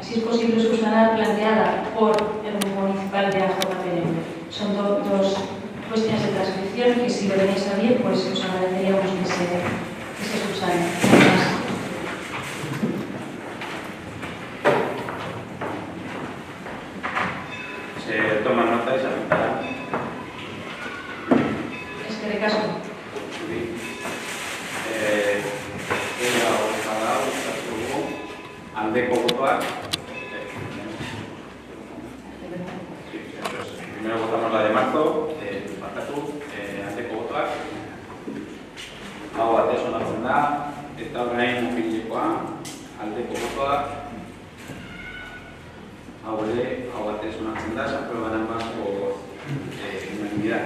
si es posible subsanar, planteada por el Grupo Municipal de AJPN. Son dos cuestiones de transcripción que, si lo tenéis a bien, pues os agradeceríamos que se subsanen. Se toma nota y se apuntará. Es que de caso. Aldeko botoak. Primero votamos la de marzo, aldeko botoak. Hau batez onartzen da, eta orain mugilekoa, aldeko botoak. Hau ere, hau batez onartzen da, se aprueban ambas por unanimidad.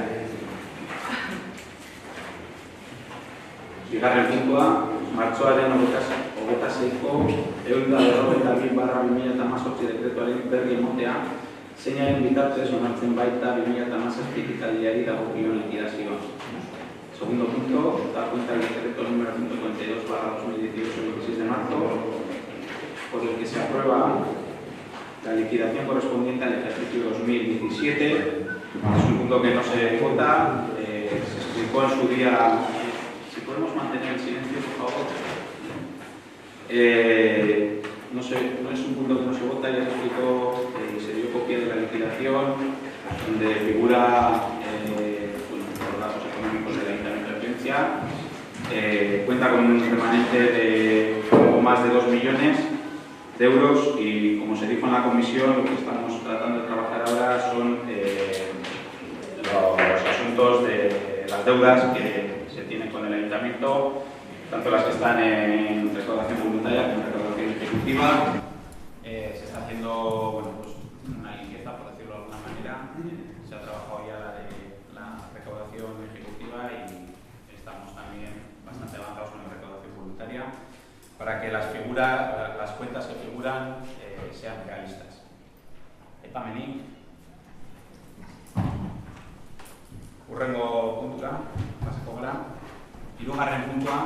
Bigarren puntua, martxoaren 26ko 142/2018 dekretuaren berri ematea, zeinaren bitartez onartzen baita 2017 ekitaldiari dagokion likidazioa. Segundo punto, da cuenta del decreto número 152/2018 26 de marzo, por el que se aprueba la liquidación correspondiente al ejercicio 2017. Es un punto que no se vota, se explicó en su día. Si podemos mantener el silencio, por favor. No es un punto que no se vota, ya se explicó, se dio copia de la liquidación, donde figura los datos económicos del Ayuntamiento de Plentzia. Cuenta con un remanente de poco más de 2 millones de euros y, como se dijo en la comisión, lo que estamos tratando de trabajar ahora son los asuntos de las deudas que se tienen con el Ayuntamiento, tanto las que están en recaudación voluntaria como en recaudación ejecutiva. Se está haciendo una limpieza, por decirlo de alguna manera. Se ha trabajado ya la recaudación ejecutiva y estamos también bastante avanzados con la recaudación voluntaria para que las cuentas que figuran sean realistas. Epamenik. Hurrengo puntura, pasako gara. Hirugarren puntua,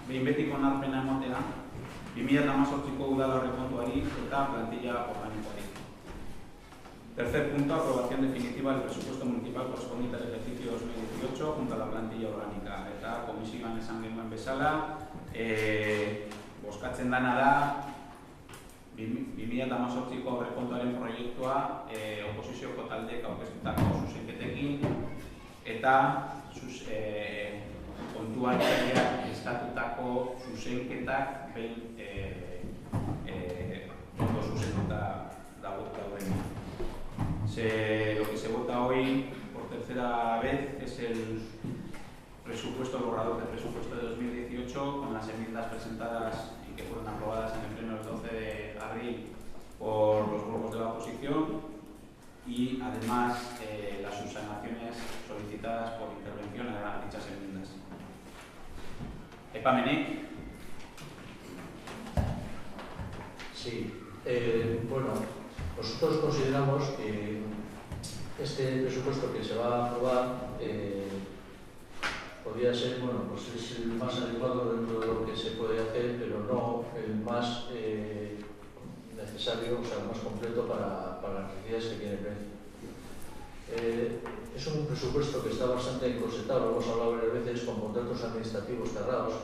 behin betiko onarpena ematea, 2018ko udal aurrekontuari eta plantilla organikoari. Tercer punto, aprobación definitiva del presupuesto municipal correspondiente al ejercicio 2018 junto a la plantilla orgánica. Eta komisioan esan genuen bezala, bozkatzen dana da 2018ko aurrekontuaren proiektua oposizioko taldeek aurkeztutako zuzenketekin eta kontuan estatutako zuzenketak behin ondo zuzenduta dauden. Lo que se vota hoy por tercera vez es el presupuesto, el borrador del presupuesto de 2018 con las enmiendas presentadas y que fueron aprobadas en el pleno del 12 de abril por los grupos de la oposición y además las subsanaciones solicitadas por intervención a dichas enmiendas. Epamenik. Sí, bueno, nosotros consideramos que este presupuesto que se va a aprobar podría ser, bueno, pues es el más adecuado dentro de lo que se puede hacer, pero no el más necesario, o sea, el más completo para las necesidades que tiene Plentzia. Es un presupuesto que está bastante encorsetado, lo hemos hablado varias veces, con contratos administrativos cerrados,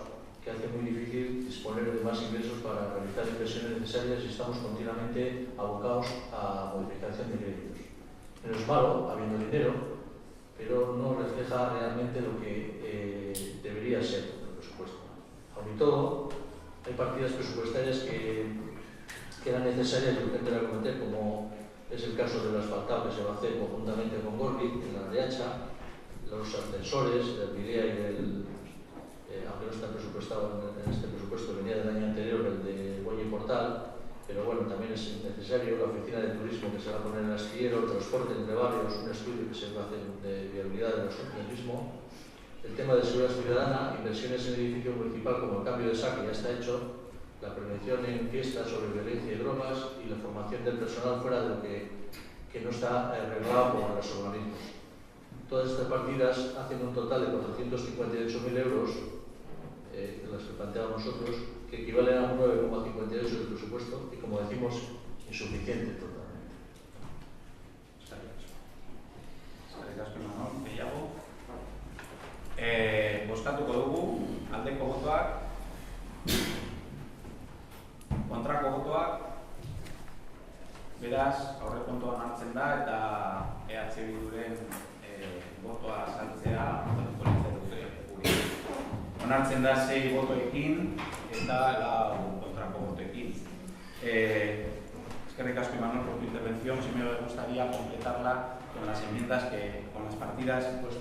que hace muy difícil disponer de más ingresos para realizar inversiones necesarias y estamos continuamente abocados a modificación de créditos. No es malo, habiendo dinero, pero no refleja realmente lo que debería ser el presupuesto. Aun y todo, hay partidas presupuestarias que eran necesarias y urgentes de acometer, como es el caso del asfaltado que se va a hacer conjuntamente con Gorlic en la Riacha, los ascensores del Videa y del, aunque no está presupuestado en este presupuesto, venía del año anterior, el de Boye Portal, pero bueno, también es necesario la oficina de turismo que se va a poner en el astillero, el transporte entre barrios, un estudio que se va a hacer de viabilidad del mismo, el tema de seguridad ciudadana, inversiones en el edificio municipal como el cambio de SAC que ya está hecho, la prevención en fiestas sobre violencia y drogas y la formación del personal fuera de lo que no está regulado por los organismos. Todas estas partidas hacen un total de 458.000 euros, de las que planteamos nosotros, que equivalen a un 9,58% del presupuesto y, como decimos, insuficiente totalmente. Eskerrik asko, Imanol, gehiago. Bozkatuko dugu, aldeko botoak, kontrako botoak, beraz, aurrekontuan hartzen da eta EH Bilduren botoa saltzea botatuko litzateke. Onartzen da 6 botoekin eta 4 kontrako botoekin. Eskerrik asko, Imanol, por tu intervención. Sí me gustaría completarla con las enmiendas, con las partidas, pues,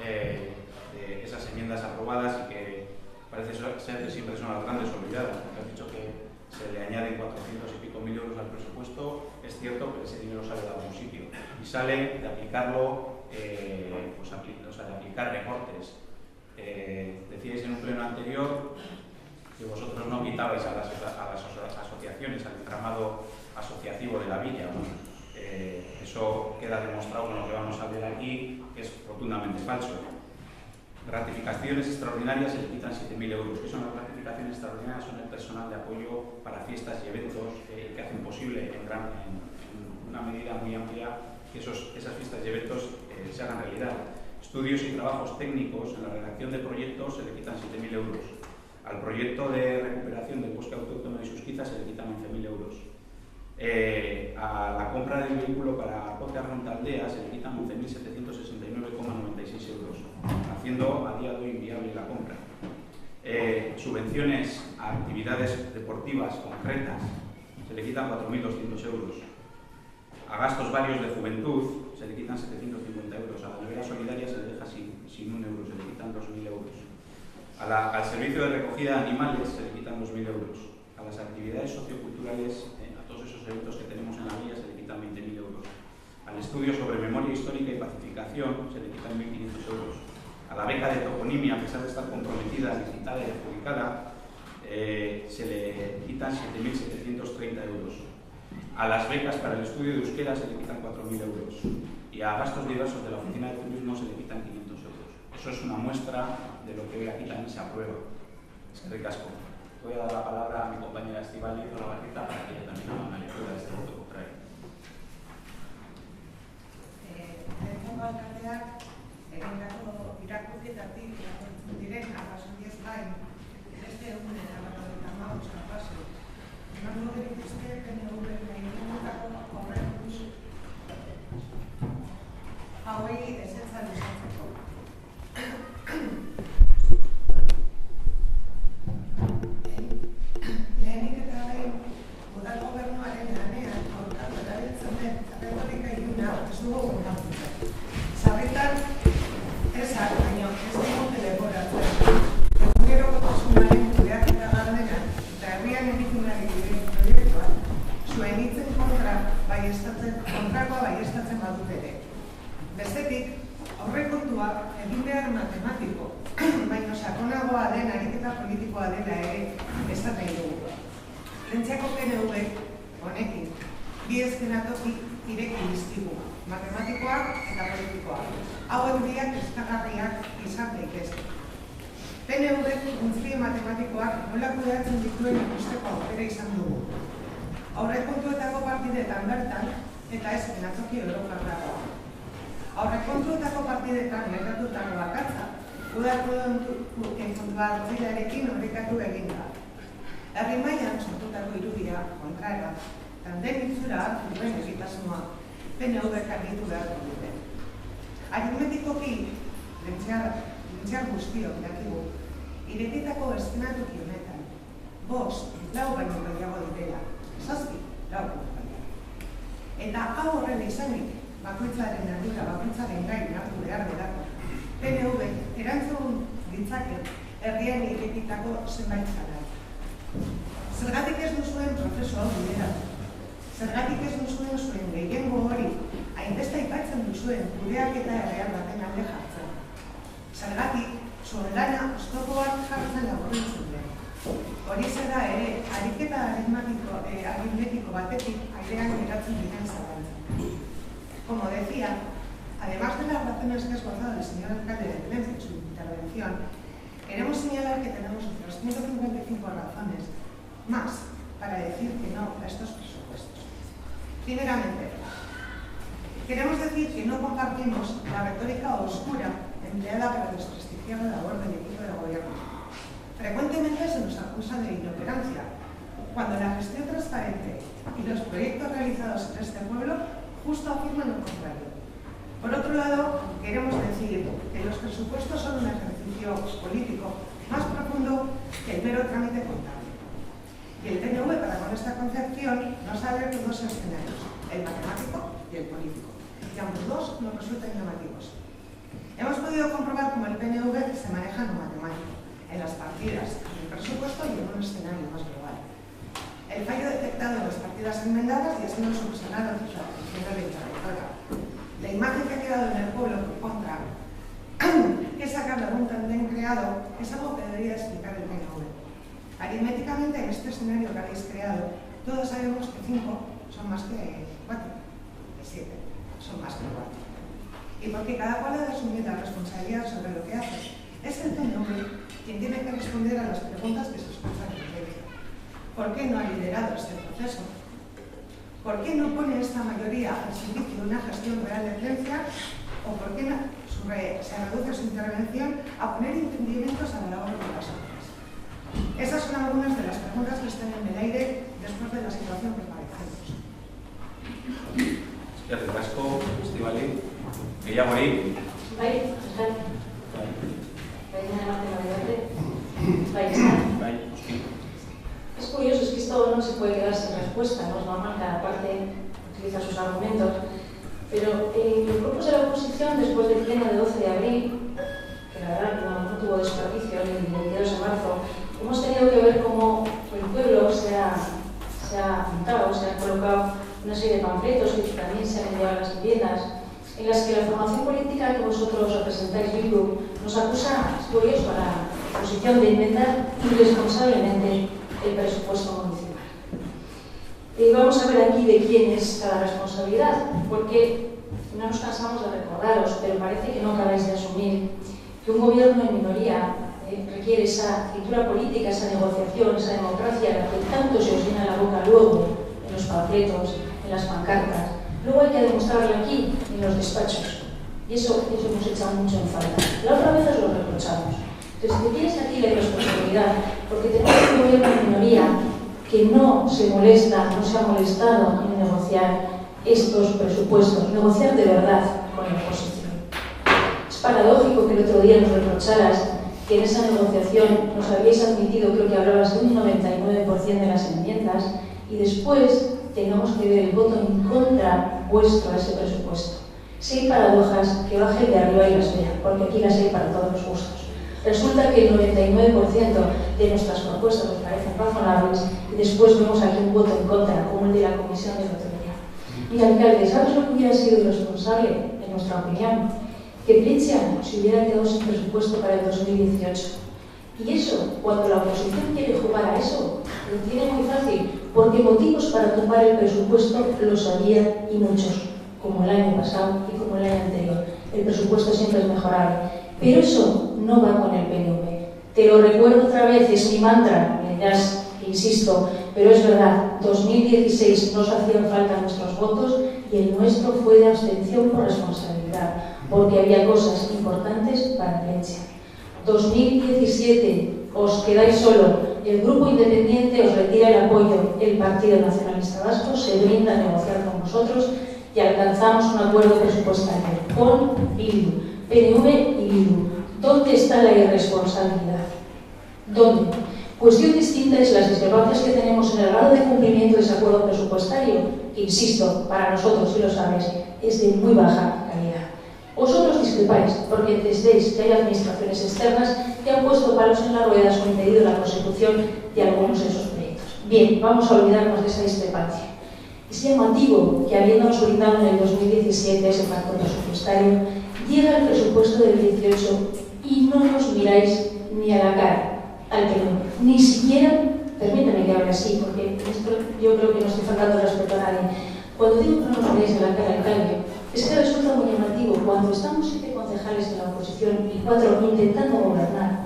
de esas enmiendas aprobadas y que parece ser que siempre son las grandes olvidadas, porque has dicho que se le añaden 400 y pico mil euros al presupuesto. Es cierto que ese dinero sale de algún sitio y sale de aplicarlo, de aplicar recortes. Decíais en un pleno anterior que vosotros no quitabais a las asociaciones, al entramado asociativo de la villa. Bueno, eso queda demostrado con lo que vamos a ver aquí, que es rotundamente falso. Gratificaciones extraordinarias se le quitan 7.000 euros. ¿Qué son las gratificaciones extraordinarias? Son el personal de apoyo para fiestas y eventos que hacen posible en una medida muy amplia que esas fiestas y eventos se hagan realidad. Estudios y trabajos técnicos en la redacción de proyectos se le quitan 7.000 euros. Al proyecto de recuperación del bosque autóctono de Susquiza se le quitan 11.000 euros. A la compra del vehículo para Potea Rontaldea se le quitan 11.769,96 euros, haciendo a día de hoy inviable la compra. Subvenciones a actividades deportivas concretas se le quitan 4.200 euros. A gastos varios de juventud se le quitan 750 euros. A la nevera solidaria se le deja sin 1 euro, se le quitan 2.000 euros. Al servicio de recogida de animales se le quitan 2.000 euros. A las actividades socioculturales, a todos esos eventos que tenemos en la villa, se le quitan 20.000 euros. Al estudio sobre memoria histórica y pacificación se le quitan 1.500 euros. A la beca de toponimia, a pesar de estar comprometida, licitada y adjudicada, se le quitan 7.730 euros. A las becas para el estudio de euskera se le quitan 4.000 euros. Y a gastos diversos de la oficina de turismo se le quitan 500 euros. Eso es una muestra de lo que hoy aquí también se aprueba. Eskerrik asko. Voy a dar la palabra a mi compañera Estíbaliz Olabarrieta para que ella también haga una lectura de este voto contrario. Lehenengo alkateak egindako irakurketatik diren arrazoiez gain beste egunen 55 arrazoi emango genituzke PNV-ek egindako aurrekontu hauei ezetza luzatzeko. Lehenik eta behin udal gobernuaren lanean aurkako erabiltzen den erretorika iluna ez dugu onartzen. Sarritan ezak baino ez dugu teleforatzen. Egunerokotasunaren kudeaketa gardenak eta herrian egiten ari diren proiektuak zuen hitzen kontrakoa baieztatzen badut ere. Bestetik, aurrekontua egin behar matematiko, baino sakonagoa den ariketa politikoa dela ere esan nahi dugu. Lentziako PNV honekin, bi eszenatoki ireki dizkigu, matematikoak eta politikoak. Hauen biak kezkagarriak izan daitezke. PNV funtzio matematikoak nola kudeatzen dituen ikusteko aukera izan dugu. Aurrekontuetako partidetan bertan eta ez eszenatoki orokorragoa. Aurrekontuetako partidetan gertatutako bakartza, udako kontuartzilarekin horrekatu egin da. Herri mailan sortutako irudia, kontrara, tanden itzura hartu duen egitasmoa, PNV-ek argitu beharko dute. Aritmetikoki, lentziar guztiok dakigu, irekitako eszenatoki honetan, 5, 4 baino gehiago direla, 7, 4 baino. Eta hau horren izanik, bakoitzaren ardura, bakoitzaren gain hartu behar delako. PNV erantzun ditzake herrian irekitako zenbait zara. Zergatik ez duzuen prozesu hau bideratu. Zergatik ez duzuen zuen gehiengo hori hainbeste aipatzen duzuen kudeaketa erreal baten alde jartzen. Zergatik zuen lana oztopoak jartzen laburbiltzen den. Hori zera ere ariketa aritmetiko batetik airean geratzen diren zalantzak. Como decía, además de las razones que ha esbozado el señor alcalde de Plentzia en su intervención, queremos señalar que tenemos otras 155 razones más para decir que no a estos presupuestos. Primeramente, queremos decir que no compartimos la retórica oscura empleada para desprestigiar la labor del equipo de gobierno. Frecuentemente se nos acusa de inoperancia, cuando la gestión transparente y los proyectos realizados en este pueblo justo afirman lo contrario. Por otro lado, queremos decir que los presupuestos son un ejercicio político más profundo que el mero trámite contable. Y el PNV, para con esta concepción, nos ha abierto dos escenarios, el matemático y el político, y ambos dos nos resultan llamativos. Hemos podido comprobar cómo el PNV se maneja en lo matemático, en las partidas, en el presupuesto y en un escenario más global. El fallo detectado en las partidas enmendadas y ha sido subsanado tras la atención de la interventora. La imagen que ha quedado en el pueblo por contra, que es sacarla de un tándem creado, es algo que debería explicar el PNV. Aritméticamente, en este escenario que habéis creado, todos sabemos que 5 son más que 4, que 7 son más que 4. Y porque cada cual ha de asumir la responsabilidad sobre lo que hace, es el PNV quien tiene que responder a las preguntas que se escuchan en la audiencia. ¿Por qué no ha liderado este proceso? ¿Por qué no pone esta mayoría al servicio de una gestión real de ciencia? ¿O por qué se reduce su intervención a poner entendimientos a la labor de las otras? Esas son algunas de las preguntas que están en el aire después de la situación que padecemos. Eskerrik asko, Estivali. Gehiago hori? Bai, es curioso, es que esto no se puede quedar sin respuesta, no es normal, cada parte utiliza sus argumentos, pero los grupos de la oposición, después del pleno de 12 de abril, que la verdad no tuvo desperdicio, el 22 de marzo, hemos tenido que ver cómo el pueblo se ha pintado, se ha colocado una serie de panfletos que también se han enviado a las viviendas, en las que la formación política que vosotros representáis, Bildu, nos acusa, es curioso, a la oposición de enmendar irresponsablemente el presupuesto municipal. Vamos a ver aquí de quién es cada responsabilidad, porque no nos cansamos de recordaros, pero parece que no acabáis de asumir que un gobierno en minoría requiere esa escritura política, esa negociación, esa democracia, la que tanto se os llena la boca luego en los panfletos, en las pancartas. Luego hay que demostrarlo aquí, en los despachos. Y eso hemos echado mucho en falta. La otra vez os lo reprochamos. Entonces, si tienes aquí la responsabilidad, porque tenemos un gobierno en minoría que no se molesta, no se ha molestado en negociar estos presupuestos, negociar de verdad con la oposición. Es paradójico que el otro día nos reprocharas que en esa negociación nos habíais admitido, creo que hablabas de un 99% de las enmiendas, y después tengamos que ver el voto en contra vuestro a ese presupuesto. Si hay paradojas, que baje de arriba y las vea, porque aquí las hay para todos los gustos. Resulta que el 99% de nuestras propuestas nos parecen razonables y después vemos aquí un voto en contra, como el de la Comisión de Lotería. Y alcalde, ¿sabes lo que hubiera sido irresponsable, en nuestra opinión? Que Plentzia se hubiera quedado sin presupuesto para el 2018. Y eso, cuando la oposición quiere jugar a eso, lo tiene muy fácil, porque motivos para tumbar el presupuesto los había y muchos, como el año pasado y como el año anterior. El presupuesto siempre es mejorable. Pero eso no va con el PNV. Te lo recuerdo otra vez, es mi mantra, me dirás que insisto, pero es verdad, 2016 nos hacían falta nuestros votos y el nuestro fue de abstención por responsabilidad, porque había cosas importantes para Plentzia. 2017 os quedáis solo, el grupo independiente os retira el apoyo, el Partido Nacionalista Vasco se brinda a negociar con vosotros y alcanzamos un acuerdo presupuestario con Bildu, PNV y Bildu. ¿Dónde está la irresponsabilidad? ¿Dónde? Cuestión distinta es las discrepancias que tenemos en el grado de cumplimiento de ese acuerdo presupuestario, que, insisto, para nosotros, si lo sabes, es de muy baja calidad. Vosotros discrepáis porque entendéis que hay administraciones externas que han puesto palos en las ruedas o impedido la consecución de algunos de esos proyectos. Bien, vamos a olvidarnos de esa discrepancia. Es llamativo que, habiéndonos brindado en el 2017 ese pacto presupuestario, llega el presupuesto del 18 y no nos miráis ni a la cara, al PNV. Ni siquiera, permítame que hable así, porque esto yo creo que no estoy faltando respeto a nadie. Cuando digo que no nos miráis a la cara, alcalde, es que resulta muy llamativo cuando estamos 7 concejales en la oposición y 4 intentando gobernar.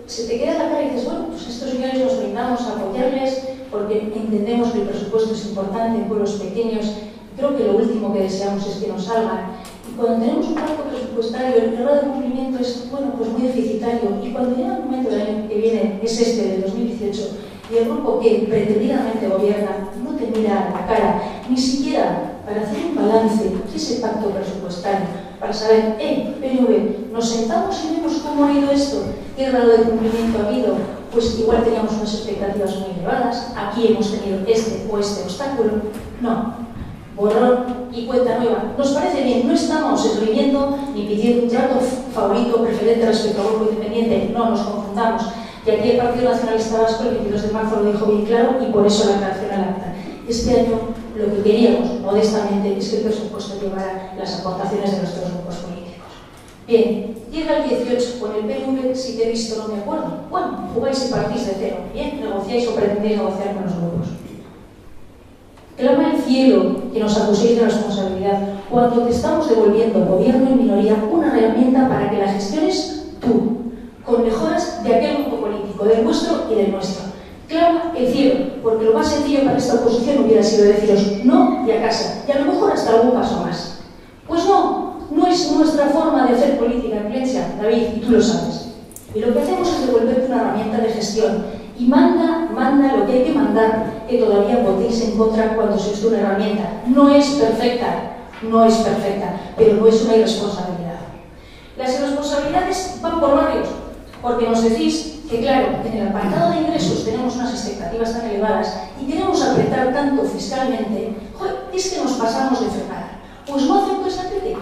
Se te queda la cara y dices, bueno, pues estos señores nos brindamos a apoyarles porque entendemos que el presupuesto es importante en pueblos pequeños. Creo que lo último que deseamos es que nos salgan. Y cuando tenemos un pacto presupuestario, el grado de cumplimiento es, bueno, pues muy deficitario. Y cuando llega el momento del año que viene, es este, del 2018, y el grupo que pretendidamente gobierna no te mira a la cara, ni siquiera para hacer un balance de ese pacto presupuestario, para saber, PNV, nos sentamos y vemos cómo ha ido esto, qué grado de cumplimiento ha habido, pues igual teníamos unas expectativas muy elevadas, aquí hemos tenido este o este obstáculo. No, borrón y cuenta nueva. Nos parece bien, no estamos escribiendo ni pidiendo un trato favorito o preferente respecto al grupo independiente, no nos confundamos. Y aquí el Partido Nacionalista Vasco el 22 de marzo lo dijo bien claro y por eso la creación al acta. Este año lo que queríamos, modestamente, es que el presupuesto llevara las aportaciones de nuestros grupos políticos. Bien, llega el 18 con el PNV, si te he visto no me acuerdo. Bueno, jugáis y partís de cero. Bien, negociáis o pretendéis negociar con los grupos. Clama el cielo que nos acuséis de responsabilidad cuando te estamos devolviendo, gobierno en minoría, una herramienta para que la gestiones tú, con mejoras de aquel grupo político, del vuestro y del nuestro. Clama el cielo, porque lo más sencillo para esta oposición hubiera sido deciros no y a casa, y a lo mejor hasta algún paso más. Pues no, no es nuestra forma de hacer política en Plentzia, David, y tú lo sabes. Y lo que hacemos es devolverte una herramienta de gestión, y manda lo que hay que mandar, que todavía votéis en contra cuando se use una herramienta. No es perfecta, pero no es una irresponsabilidad. Las irresponsabilidades van por barrios, porque nos decís que, claro, en el apartado de ingresos tenemos unas expectativas tan elevadas y queremos apretar tanto fiscalmente, joder, es que nos pasamos de frenada. Pues no acepto esa crítica,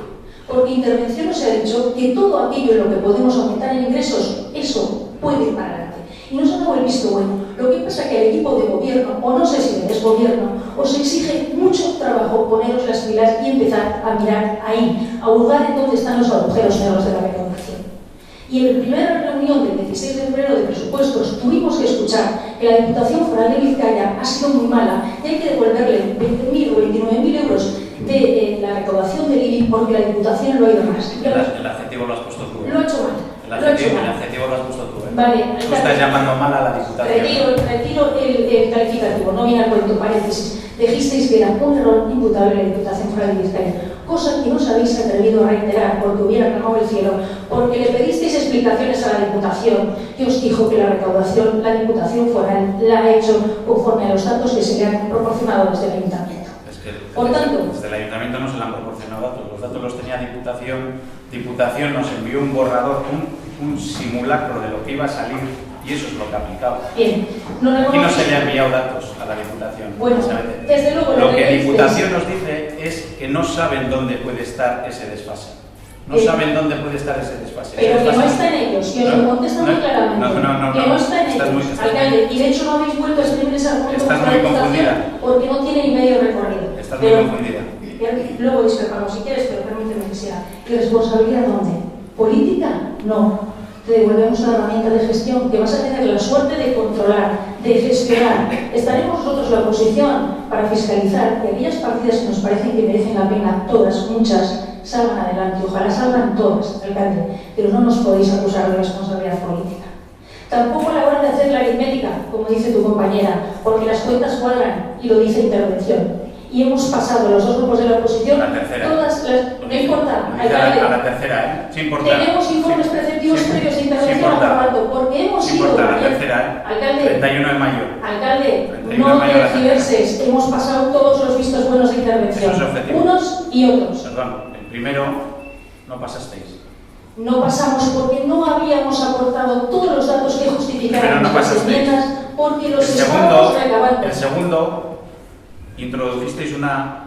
porque intervención nos ha dicho que todo aquello en lo que podemos aumentar en ingresos, eso puede ir para adelante. Y nos ha dado el visto bueno. Lo que pasa es que al equipo de gobierno, o no sé si es gobierno, os exige mucho trabajo poneros las pilas y empezar a mirar ahí, a hurgar en dónde están los agujeros negros de la recaudación. Y en la primera reunión del 16 de febrero de presupuestos tuvimos que escuchar que la Diputación Foral de Vizcaya ha sido muy mala y hay que devolverle 20.000 o 29.000 euros de la recaudación del IBI porque la Diputación lo ha ido más. El adjetivo lo has puesto tú. Lo ha hecho mal. El adjetivo lo has puesto tú. Vale. Tú estás llamando mal a la Diputación. Retiro el calificativo, no viene al cuento, paréntesis. Dijisteis que era un error imputable a la Diputación Foral de Vizcaya, cosa que no os habéis atrevido a reiterar porque hubiera clamado el cielo, porque le pedisteis explicaciones a la Diputación, que os dijo que la recaudación, la Diputación Foral la ha hecho conforme a los datos que se le han proporcionado desde el Ayuntamiento. Es que por tanto, desde el Ayuntamiento no se le han proporcionado datos, los datos los tenía Diputación nos envió un borrador, un simulacro de lo que iba a salir y eso es lo que ha aplicado. Bien, aquí no se le ha enviado datos a la Diputación. Bueno, desde luego lo que Diputación nos dice es que no saben dónde puede estar ese desfase. No saben dónde puede estar ese desfase. Pero que no está en ellos, y os lo contesto muy claramente. Que no está en ellos, alcalde. Y de hecho no habéis vuelto a escribir ese argumento para la Diputación porque no tiene ni medio recorrido. Estás muy confundida. Luego discrepamos si quieres, pero permíteme que sea. ¿Y responsabilidad dónde? ¿Política? No. Te devolvemos una herramienta de gestión que vas a tener la suerte de controlar, de gestionar. Estaremos nosotros la oposición para fiscalizar que aquellas partidas que nos parecen que merecen la pena, todas, muchas, salgan adelante. Ojalá salgan todas, alcalde, pero no nos podéis acusar de responsabilidad política. Tampoco a la hora de hacer la aritmética, como dice tu compañera, porque las cuentas cuadran y lo dice intervención. Y hemos pasado los dos grupos de la oposición, a la tercera. Todas las... No importa, alcalde. A la tercera, Sí importa. Tenemos informes preceptivos previos de intervención aprobando, porque hemos sí ido... importa, la tercera, alcalde, 31 de mayo. Alcalde, no tergiverses, hemos pasado todos los vistos buenos de intervención, unos y otros. Perdón, el primero no pasasteis. No pasamos porque no habíamos aportado todos los datos que justificaran las enmiendas, porque los estábamos recabando. El segundo, introducisteis una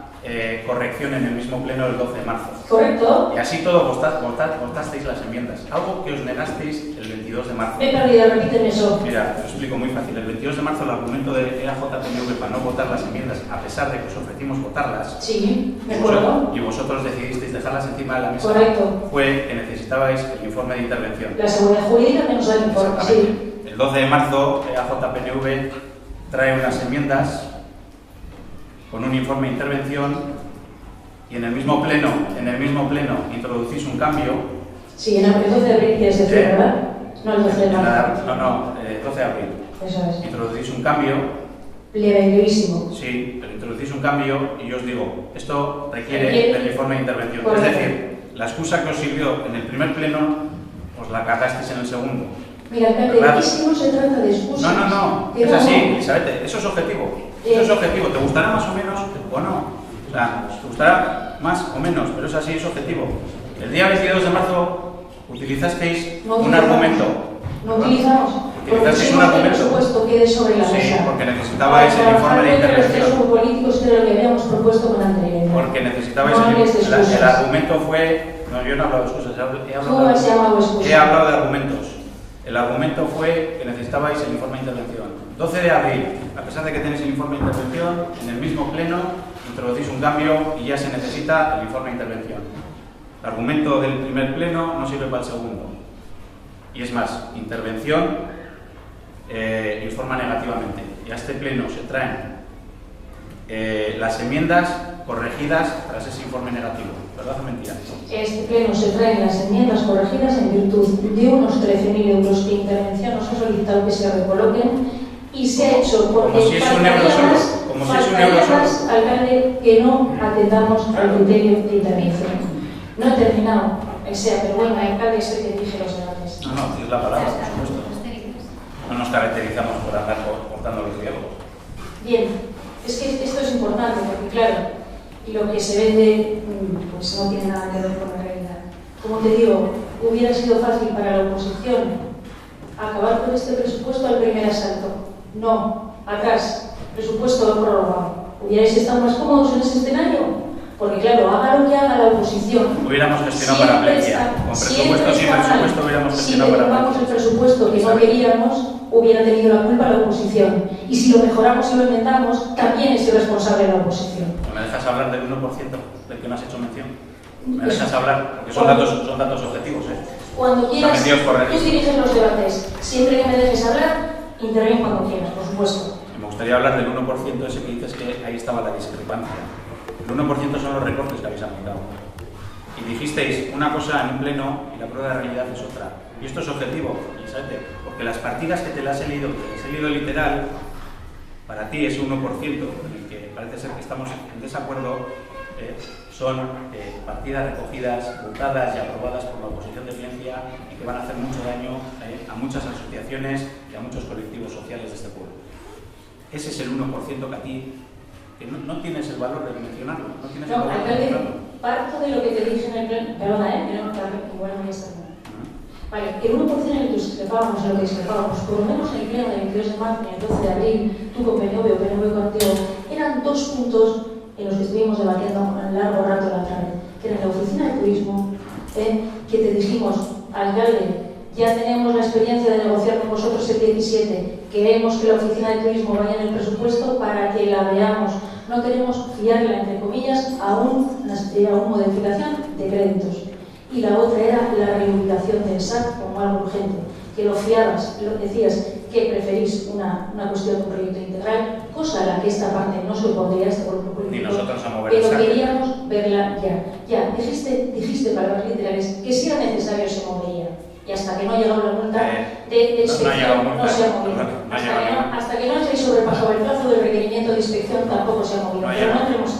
corrección en el mismo pleno del 12 de marzo. Correcto. Y así todo votasteis las enmiendas, algo que os negasteis el 22 de marzo. Me he perdido, repíteme eso. Mira, lo explico muy fácil. El 22 de marzo el argumento de EAJ-PNV para no votar las enmiendas, a pesar de que os ofrecimos votarlas, sí, me acuerdo. Y vosotros decidisteis dejarlas encima de la mesa, correcto, fue que necesitabais el informe de intervención. La seguridad jurídica que nos da el informe, sí. El 12 de marzo EAJ-PNV trae unas enmiendas con un informe de intervención y en el mismo pleno introducís un cambio. Sí, en el 12 de abril quieres decir, ¿verdad? No, el 12 de marzo. No, 12 de abril. Eso es. Introducís un cambio levísimo. Sí, pero introducís un cambio y yo os digo, esto requiere del informe de intervención. Correcto. Es decir, la excusa que os sirvió en el primer pleno, os la cagasteis en el segundo. Mira, alcalde, es que no se trata de excusas. No, es así, Elizabeth, eso es objetivo. Eso es objetivo. ¿Te gustará más o menos o no? O sea, te gustará más o menos, pero es así, es objetivo. El día 22 de marzo utilizasteis un argumento. No utilizamos. Utilizasteis un el argumento. presupuesto quede sobre la mesa. Sí, porque necesitabais el informe de intervención. Los políticos era lo que habíamos propuesto con anterioridad. Porque necesitabais el argumento fue... No, yo no he hablado de excusas, he hablado de argumentos. El argumento fue que necesitabais el informe de intervención. 12 de abril, a pesar de que tenéis el informe de intervención, en el mismo pleno introducís un cambio y ya se necesita el informe de intervención. El argumento del primer pleno no sirve para el segundo. Y es más, intervención informa negativamente. Y a este pleno se traen las enmiendas corregidas tras ese informe negativo. ¿Verdad o mentira? Este pleno se traen las enmiendas corregidas en virtud de unos 13.000 euros que intervención nos ha solicitado que se recoloquen y se ha hecho porque como si es un euro solo. Como si es un euro solo. Alcalde, que no atendamos al criterio de intervención. No he terminado, pero bueno, alcalde es el que dirige los debates. No, tienes la palabra, por supuesto. No nos caracterizamos por andar cortando los diálogos. Bien, es que esto es importante porque, claro, lo que se vende pues no tiene nada que ver con la realidad. Como te digo, hubiera sido fácil para la oposición acabar con este presupuesto al primer asalto. No, atrás, presupuesto prórroga. ¿Hubierais estado más cómodos en ese escenario? Porque claro, haga lo que haga la oposición. Hubiéramos gestionado para Plencia. Con presupuesto sin presupuesto hubiéramos gestionado para Plencia. Si le el presupuesto que no queríamos, hubiera tenido la culpa la oposición. Y si lo mejoramos y lo inventamos, también es irresponsable la oposición. ¿Me dejas hablar del 1% del que no has hecho mención? ¿Me dejas hablar? Porque son datos objetivos, ¿eh? Cuando quieras, tú diriges los debates. Siempre que me dejes hablar, interven cuando quieras, por supuesto. Me gustaría hablar del 1% ese que dices que ahí estaba la discrepancia. El 1% son los recortes que habéis aplicado. Y dijisteis una cosa en un pleno y la prueba de realidad es otra. Y esto es objetivo, Elizabeth, porque las partidas que te las he leído literal, para ti ese 1% en el que parece ser que estamos en desacuerdo, son partidas recogidas, votadas y aprobadas por la oposición de Plencia y que van a hacer mucho daño a muchas asociaciones y a muchos colectivos sociales de este pueblo. Ese es el 1% que a ti que no tienes el valor de mencionarlo. No tienes el valor de mencionarlo. Parto de lo que te dije en el pleno. Perdona, igual no voy a estar mal. Vale, el 1% en el que discrepábamos, por lo menos en el pleno del 22 de marzo y el 12 de abril, tú con PNV o PNV contigo, eran 2 puntos en los que estuvimos debatiendo a largo rato la tarde, que era en la oficina de turismo, que te dijimos, alcalde, ya tenemos la experiencia de negociar con vosotros el 17, queremos que la oficina de turismo vaya en el presupuesto para que la veamos. No queremos fiarla, entre comillas, a una modificación de créditos. Y la otra era la reubicación del SAC como algo urgente, que lo fiabas, lo decías que preferís una cuestión de un proyecto integral, cosa a la que esta parte no se opondría, este grupo político, ni nosotros a mover pero queríamos verla ya. Dijiste palabras literales que si era necesario se movería. Y hasta que no ha llegado la multa de inspección no se ha movido. Hasta que no hayáis sobrepasado el plazo del requerimiento de inspección tampoco se ha movido. Pero no entremos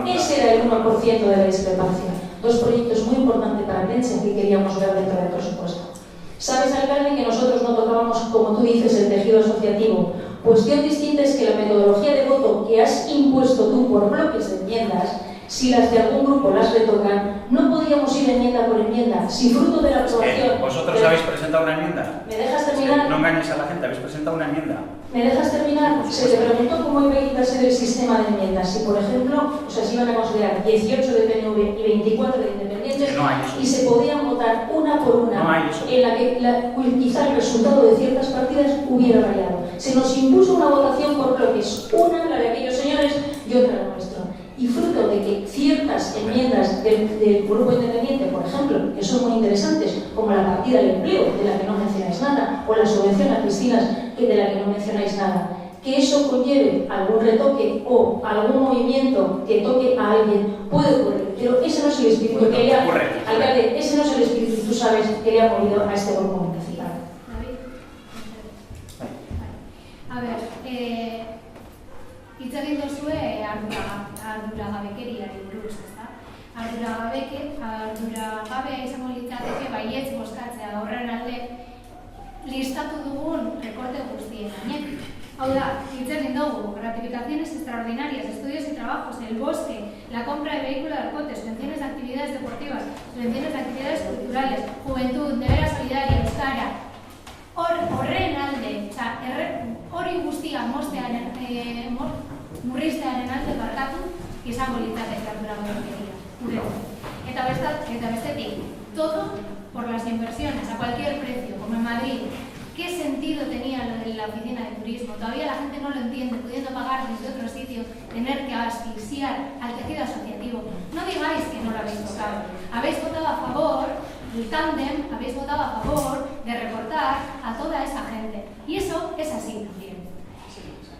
ahí. Ese era el 1% de la discrepancia. 2 proyectos muy importantes para Plencia que queríamos ver dentro del presupuesto. Sabes, alcalde, que nosotros no tocábamos, como tú dices, el tejido asociativo. Cuestión distinta es que la metodología de voto que has impuesto tú por bloques de enmiendas, si las de algún grupo las retocan, no podíamos ir enmienda por enmienda. Si fruto de la aprobación... ¿Vosotros habéis presentado una enmienda? ¿Me dejas terminar? No engañes a la gente, habéis presentado una enmienda. ¿Me dejas terminar? Se te preguntó cómo iba a ser el sistema de enmiendas. Si, por ejemplo, si iban a considerar 18 de PNV y 24 de independientes, y se podían votar una por una, en la que quizá el resultado de ciertas partidas hubiera variado. Se nos impuso una votación por bloques, una la de aquellos señores y otra la nuestra. Y fruto de que ciertas enmiendas del grupo independiente, por ejemplo, que son muy interesantes, como la partida del empleo, de la que no mencionáis nada, o la subvención a piscinas, de la que no mencionáis nada, que eso conlleve algún retoque o algún movimiento que toque a alguien, puede ocurrir, pero ese no es el espíritu que le ha, alcalde, ese no es el espíritu, tú sabes, que le ha movido a este grupo municipal. A ver, hitz egin duzue arduragabekeriari buruz, ezta? Arduragabea izango litzateke baietz bozkatzea horren alde listatu dugun rekorte guztien gainetik. Hau da, hitz egin dugu, gratificaciones extraordinarias, estudios y trabajos, el bosque, la compra de vehículos de arcote, subvenciones de actividades deportivas, subvenciones de actividades culturales, juventud, nevera solidaria, euskara, horren alde, hori guztia murriztearen alde barkatu izango litzateke arduragabekeria. Eta bestetik, todo por las inversiones, a cualquier precio, como en Madrid. ¿Qué sentido tenía lo de la oficina de turismo? Todavía la gente no lo entiende, pudiendo pagar desde otro sitio, tener que asfixiar al tejido asociativo. No digáis que no lo habéis votado. Habéis votado a favor, el tándem, habéis votado a favor de recortar a toda esa gente. Y eso es así también.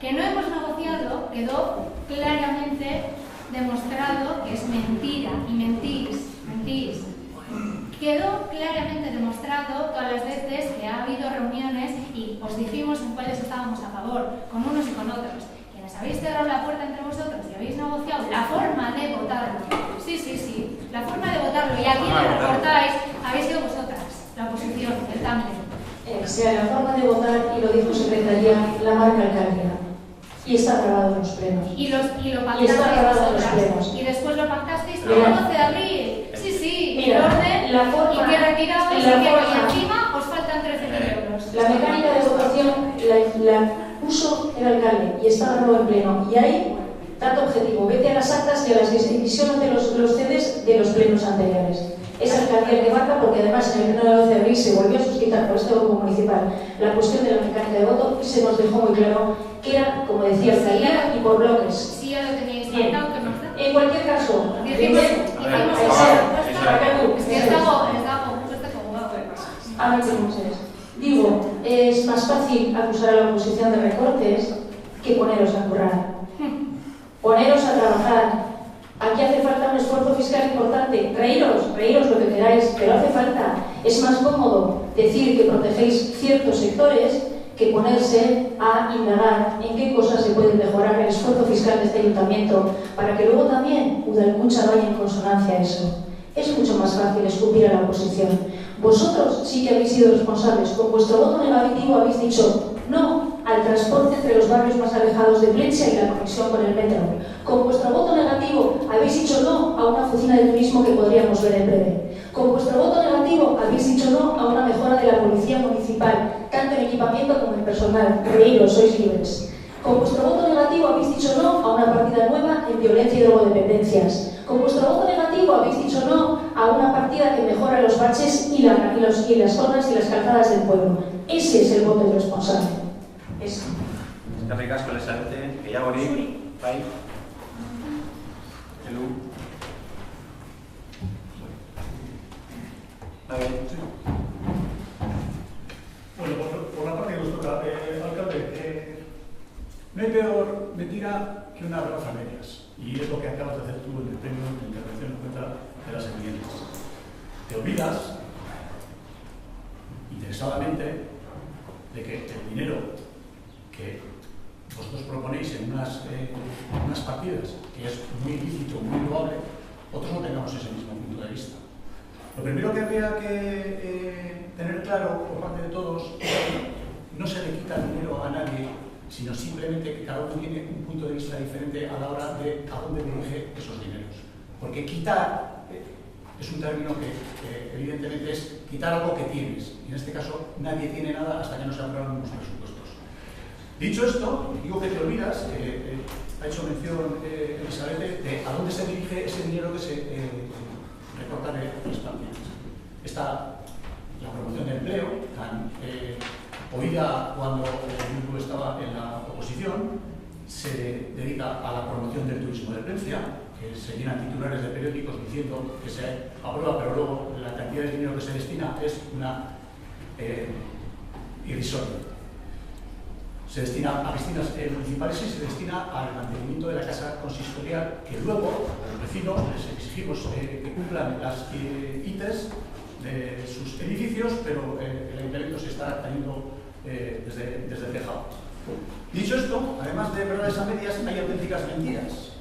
Que no hemos negociado quedó claramente demostrado que es mentira y mentís. Quedó claramente demostrado todas las veces que ha habido reuniones y os dijimos en cuáles estábamos a favor, con unos y con otros. Quienes habéis cerrado la puerta entre vosotros y habéis negociado la forma de votarlo. Sí, la forma de votarlo. Y a quienes recortáis habéis sido vosotras, la oposición, el tándem. La forma de votar, y lo dijo Secretaría, la marca alcaldía. Y está grabado en los plenos. Y lo pactasteis vosotras. Y después lo pactasteis el 12 de abril. Sí, mira, el orden, la forma, y que retirabais y encima os faltan 13.000 euros. La mecánica de votación la puso el alcalde y está grabado en pleno. Y hay dato objetivo, vete a las actas y a las divisiones de los CDs de los plenos anteriores. Es alcaldía el que marca porque además en el pleno del 12 de abril se volvió a suscitar por este grupo municipal la cuestión de la mecánica de voto y se nos dejó muy claro que era, como decía alcaldía, y por bloques. Sí, ya lo teníais marcado, que no. En cualquier caso, digo, es más fácil acusar a la oposición de recortes que poneros a currar. Poneros a trabajar. Aquí hace falta un esfuerzo fiscal importante. Reíros lo que queráis, pero hace falta. Es más cómodo decir que protegéis ciertos sectores que ponerse a indagar en qué cosas se puede mejorar el esfuerzo fiscal de este ayuntamiento para que luego también Udalkuntza vaya en consonancia a eso. Es mucho más fácil escupir a la oposición. Vosotros sí que habéis sido responsables. Con vuestro voto negativo habéis dicho no al transporte entre los barrios más alejados de Plentzia y la conexión con el metro. Con vuestro voto negativo habéis dicho no a una oficina de turismo que podríamos ver en breve. Con vuestro voto negativo habéis dicho no a una mejora de la policía municipal, tanto en equipamiento como en personal. Reíros, sois libres. Con vuestro voto negativo habéis dicho no a una partida nueva en violencia y drogodependencias. Con vuestro voto negativo habéis dicho no a una partida que mejora los baches y las zonas y las calzadas del pueblo. Ese es el voto irresponsable. Ese. Eskerrik asko lezarte, gehiagorik, bai. Hello. Bueno, por la parte que nos toca, alcalde, no hay peor mentira que una verdad a medias. Y es lo que acabas de hacer tú en el premio de intervención en contra de las enmiendas. Te olvidas, interesadamente, de que el dinero que vosotros proponéis en unas partidas, que es muy ilícito, muy loable, otros no tengamos ese mismo punto de vista. Lo primero que habría que tener claro por parte de todos es que no se le quita dinero a nadie, sino simplemente que cada uno tiene un punto de vista diferente a la hora de a dónde dirige esos dineros. Porque quitar es un término que evidentemente es quitar algo que tienes. Y en este caso nadie tiene nada hasta que no se aprueban los presupuestos. Dicho esto, digo que te olvidas, ha hecho mención Elizabeth, de a dónde se dirige ese dinero que se recorta de las partidas. Está la promoción de empleo, tan oída cuando el grupo estaba en la oposición, se dedica a la promoción del turismo de Plentzia, que se llenan titulares de periódicos diciendo que se aprueba, pero luego la cantidad de dinero que se destina es una irrisoria. Se destina a piscinas municipales y se destina al mantenimiento de la casa consistorial, que luego a los vecinos les exigimos que cumplan las ITES de sus edificios, pero el ayuntamiento se está cayendo desde el tejado. Dicho esto, además de verdades a medias, hay auténticas mentiras,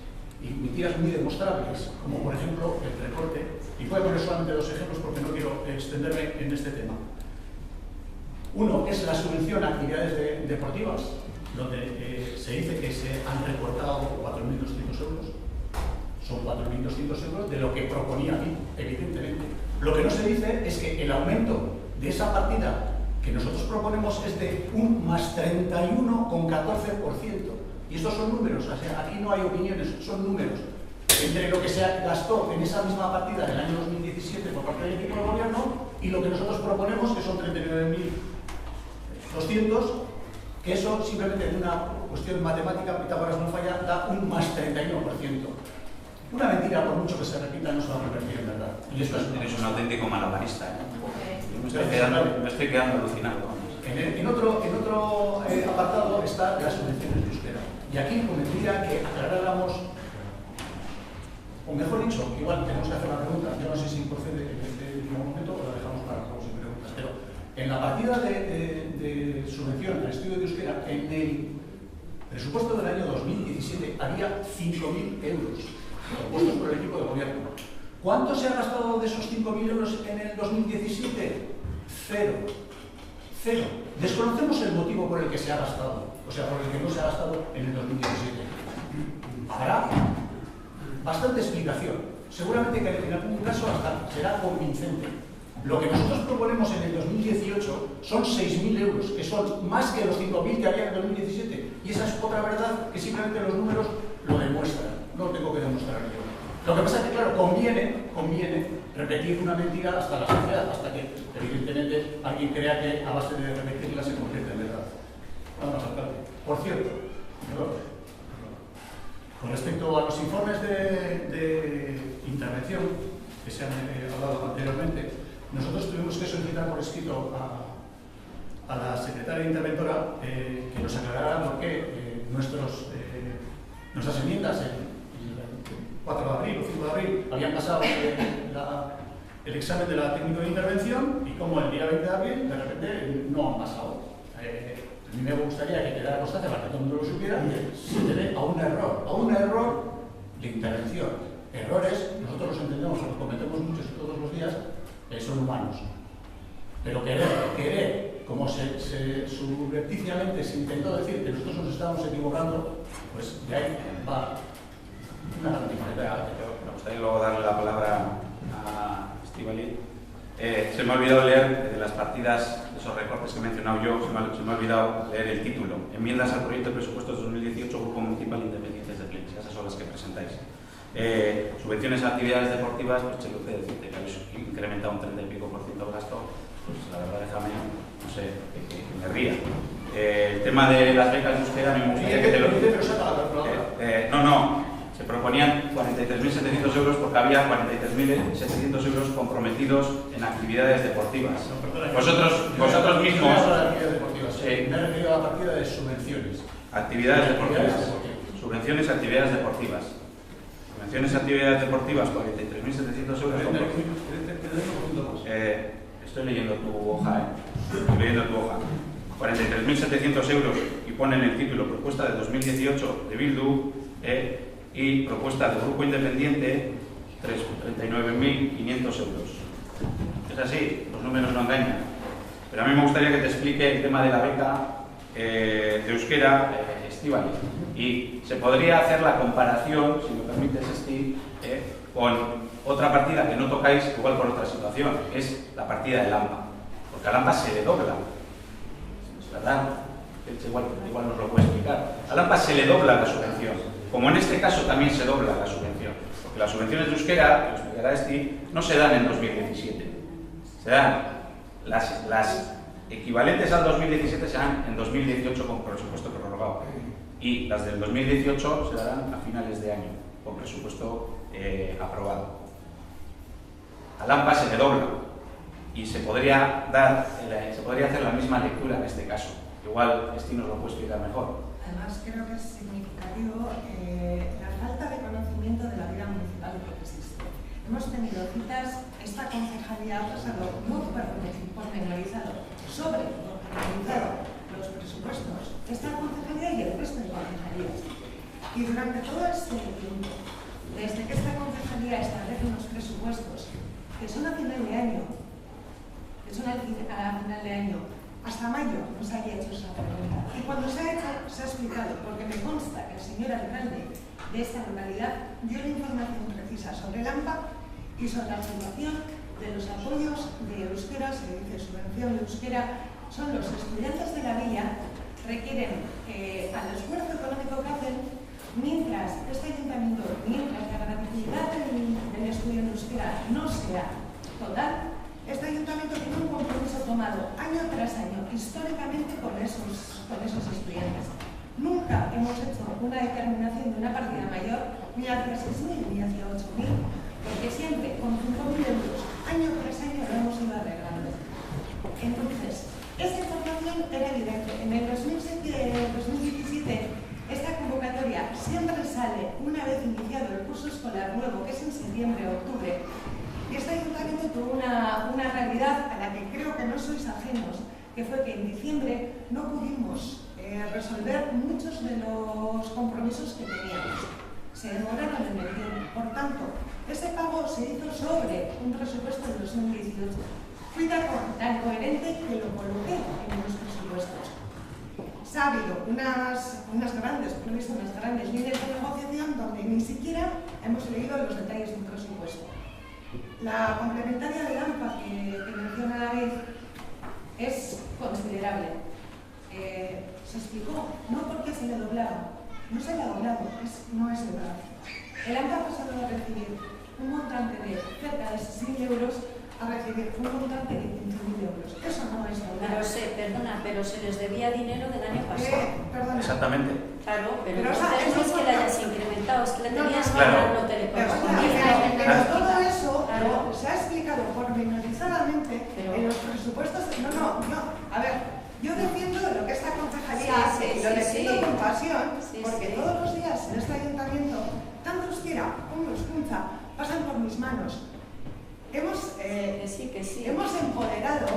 y mentiras muy demostrables, como por ejemplo el recorte, y voy a poner solamente dos ejemplos porque no quiero extenderme en este tema. Uno es la subvención a actividades deportivas, donde se dice que se han recortado 4.200 euros. Son 4.200 euros de lo que proponía aquí, evidentemente. Lo que no se dice es que el aumento de esa partida que nosotros proponemos es de un más 31,14%. Y estos son números, o sea, aquí no hay opiniones, son números. Entre lo que se gastó en esa misma partida del año 2017 por parte del equipo de gobierno y lo que nosotros proponemos, que son 39.200, que eso simplemente en una cuestión matemática, Pitágoras no falla, da un más 31%. Una mentira, por mucho que se repita, no se va a convertir en verdad. Y eso Eres un auténtico malabarista, ¿eh? Me estoy quedando alucinado. En otro apartado está las subvenciones de euskera. Y aquí convendría que aclaráramos, o mejor dicho, igual tenemos que hacer una pregunta. Yo no sé si procede en este momento o la dejamos para luego sin preguntas. Pero en la partida de subvención al estudio de euskera, en el presupuesto del año 2017 había 5.000 euros propuestos por el equipo de gobierno. ¿Cuánto se ha gastado de esos 5.000 euros en el 2017? Cero. Desconocemos el motivo por el que se ha gastado, o sea, por el que no se ha gastado en el 2017. Habrá bastante explicación. Seguramente que en algún caso hasta será convincente. Lo que nosotros proponemos en el 2018 son 6.000 euros, que son más que los 5.000 que había en el 2017. Y esa es otra verdad que simplemente los números lo demuestran. No tengo que demostrar yo. Lo que pasa es que, claro, conviene repetir una mentira hasta la saciedad, hasta que, evidentemente, alguien crea que a base de repetirla se convierte en verdad. Vamos, alcalde. Por cierto, con respecto a los informes de intervención que se han hablado anteriormente, nosotros tuvimos que solicitar por escrito a la secretaria interventora que nos aclarara por qué nuestras enmiendas el 4 de abril o 5 de abril habían pasado el examen de la técnica de intervención y como el día 20 de abril de repente no han pasado. A mí me gustaría que quedara constancia para que todo el mundo lo supiera que se debe a un error de intervención. Errores, nosotros los entendemos, los cometemos muchos todos los días, son humanos. Pero querer, como subrepticiamente se intentó decir que nosotros nos estábamos equivocando, pues de ahí va una gran diferencia. Me gustaría luego darle la palabra a Estíbaliz. Se me ha olvidado leer de las partidas, de esos recortes que he mencionado yo, se me ha olvidado leer el título. Enmiendas al proyecto de presupuestos 2018, Grupo Municipal Independientes de Plens. Esas son las que presentáis. Subvenciones a actividades deportivas, pues tengo que decirte que habéis incrementado un 30 y pico % el gasto, pues la verdad déjame, no sé, que me ría. El tema de las becas de euskera, me gustaría que te lo... No. Se proponían 43.700 euros porque había 43.700 euros comprometidos en actividades deportivas. Vosotros mismos... Me he referido a la partida de subvenciones. Actividades deportivas. Subvenciones a actividades deportivas. Subvenciones a actividades deportivas, 43.700 euros. Estoy leyendo tu hoja, Estoy leyendo tu hoja. 43.700 euros y ponen el título propuesta de 2018 de Bildu y propuesta del Grupo Independiente 39.500 euros. Es así, los números no engañan. Pero a mí me gustaría que te explique el tema de la beca de euskera, Estíbaliz. Y se podría hacer la comparación, si me permites, Esti, con otra partida que no tocáis, igual por otra situación, es la partida del AMPA. Porque al AMPA se le dobla. ¿Es verdad? Igual nos lo puede explicar. Al AMPA se le dobla la subvención. Como en este caso también se dobla la subvención. Porque las subvenciones de euskera, que lo explicará Esti, no se dan en 2017. Se dan las equivalentes al 2017 se dan en 2018 con presupuesto prorrogado. Y las del 2018 se darán a finales de año, con presupuesto aprobado. Al AMPA se le dobla y se podría hacer la misma lectura en este caso. Igual Esti nos lo puede explicar mejor. Además, creo que es significativo la falta de conocimiento de la vida municipal de lo que existe. Hemos tenido citas, esta concejalía ha pasado muy pormenorizado, sobre pormenorizado los presupuestos, esta concejalía y el resto de concejalías. Y durante todo este tiempo, desde que esta concejalía establece unos presupuestos que son a final de año, hasta mayo no se haya hecho esa pregunta. Y cuando se ha hecho, se ha explicado, porque me consta que el señor alcalde de esta localidad dio la información precisa sobre el AMPA y sobre la situación de los apoyos de euskera, se dice subvención de euskera, son los estudiantes de la villa, requieren al esfuerzo económico que hacen, mientras este ayuntamiento, mientras la gratuidad del estudio de euskera no sea total, este ayuntamiento tiene un compromiso tomado año tras año, históricamente, con esos estudiantes. Nunca hemos hecho una determinación de una partida mayor, ni hacia 6.000 ni hacia 8.000, porque siempre con 5.000 euros, año tras año, lo hemos ido arreglando. Entonces, esta información era evidente. En el 2017, esta convocatoria siempre sale una vez iniciado el curso escolar nuevo, que es en septiembre o octubre. Y este ayuntamiento tuvo una realidad a la que creo que no sois ajenos, que fue que en diciembre no pudimos resolver muchos de los compromisos que teníamos. Se demoraron en el tiempo. Por tanto, este pago se hizo sobre un presupuesto del 2018. Fui tan coherente que lo coloqué en los presupuestos. Se ha habido unas grandes líneas de negociación donde ni siquiera hemos leído los detalles de un presupuesto. La complementaria del AMPA que menciona David es considerable. Se explicó, no porque se le doblaba, no se le ha doblado, no es verdad. El AMPA ha pasado a recibir un montante de cerca de 6.000 euros a recibir un montante de 15.000 euros. Eso no es doblar. Pero se les debía dinero del año pasado. Perdona. Exactamente. Claro, pero Pero, entonces no es que le hayas incrementado, es que le tenías que Claro. dar, no te le correspondía. Pero todo eso Claro. se ha explicado pormenorizadamente Pero- en los presupuestos. A ver, yo defiendo lo que esta concejalía Sí, hace, sí, lo sí, defiendo sí. con pasión, Sí, porque sí. todos los días en este ayuntamiento, tanto euskera como escucha, pasan por mis manos. Que sí. Hemos empoderado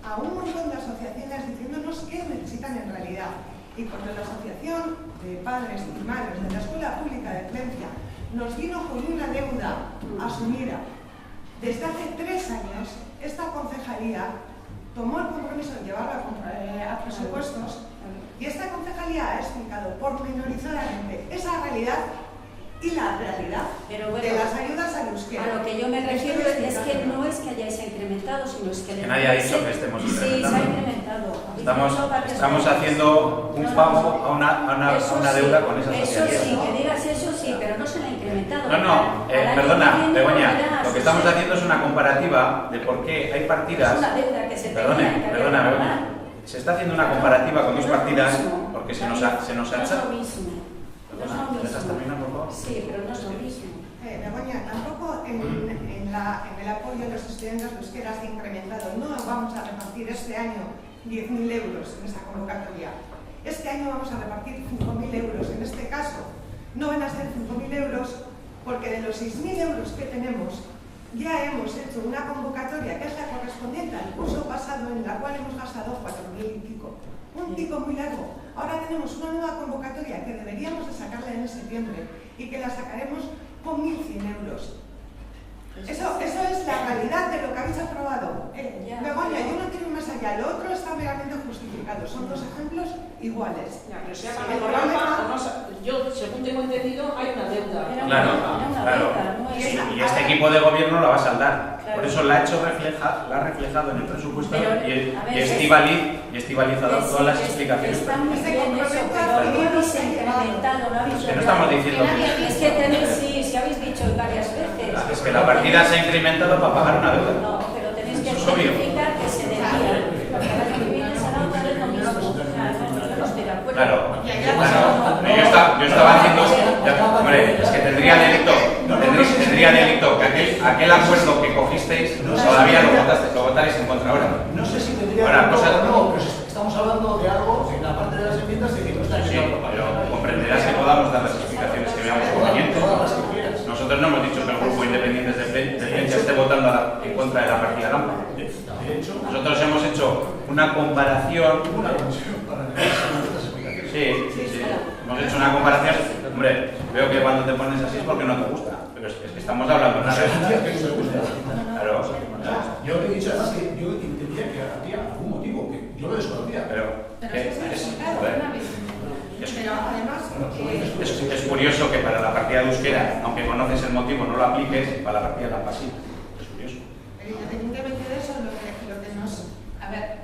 a un montón de asociaciones diciéndonos qué necesitan en realidad. Y cuando la Asociación de Padres y Madres de la Escuela Pública de Palencia nos vino con una deuda asumida desde hace 3 años, esta concejalía tomó el compromiso de llevarla a presupuestos y esta concejalía ha explicado pormenorizadamente esa realidad y la realidad Pero bueno, de las ayudas al euskera. A lo que yo me refiero es que no es que hayáis incrementado, sino es que... Que nadie ha dicho que estemos Sí, se ha incrementando. incrementado. Estamos haciendo un pago a una deuda con esa Eso asociación. sí, que digas eso sí, pero no se le ha incrementado. No, Al año perdona, que viene Begoña, verás, lo que estamos haciendo es una comparativa de por qué hay partidas. Es una deuda que se tenía que Perdona, haber Begoña. pagado. Se está haciendo una comparativa con dos No es lo partidas mismo, porque se David, nos ha no es lo echado. mismo. No es Perdona, lo ¿me dejas mismo. terminar, por favor? Sí, pero no es lo mismo. Begoña, tampoco en el apoyo a los estudiantes de euskera se ha incrementado. No vamos a repartir este año 10.000 euros en esta convocatoria. Este año vamos a repartir 5.000 euros. En este caso, no van a ser 5.000 euros porque de los 6.000 euros que tenemos, ya hemos hecho una convocatoria que es la correspondiente al curso pasado, en la cual hemos gastado 4.000 y pico. Un pico muy largo. Ahora tenemos una nueva convocatoria que deberíamos de sacarla en septiembre y que la sacaremos con 1.100 euros. Eso es la realidad de lo que habéis aprobado. Begoña, yo no quiero ir más allá. Lo otro está meramente justificado. Son dos ejemplos iguales. Ya, pero sea para mejorar yo, según tengo entendido, hay una deuda. Claro. No es Y este equipo de gobierno la va a saldar. Claro. Por eso la ha reflejado en el presupuesto Pero, y a ver, Estíbaliz ha dado todas las explicaciones. Está muy bien eso, pero no habéis incrementado, no habéis Es que no estamos diciendo que... Es que tenéis, sí habéis dicho varias veces. Es que la partida se ha incrementado para pagar una deuda. No, pero tenéis que Eso es obvio. especificar que se debía. Porque el año que viene será otra vez lo mismo. Yo no estoy de acuerdo. Claro. Yo estaba haciendo... Hombre, es que tendría delito que aquel acuerdo que cogisteis todavía lo votaréis en contra ahora. No sé si tendría Ahora, razón cosa- o no, pero estamos hablando de algo en la parte de las enmiendas de que no está Sí, llegando pero comprenderás que podamos dar las explicaciones que veamos convenientes. todas las que quieras. Nosotros no hemos dicho que el grupo independiente de Palencia esté votando en contra de la partida LAMPA. De hecho, Nosotros hemos hecho una comparación. una revisión para una comparación, hombre, veo que cuando te pones así es porque no te gusta, pero es que estamos hablando de una realidad. Claro. Yo he dicho además que yo entendía que había algún motivo, que yo lo desconocía. Pero además es curioso que para la partida de euskera, aunque conoces el motivo, no lo apliques, y para la partida de la pasiva. Es curioso. Pero independientemente de eso, lo que nos... A ver,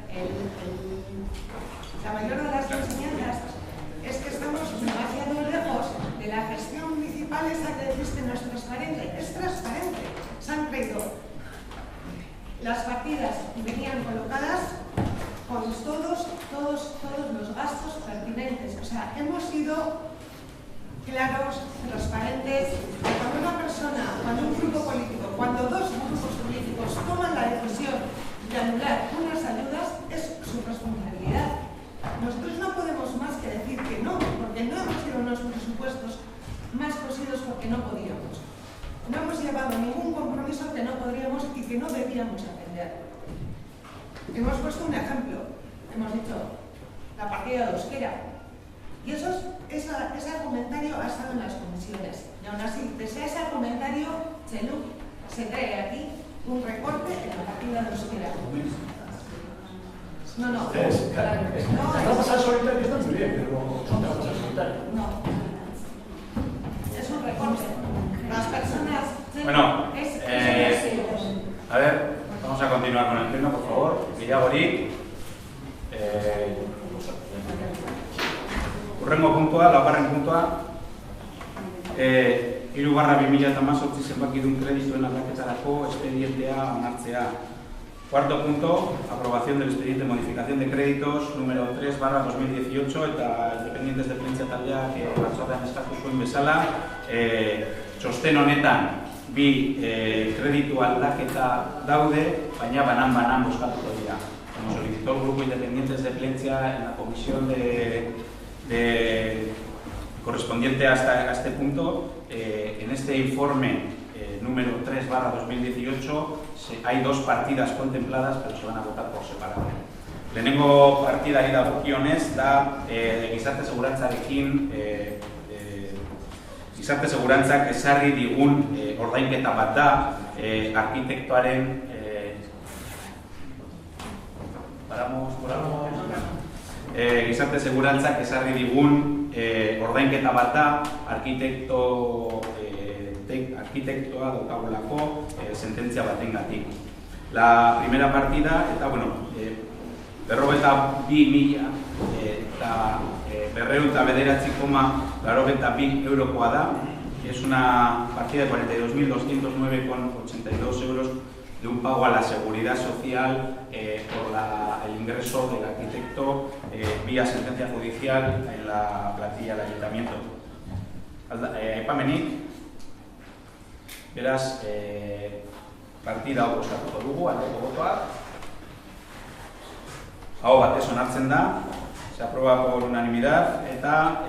la mayor de las enseñanzas es que estamos demasiado lejos de la gestión municipal esa que decís que no es transparente. Es transparente. Se han creído las partidas venían colocadas con todos los gastos pertinentes. O sea, hemos sido claros, transparentes. Cuando una persona, cuando un grupo político, cuando dos grupos políticos toman la decisión de anular unas ayudas, es su responsabilidad. Nosotros no podemos más que decir que no, porque no hemos sido unos presupuestos más cosidos porque no podíamos. No hemos llevado ningún compromiso que no podríamos y que no debíamos atender. Hemos puesto un ejemplo. Hemos dicho la partida de euskera. Y ese comentario ha estado en las comisiones. Y aún así, pese a ese comentario, se trae aquí un recorte en la partida de euskera. No. Las trampas solitarias están muy bien, pero son trampas solitarias. No. Es un recorte. Las personas... Bueno, a ver, vamos a continuar con el pleno, por favor. Gehiagorik. Hurrengo puntua, laugarren puntua. 3/2018 zenbakidun kredituen aldaketarako espedientea onartzea. Cuarto punto, aprobación del expediente de modificación de créditos número 3/2018 eta independientes de prentzia taldea que batzordean eskatu zuen bezala. Txosten honetan bi kreditu aldaketa daude, baina banan bozkatuko dira. Como solicitó el grupo Independientes de Plencia en la comisión correspondiente a este punto, en este informe número 3/2018 hay dos partidas contempladas, pero se van a votar por separado. Lehenengo partidari dagokionez da gizarte segurantzarekin gizarte segurantzak ezarri digun ordainketa bat da arkitektoaren gizarte segurantzak ezarri digun ordainketa bat da arkitektoa daukagulako sententzia batengatik. La primera partida, eta bueno, 42.000 eta 209,82 eurokoa da. Es una partida de 42.209,82 euros de un pago a la seguridad social por el ingreso del arquitecto vía sentencia judicial en la plantilla del ayuntamiento. Aipamenik, beraz, partida hau bozkatuko dugu, aldeko botoak. Aho batez onartzen da, se aprueba por unanimidad, eta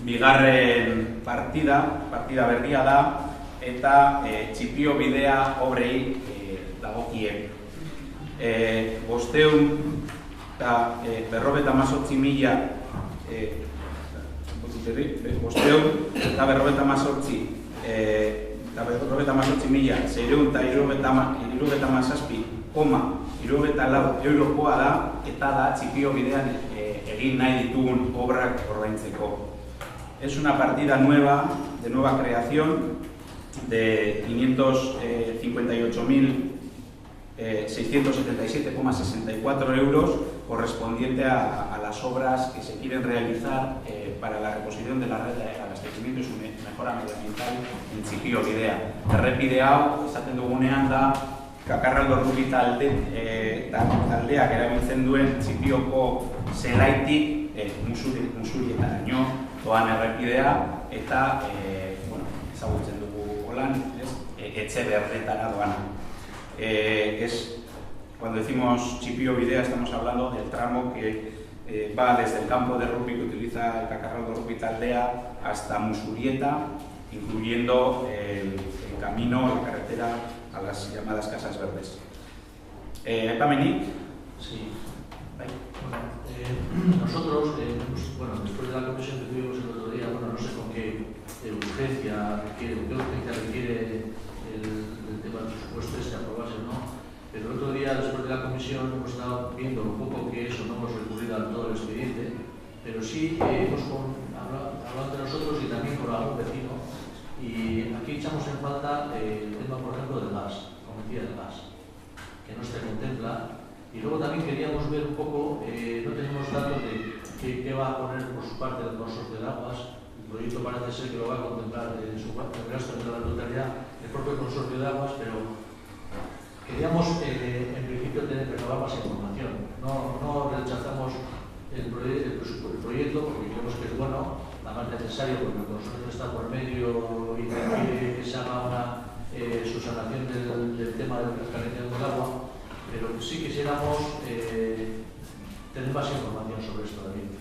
bigarren partida berria da, eta txipio bidea obrei dagokie. 578.677,74 eurokoa da, eta da txipio bidean egin nahi ditugun obrak ordaintzeko. Es una partida nueva, de nueva creación, de 558.677,64 euros, correspondiente a las obras que se quieren realizar para la reposición de la red de abastecimiento y su mejora medioambiental en txipio bidea. Errepide hau, esaten dugunean da, Kakarraldo Rubi taldeak erabiltzen duen txipioko zelaitik Musurietaraino doan errepidea, eta ezagutzen dugu holan, etxe berdetara doana. Cuando decimos txipio bidea estamos hablando del tramo que va desde el campo de rugby que utiliza el Kakarraldo Rubi taldea hasta Musurieta, incluyendo el camino, la carretera a las llamadas Casas Verdes. Aipamenik? Sí. Nosotros, después de la comisión que tuvimos el otro día, no sé con qué urgencia requiere el tema del presupuesto aprobarse o no, pero el otro día, después de la comisión, hemos estado viendo un poco que eso, no hemos recurrido a todo el expediente, pero sí hemos hablado entre nosotros y también con algún vecino, y aquí echamos en falta el tema, por ejemplo, del gas, cometida del gas, que no se contempla. Y luego también queríamos ver un poco, no tenemos datos de qué va a poner por su parte el consorcio de aguas. El proyecto parece ser que lo va a contemplar en su gasto de la totalidad el propio consorcio de aguas, pero queríamos en principio recabar más información. No rechazamos el proyecto porque creemos que es bueno, además necesario porque el consorcio está por medio y requiere que se haga una subsanación del tema de la carencia del agua. Pero sí quisiéramos tener más información sobre esto también.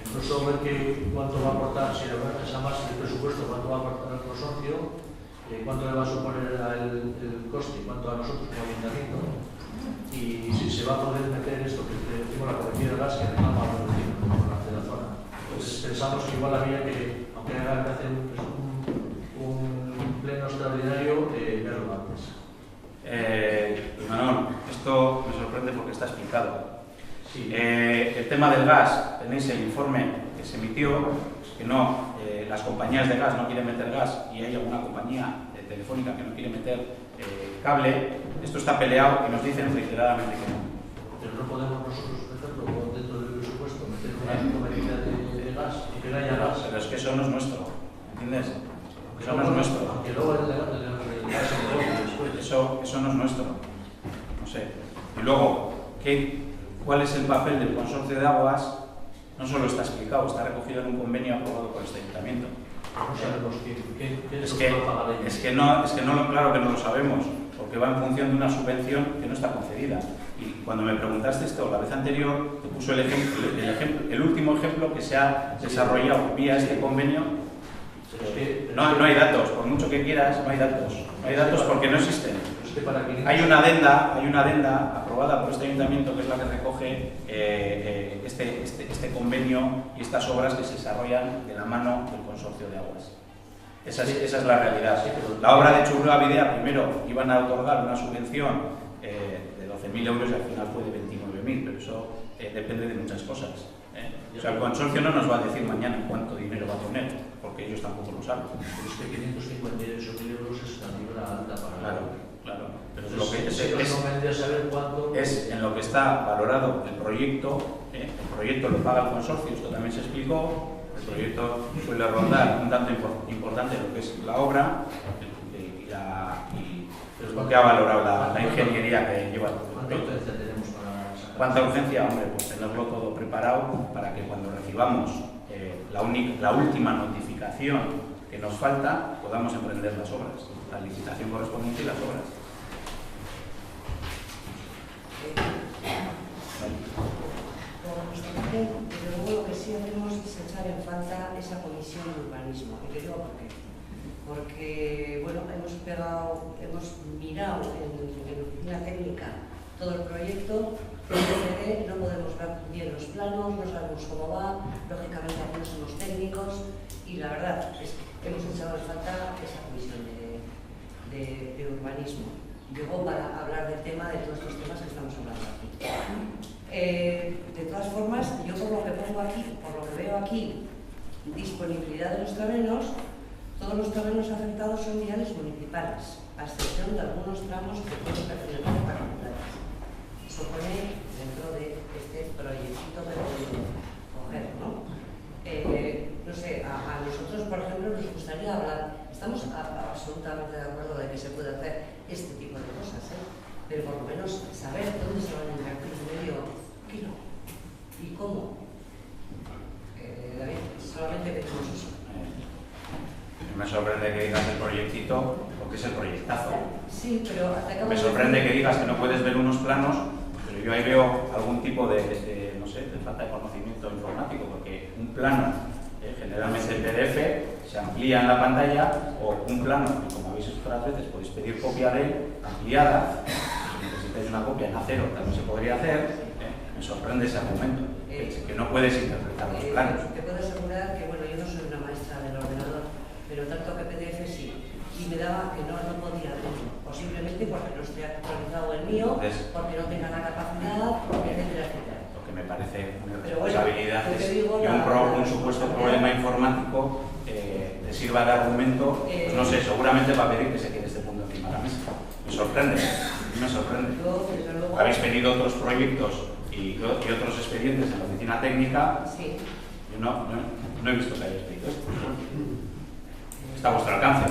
Incluso ver cuánto va a aportar, si esa más el presupuesto, cuánto va a aportar el consorcio, cuánto le va a suponer el coste, cuánto a nosotros como ayuntamiento, y si se va a poder meter esto que decimos la cometida de gas que reclama los vecinos de la zona. Pues pensamos que igual había que, aunque haga que hacer un pleno extraordinario, verlo antes. Manuel, esto me sorprende porque está explicado. Sí. El tema del gas, tenéis el informe que se emitió, que no, las compañías de gas no quieren meter gas y hay alguna compañía telefónica que no quiere meter cable. Esto está peleado y nos dicen reiteradamente que no. Pero no podemos nosotros, por ejemplo, dentro del presupuesto, meter una medida de gas y que no haya gas. Pero es que eso no es nuestro, ¿entiendes? Eso no es nuestro. Aunque luego el gas después. Eso no es nuestro. No sé. Y luego, ¿cuál es el papel del consorcio de aguas? No solo está explicado, está recogido en un convenio aprobado por este ayuntamiento. No sabemos qué es que no, claro que no lo sabemos, porque va en función de una subvención que no está concedida. Y cuando me preguntaste esto la vez anterior, te puso el último ejemplo que se ha desarrollado vía este convenio. No hay datos, por mucho que quieras, no hay datos. No hay datos porque no existen. Hay una adenda aprobada por este ayuntamiento que es la que recoge este convenio y estas obras que se desarrollan de la mano del consorcio de aguas. Esa es la realidad. La obra de Churruga-Bidea, primero iban a otorgar una subvención de 12.000 euros y al final fue de 29.000, pero eso depende de muchas cosas. O sea, el consorcio no nos va a decir mañana cuánto dinero va a poner, porque ellos tampoco lo saben. Pero es que 558.000 euros es una cifra alta para... Claro. Pero es lo que es en lo que está valorado el proyecto. El proyecto lo paga el consorcio, esto también se explicó. El proyecto suele rondar un dato importante de lo que es la obra y lo que ha valorado la ingeniería que lleva el proyecto. ¿Cuánta urgencia? Hombre, pues tenerlo todo preparado para que cuando recibamos la última notificación que nos falta, podamos emprender las obras, la licitación correspondiente y las obras. Por nuestra parte, desde luego lo que sí hacemos es echar en falta esa comisión de urbanismo. ¿Y te digo por qué? Porque, bueno, hemos mirado en la oficina técnica todo el proyecto, pero no podemos ver bien los planos, no sabemos cómo va, lógicamente aquí no somos técnicos y la verdad es que hemos echado en falta esa comisión de urbanismo. Llegó para hablar del tema, de todos estos temas que estamos hablando aquí. De todas formas, yo por lo que pongo aquí, por lo que veo aquí, disponibilidad de los terrenos, todos los terrenos afectados son viales municipales, a excepción de algunos tramos que pueden pertenecer a particulares. Eso pone dentro de este proyectito que podemos coger, ¿no? No sé, a nosotros, por ejemplo, nos gustaría hablar, estamos absolutamente de acuerdo de que se puede hacer este tipo de cosas, pero por lo menos saber dónde se van a invertir medio kilo y cómo. David, solamente pedimos eso. Me sorprende que digas el proyectito, porque es el proyectazo. Sí, pero me sorprende que digas que no puedes ver unos planos, pero yo ahí veo algún tipo no sé, de falta de conocimiento informático, porque un plano, generalmente en PDF, se amplía en la pantalla, o un plano, que como habéis visto otras veces, podéis pedir copia de él, ampliada. Si necesitáis una copia en A0 también se podría hacer. Me sorprende ese argumento, que no puedes interpretar los planos. Te puedo asegurar que, bueno, yo no soy una maestra del ordenador, pero tanto que PDF sí, y me daba que no podía hacerlo, posiblemente porque no esté actualizado el mío, porque no tenga la capacidad, etcétera, etcétera. Lo que me parece una Pero responsabilidad bueno, es digo, que un supuesto problema informático te sirva de argumento, pues no sé, seguramente va a pedir que se quede este punto encima de la mesa. Me sorprende, me sorprende. Habéis pedido otros proyectos y otros expedientes en la oficina técnica. Sí. Yo no he visto que hayáis pedido esto. Está a vuestro alcance.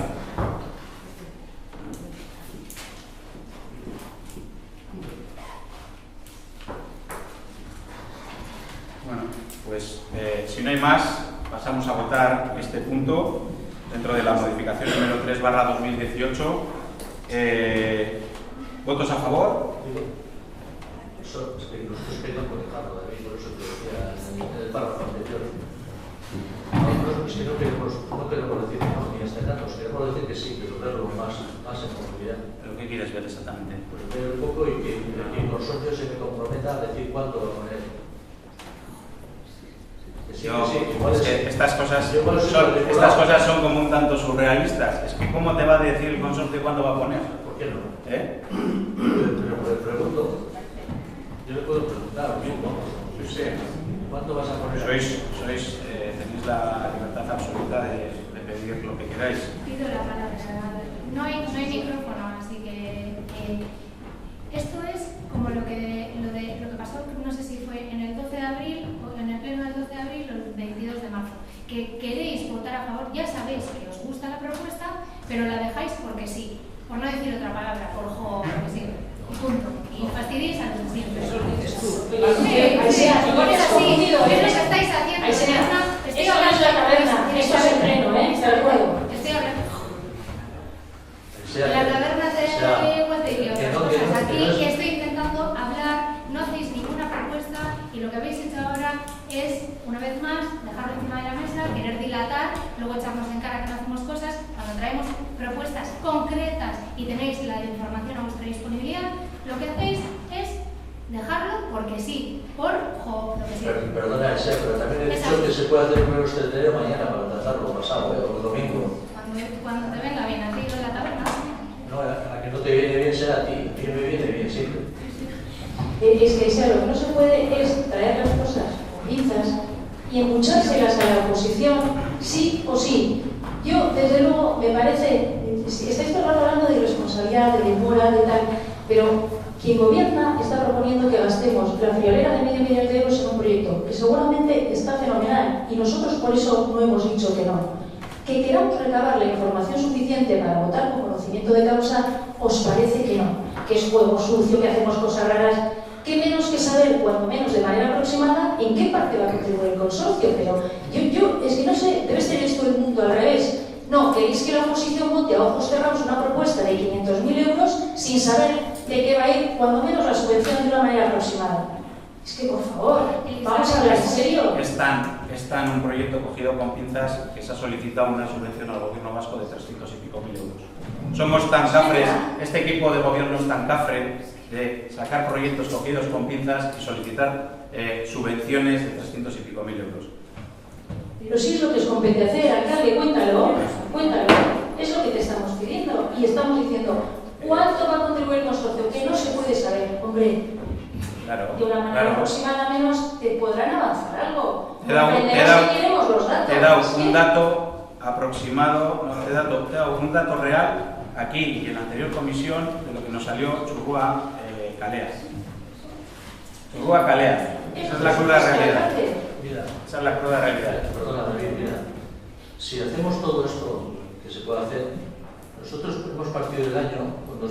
Bueno, pues si no hay más, pasamos a votar este punto dentro de la modificación número 3/2018. ¿Votos a favor? Eso es que nosotros queríamos dejarlo, David, por eso te decía en el párrafo anterior. Es que no queremos decir que no, ni hasta acá, nos queremos decir que sí, pero verlo más en profundidad. ¿Pero qué quieres ver exactamente? Pues ver un poco y que el consorcio se me comprometa a decir cuánto va a poner. Estas cosas son como un tanto surrealistas. Es que ¿cómo te va a decir el consorcio cuándo va a poner? ¿Por qué no? Pero pregunto. Yo le puedo preguntar mismo. Sí. ¿Cuánto vas a poner? Tenéis la libertad absoluta de pedir lo que queráis. Pido la palabra. No hay micrófono, así que esto es como lo que pasó, no sé si fue en el 12 de abril o en el pleno del 12 de abril o el 22 de marzo, que queréis votar a favor, ya sabéis que os gusta la propuesta, pero la dejáis porque sí, por no decir otra palabra, por porque sí, y punto. Y fastidiéis a los de siempre. Eso lo dices tú. Es así, es lo que estáis haciendo. Eso no es la taberna, esto es el pleno, ¿eh? Te recuerdo. Estoy hablando. La taberna de Guate y otras cosas. Aquí estoy intentando hablar, no hacéis ninguna propuesta y lo que habéis hecho ahora es, una vez más, dejarlo encima de la mesa, querer dilatar, luego echarnos en cara que no hacemos cosas. Cuando traemos propuestas concretas y tenéis la información a vuestra disponibilidad, lo que hacéis es dejarlo porque sí, por lo que sea. Perdona, pero también he dicho que se puede hacer un menos tendero mañana para tratarlo pasado, o el domingo. Cuando te venga bien, así en la taberna. No, a que no te viene bien sea a ti, a mí me viene bien siempre. Es que lo que no se puede es traer las cosas con pinzas y empuchárselas a la oposición, sí o sí. Yo, desde luego, me parece, estáis todo el rato hablando de irresponsabilidad, de demora, de tal, pero quien gobierna está proponiendo que gastemos la friolera de $500 millones en un proyecto que seguramente está fenomenal y nosotros por eso no hemos dicho que no. Que queramos recabar la información suficiente para votar con conocimiento de causa, ¿os parece que no? Que es juego sucio, que hacemos cosas raras. ¿Qué menos que saber, cuando menos de manera aproximada, en qué parte va a contribuir el consorcio? Pero yo es que no sé, debes tener esto el mundo al revés. No, queréis que la oposición vote a ojos cerrados una propuesta de 500.000 euros sin saber de qué va a ir, cuando menos, la subvención de una manera aproximada. Es que, por favor, vamos a hablar en serio. Está en un proyecto cogido con pinzas que se ha solicitado una subvención al gobierno vasco de 300 y pico mil euros. Somos tan cafres, este equipo de gobierno es tan cafre de sacar proyectos cogidos con pinzas y solicitar subvenciones de 300 y pico mil euros. Pero sí es lo que os compete hacer, alcalde, cuéntalo. Es lo que te estamos pidiendo y estamos diciendo cuánto va a contribuir el consorcio, que no se puede saber, hombre. Claro, de una manera aproximada menos te podrán avanzar algo. Te he dado un dato aproximado, te he dado un dato real aquí y en la anterior comisión de lo que nos salió Churrua Caleas. Churrua Caleas. Esa es la cruda realidad. Esa es la cruda realidad. Perdona, David, mira. Si hacemos todo esto que se puede hacer, nosotros hemos partido el año el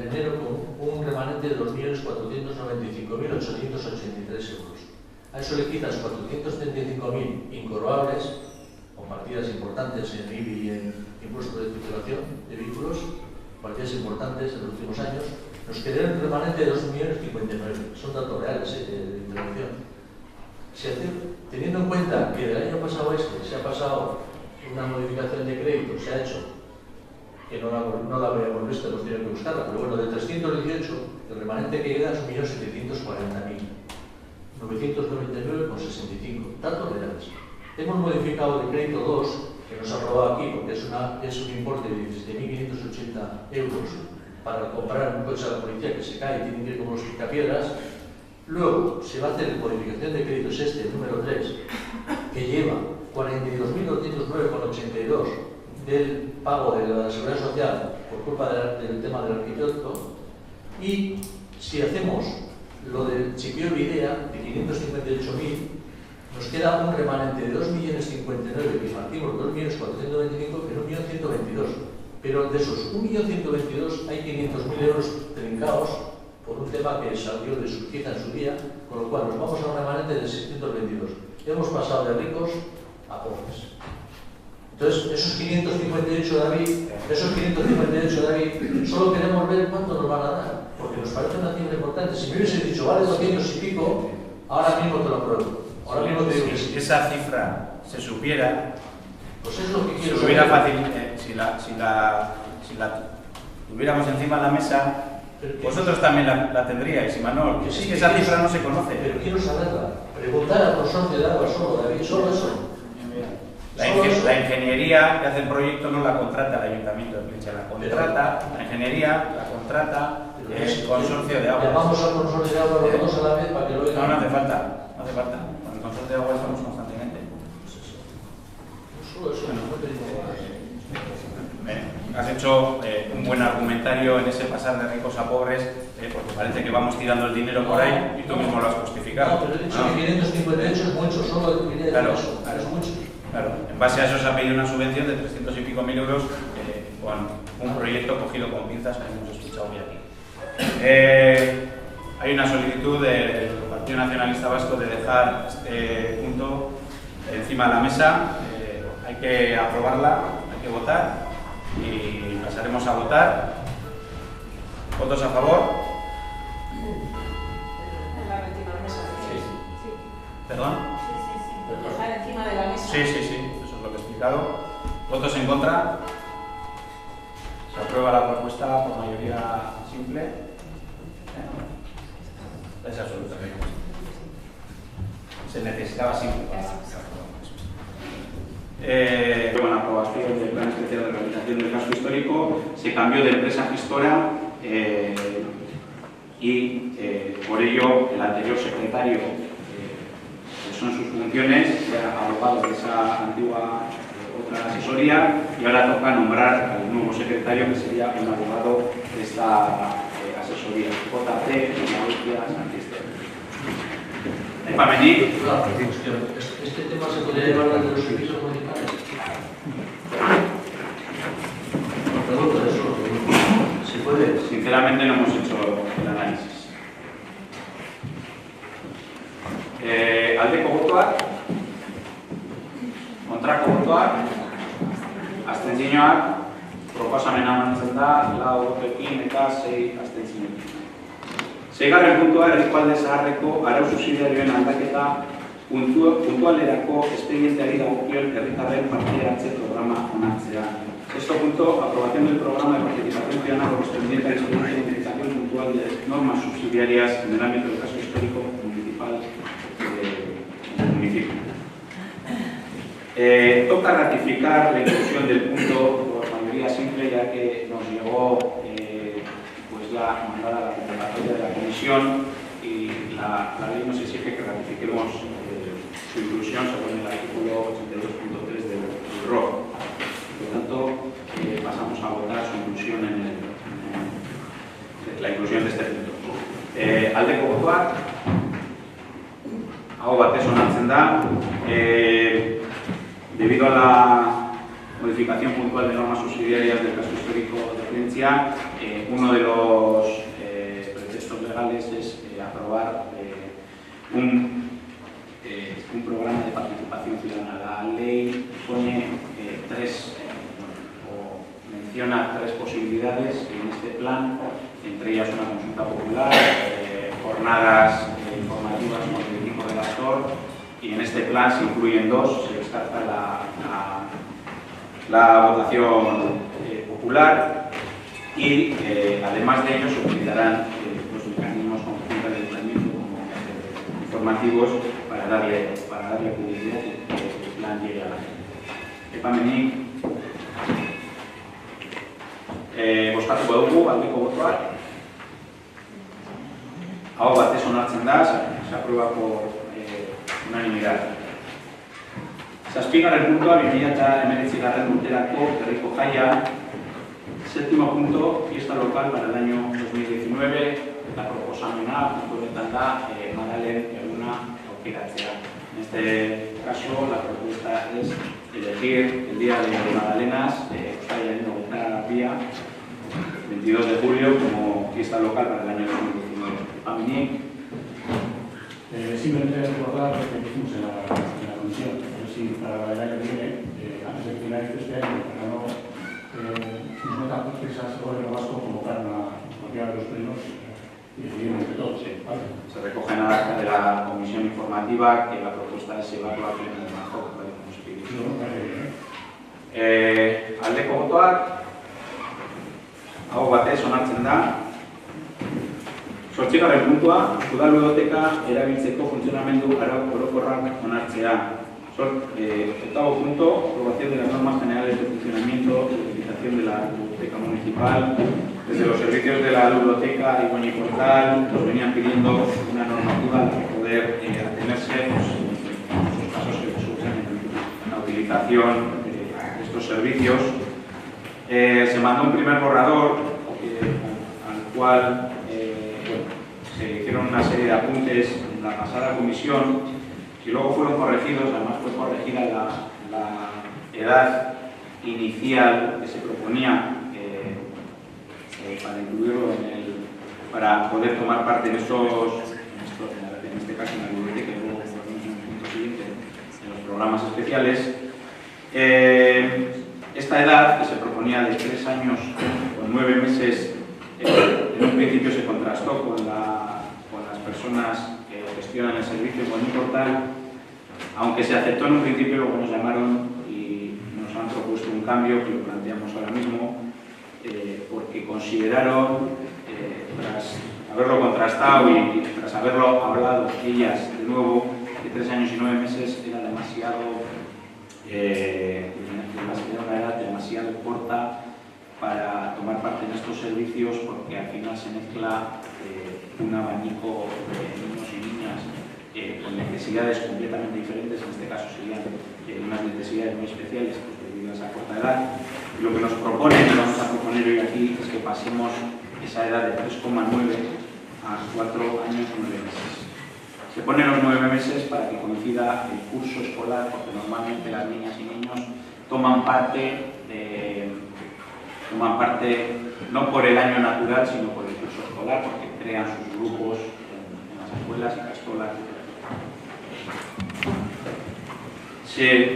enero con un remanente de 2.495.883 euros. A eso le quitas 435.000 incorporables, con partidas importantes en IBI y en impuesto de circulación de vehículos, partidas importantes en los últimos años, nos queda un remanente de 2.059.000. Son datos reales de intervención. Teniendo en cuenta que del año pasado se ha pasado una modificación de crédito, se ha hecho, que no la habíamos visto, hemos tenido que buscarla, pero bueno, de 318 el remanente que queda es 1.740.999,65, datos reales. Hemos modificado el crédito 2, que nos ha aprobado aquí, porque es un importe de 17.580 euros para comprar un coche a la policía que se cae y tienen que ir como los picapiedras. Luego se va a hacer modificación de créditos el número 3, que lleva 42.209,82 del pago de la Seguridad Social por culpa del tema del arquitecto. Y si hacemos lo del Chiquio Videa de 558.000, nos queda un remanente de 2.059.000 que partimos 2.425.000 que 1.122.000. Pero de esos 1.122.000 hay 500.000 euros trincados por un tema que salió de Surquiza en su día, con lo cual nos vamos a un remanente de 622. Hemos pasado de ricos a pobres. Entonces, esos 558, David, solo queremos ver cuánto nos van a dar, porque nos parece una cifra importante. Si me hubiese dicho, vale 200 y pico, ahora mismo te lo pruebo. Ahora mismo te digo que sí. Si esa cifra se supiera, pues es lo que quiero si hubiera si la tuviéramos encima de la mesa, vosotros también la tendríais, Imanol. Que sí, es que esa cifra no se conoce. Pero quiero saberla. Preguntar al consorcio de agua solo, David, solo eso. La ingeniería que hace el proyecto no la contrata el Ayuntamiento de Plentzia, la ingeniería la contrata el consorcio de agua. Llamamos al consorcio de agua los dos a la vez para que lo vean. No hace falta. Con el consorcio de agua estamos constantemente. Solo eso, no pedimos más. Has hecho un buen argumentario en ese pasar de ricos a pobres, porque parece que vamos tirando el dinero por ahí y tú mismo lo has justificado. No, pero he dicho que 558 es mucho, solo quería decir eso, es mucho. Claro, en base a eso se ha pedido una subvención de 300 y pico mil euros con un proyecto cogido con pinzas que hemos escuchado hoy aquí. Hay una solicitud del Partido Nacionalista Vasco de dejar este punto encima de la mesa. Hay que aprobarla, hay que votar y pasaremos a votar. ¿Votos a favor? Dejar encima de la mesa. Sí. ¿Perdón? Dejar encima de la mesa. Sí, eso es lo que he explicado. ¿Votos en contra? Se aprueba la propuesta por mayoría simple. Es absolutamente. Se necesitaba simple para con la aprobación del Plan Especial de Rehabilitación del Casco Histórico se cambió de empresa gestora y por ello el anterior secretario, que son sus funciones, se ha abogado de esa antigua otra asesoría y ahora toca nombrar al nuevo secretario que sería un abogado de esta asesoría, JC Tecnología Santister. ¿Para venir? Este tema se podría llevar desde los servicios municipales. Pregunto eso. ¿Se puede? Sinceramente no hemos hecho el análisis. Aldeko botoak, kontrako botoak, abstentzioak, proposamena onartzen da, 4 botoekin eta 6 abstentzioekin. Seigarren puntua, herriko zaharreko arau subsidiarioen aldaketa puntualerako expedienteari dagokion herritarren parte-hartze programa onartzea. Sexto punto, aprobación del programa de participación ciudadana correspondiente al expediente de identificación puntual de normas subsidiarias en el ámbito del caso histórico municipal del municipio. Toca ratificar la inclusión del punto por mayoría simple, ya que nos llegó ya mandada la convocatoria de la comisión y la ley nos exige que ratifiquemos su inclusión según el artículo 82.3 del ROC. Por lo tanto, pasamos a votar su inclusión la inclusión de este punto. Aldeko botoak, aho batez onartzen da, debido a la modificación puntual de normas subsidiarias del caso histórico de Plentzia, uno de los pretextos legales es aprobar un programa de participación ciudadana. La ley pone menciona tres posibilidades en este plan, entre ellas una consulta popular, jornadas informativas con el equipo redactor, y en este plan se incluyen dos, se descarta la votación popular y además de ello se utilizarán los informativos para darle publicidad y que el plan llegue a la gente. Epamenik, bozkatuko dugu, aldeko botoak. Aho batez onartzen da, se aprueba por unanimidad. Zazpigarren puntua, 2019 urterako herriko jaia. Séptimo punto, fiesta local para el año 2019. La proposamena, honetan da, Madalen eguna aukeratzea. En este caso, la propuesta es elegir el día de Madalenas, Uztailaren 22 de julio, como fiesta local para el año 2019. Epamenik. Simplemente recordar lo que dijimos en la comisión, si para el año que viene, antes de que finalice este año, para no nos metamos prisas, el gobierno vasco convocar una comida de los plenos y decidir entre todos. ¿Vale? Se recoge en la acta de la comisión informativa que la propuesta es llevarlo a pleno de marzo, como se pide. Aldeko botoak, hau batez onartzen da. 8. puntua, udal ludoteka erabiltzeko funtzionamendu arau orokorrak onartzea. 8. punto, aprobación de las normas generales de funcionamiento y utilización de la biblioteca municipal. Desde los servicios de la biblioteca y Boniportal nos venían pidiendo una normativa para poder atenerse en los casos que surgen en la utilización de estos servicios. Se mandó un primer borrador al cual se hicieron una serie de apuntes en la pasada comisión y luego fueron corregidos. Además fue corregida la edad inicial que se proponía para incluirlo para poder tomar parte en este caso en la biblioteca y luego en el punto siguiente en los programas especiales. Esta edad que se proponía de 3 años con 9 meses en un principio se contrastó con las personas que gestionan el servicio con un portal, aunque se aceptó en un principio, luego nos llamaron y nos han propuesto un cambio que lo planteamos ahora mismo, porque consideraron, tras haberlo contrastado y tras haberlo hablado ellas de nuevo, que 3 años y 9 meses era una edad demasiado corta para tomar parte en estos servicios, porque al final se mezcla un abanico de niños y niñas con necesidades completamente diferentes. En este caso serían unas necesidades muy especiales debido a esa corta edad. Y lo que nos proponen, y vamos a proponer hoy aquí, es que pasemos esa edad de 3,9 a 4 años y 9 meses. Se ponen los 9 meses para que coincida el curso escolar, porque normalmente las niñas y niños toman parte no por el año natural, sino por el curso escolar, porque crean sus grupos en las escuelas y castolas.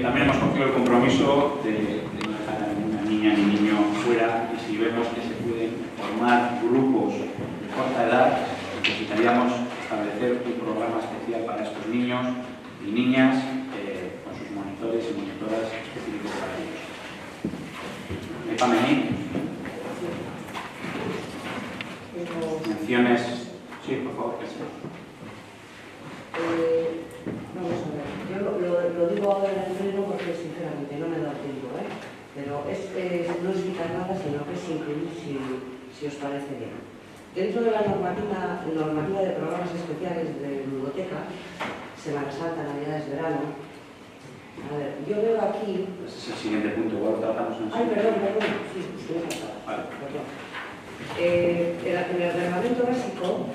También hemos cogido el compromiso de no dejar a ninguna niña ni niño fuera, y si vemos que se pueden formar grupos de corta edad, necesitaríamos establecer un programa especial para estos niños y niñas con sus monitores y monitoras específicos para ellos. Epamenik. Menciones. Sí, por favor, que sí. Vamos a ver. Yo lo digo ahora en el pleno porque sinceramente no me da tiempo, pero no es quitar nada, sino que es incluir si os parece bien. Dentro de la normativa de programas especiales de biblioteca, Semana Santa, Navidades, Verano, a ver, yo veo aquí... Ese es el siguiente punto, igual tratamos en el... Ay, perdón, sí, me he faltado. Vale. Perdón. En el reglamento básico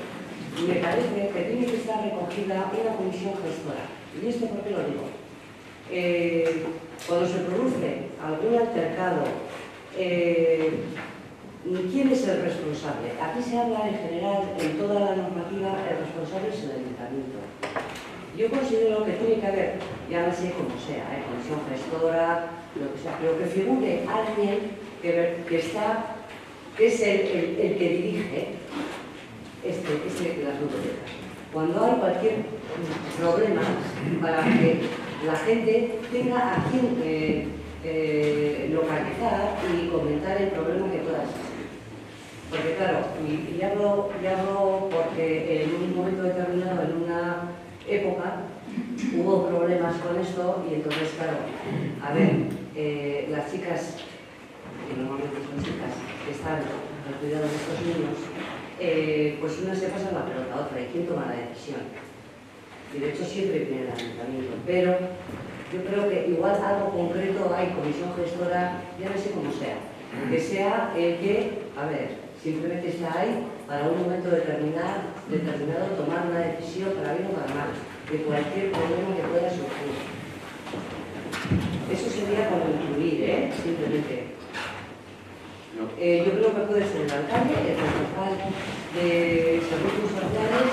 me parece que tiene que estar recogida una comisión gestora. ¿Y esto por qué lo digo? Cuando se produce algún altercado, ¿quién es el responsable? Aquí se habla en general, en toda la normativa, el responsable es el ayuntamiento. Yo considero que tiene que haber, ya no sé cómo sea, comisión gestora, lo que sea, pero que figure alguien que es el que dirige las bibliotecas. Cuando hay cualquier problema, para que la gente tenga a quien localizar y comentar el problema que pueda existir. Porque claro, y hablo porque en un momento determinado, en una época hubo problemas con esto y entonces, claro, a ver, las chicas, que normalmente son chicas, que están al cuidado de estos niños, pues una se pasa la pelota a otra y quién toma la decisión. Y de hecho siempre viene el ayuntamiento, pero yo creo que igual algo concreto hay, comisión gestora, ya no sé cómo sea, que sea que, a ver, simplemente está ahí para un momento determinado tomar una decisión para bien o para mal, de cualquier problema que pueda surgir. Eso sería como incluir, simplemente. Yo creo que puede ser el alcalde, el concejal de servicios sociales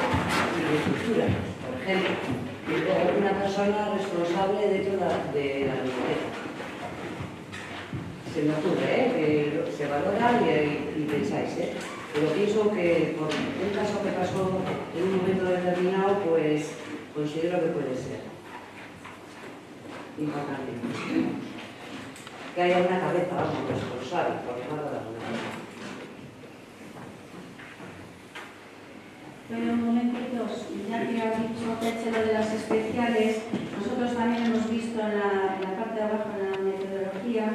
y de cultura, por ejemplo, y luego una persona responsable dentro de la biblioteca. Se me ocurre, que se valora y pensáis, pero pienso que por un caso que pasó en un momento determinado, pues considero que puede ser importante. Que haya una cabeza, vamos, responsable, por llamarlo de alguna manera. Pero un momentito, ya que has dicho Peche lo de las especiales, nosotros también hemos visto en la parte de abajo, en la metodología,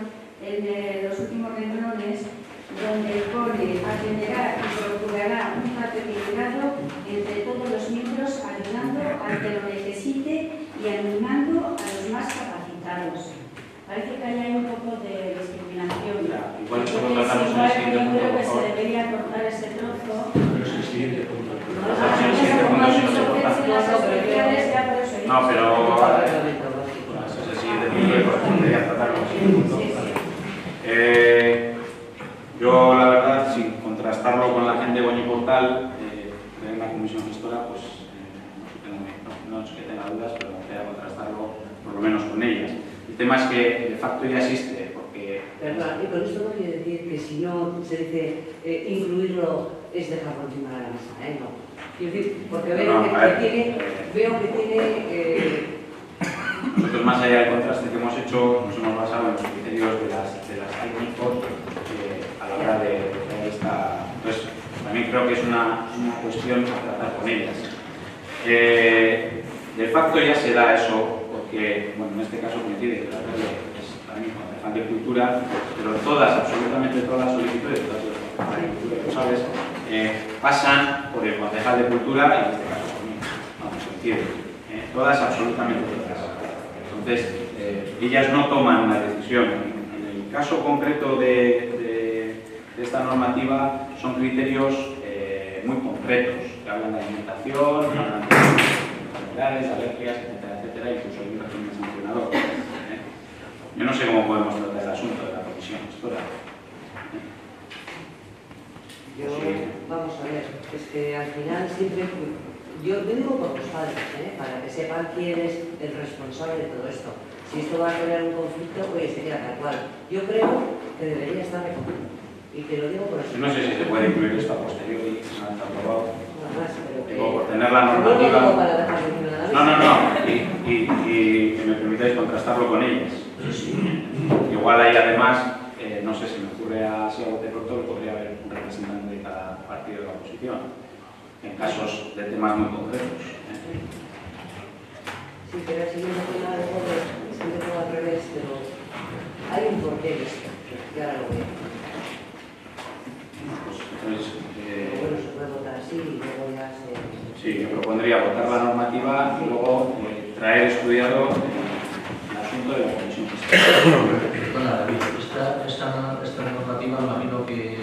en los últimos renglones, donde pone atenderá y procurará un trato equilibrado entre todos los miembros, ayudando al que lo necesite y animando a los más capacitados. Parece que hay un poco de discriminación. Igual eso lo Entonces, tratamos en el siguiente yo punto, creo por que se favor. debería cortar ese trozo. Pero es el siguiente punto. No, pero ese es el siguiente punto que correspondería tratar como siguiente punto. Yo, la verdad, sin contrastarlo con la gente de Goñi Portal, de la comisión gestora, pues no es que tenga dudas, pero me gustaría contrastarlo por lo menos con ellas. El tema es que de facto ya existe, porque... Perdón, y con esto no quiere decir que si no se dice incluirlo es dejarlo encima de la mesa, no. Quiero decir, porque veo que tiene nosotros, más allá del contraste que hemos hecho, nos hemos basado en los criterios de las técnicos a la hora de hacer esta... Entonces, también creo que es una cuestión a tratar con ellas. De facto ya se da eso, porque, bueno, en este caso coincide que la alcalde es también concejal de cultura, pero absolutamente todas las solicitudes de concejal de cultura, que lo sabes, pasan por el concejal de cultura y en este caso conmigo. Vamos, coincide. Todas, absolutamente todas. Entonces, ellas no toman una decisión. En el caso concreto de esta normativa son criterios muy concretos, que hablan de alimentación, hablan de enfermedades, alergias, etcétera, etcétera, incluso hay un régimen sancionador. Yo no sé cómo podemos tratar el asunto de la comisión gestora. Vamos a ver, es que al final siempre... Yo digo por los padres, para que sepan quién es el responsable de todo esto. Si esto va a crear un conflicto, pues sería tal cual. Yo creo que debería estar recogido. Y te lo digo por eso. No sé si se puede incluir esto a posteriori, una vez aprobado. Nada más, pero que... Por tener la normativa... No para dejarlo encima de la mesa. No. Y que me permitáis contrastarlo con ellas. Igual ahí además, no sé, si me ocurre así a bote pronto, podría haber un representante de cada partido de la oposición. En casos de temas muy concretos. Sí, pero el siguiente tema de todo es un poco al revés, pero hay un porqué de esto, que ahora lo veo. Entonces, bueno, se puede votar así y luego ya se... Sí, yo propondría votar la normativa y luego traer estudiado el asunto de la comisión fiscal. Perdona, David, esta normativa imagino que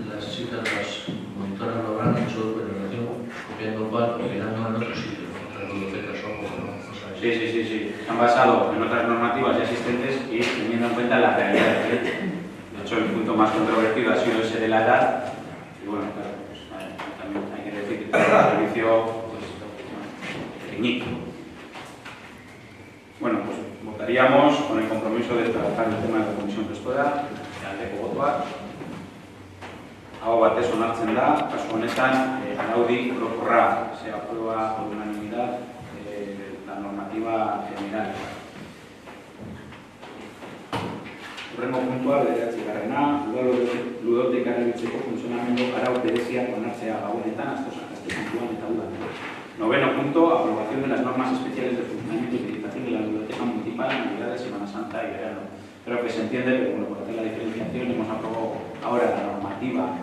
las chicas, las monitoras lo habrán hecho en relación copiando el cual, porque ya no en otro sitio, en otras bibliotecas o algo, ¿no? Sí. Se han basado en otras normativas ya existentes y teniendo en cuenta la realidad del derecho. De hecho, el punto más controvertido ha sido ese de la edad. Y bueno, claro, pues, también hay que decir que todo el servicio pues, pequeñito. Bueno, pues votaríamos con el compromiso de trabajar el tema de la comisión gestora, aldeko botoak. Hau batez onartzen da, kasu honetan, araudi orokorra, se aprueba por unanimidad la normativa general. Hurrengo puntua, bederatzigarrena, ludoteka erabiltzeko funtzionamendu arau bereziak onartzea gauenetan, hasta puntuan eta udan. Noveno punto, aprobación de las normas especiales de funcionamiento y la biblioteca municipal en Navidades, Semana Santa y verano. Creo que se entiende, pero bueno, por hacer la diferenciación hemos aprobado ahora la normativa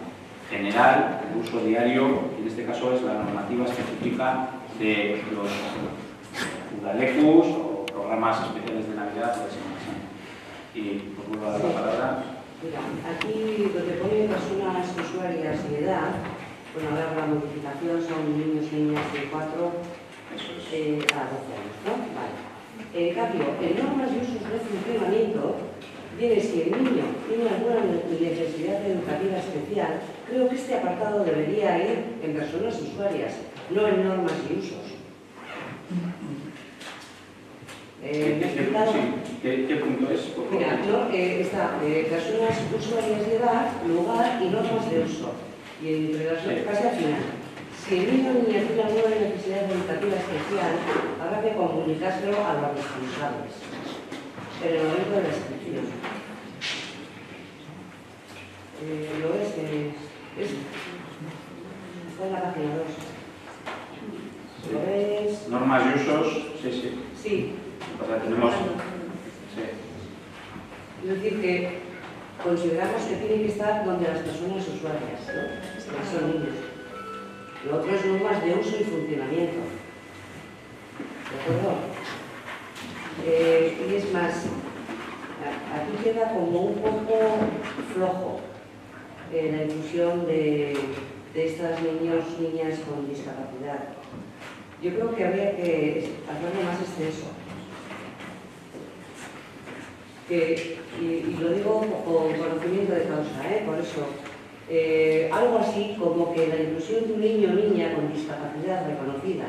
general de uso diario, y en este caso es la normativa específica de los udalecus o programas especiales de Navidad o de Semana Santa. Y pues vuelvo a dar la palabra. Mira, aquí donde pone personas usuarias y edad, bueno, ahora la modificación son niños y niñas de 4 a 12 años, ¿no? Vale. En cambio, en normas y usos de funcionamiento, viene si el niño tiene alguna necesidad educativa especial, creo que este apartado debería ir en personas usuarias, no en normas y usos. ¿Qué punto es? Mira, ¿no? Está personas usuarias de edad, lugar y normas de uso. Y entre las dos, casi al final. Si el niño o niña tiene alguna necesidad educativa especial, habrá que comunicárselo a los responsables en el momento de la inscripción. Está en la página 2. ¿Lo ves? Normas y usos, sí. Sí. O sea, tenemos... Sí. Es decir, que consideramos que tiene que estar donde las personas usuarias, ¿no? Que son niños. Lo otro es normas de uso y funcionamiento. ¿De acuerdo? Y es más, aquí queda como un poco flojo la inclusión de estas niñas con discapacidad. Yo creo que habría que hacerlo más extenso. Y lo digo con conocimiento de causa, por eso. Algo así como que la inclusión de un niño o niña con discapacidad reconocida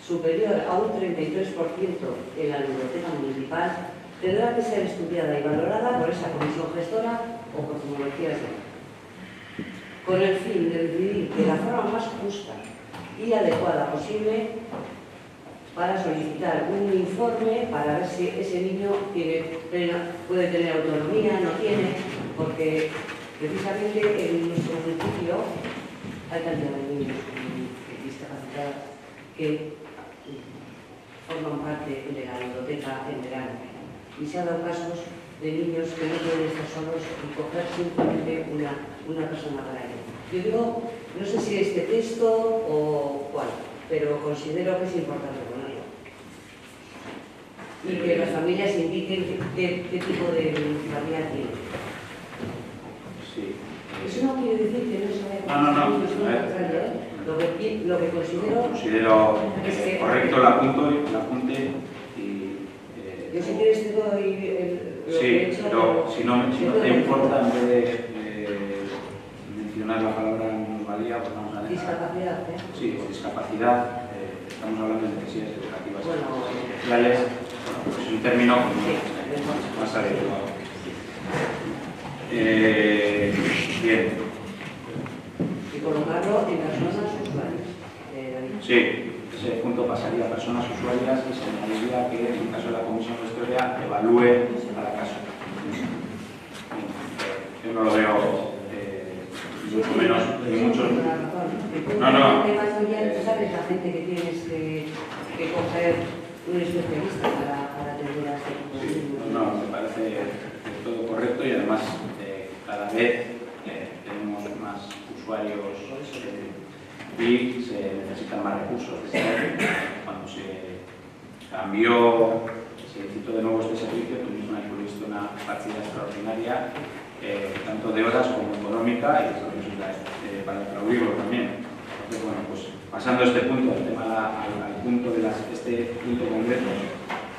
superior a un 33% en la biblioteca municipal tendrá que ser estudiada y valorada por esa comisión gestora o por como decías, con el fin de decidir de la forma más justa y adecuada posible para solicitar un informe para ver si ese niño puede tener autonomía, no tiene, porque precisamente en nuestro municipio hay cantidad de niños con discapacidad que forman parte de la biblioteca en verano. Y se han dado casos de niños que no pueden estar solos y coger simplemente una persona para ello. Yo digo, no sé si este texto o cuál, pero considero que es importante ponerlo. Y que las familias indiquen qué tipo de familia tienen. Sí. Eso no quiere decir que no se vaya No. Lo que considero correcto el apunte y... yo si quieres te doy lo que he hecho, pero si no te importa, en vez de mencionar la palabra minusvalía, pues vamos a dejar... Discapacidad, Sí, o discapacidad. Estamos hablando de necesidades educativas especiales. Bueno, pues es un término más adecuado. Bien. Y colocarlo en personas usuarias. Sí, ese punto pasaría a personas usuarias y se añadiría que en el caso de la comisión de historia evalúe cada caso. Yo no lo veo mucho menos ni mucho. No. Tú sabes la gente que tienes que coger un especialista para atender a este tipo de niños. No, me parece todo correcto y además cada vez tenemos más usuarios y se necesitan más recursos. Cuando se cambió, se licitó de nuevo este servicio, tú misma has previsto una partida extraordinaria, tanto de horas como económica, y para aplaudirlo también. Entonces, bueno, pues pasando este punto, el tema al punto de este punto concreto,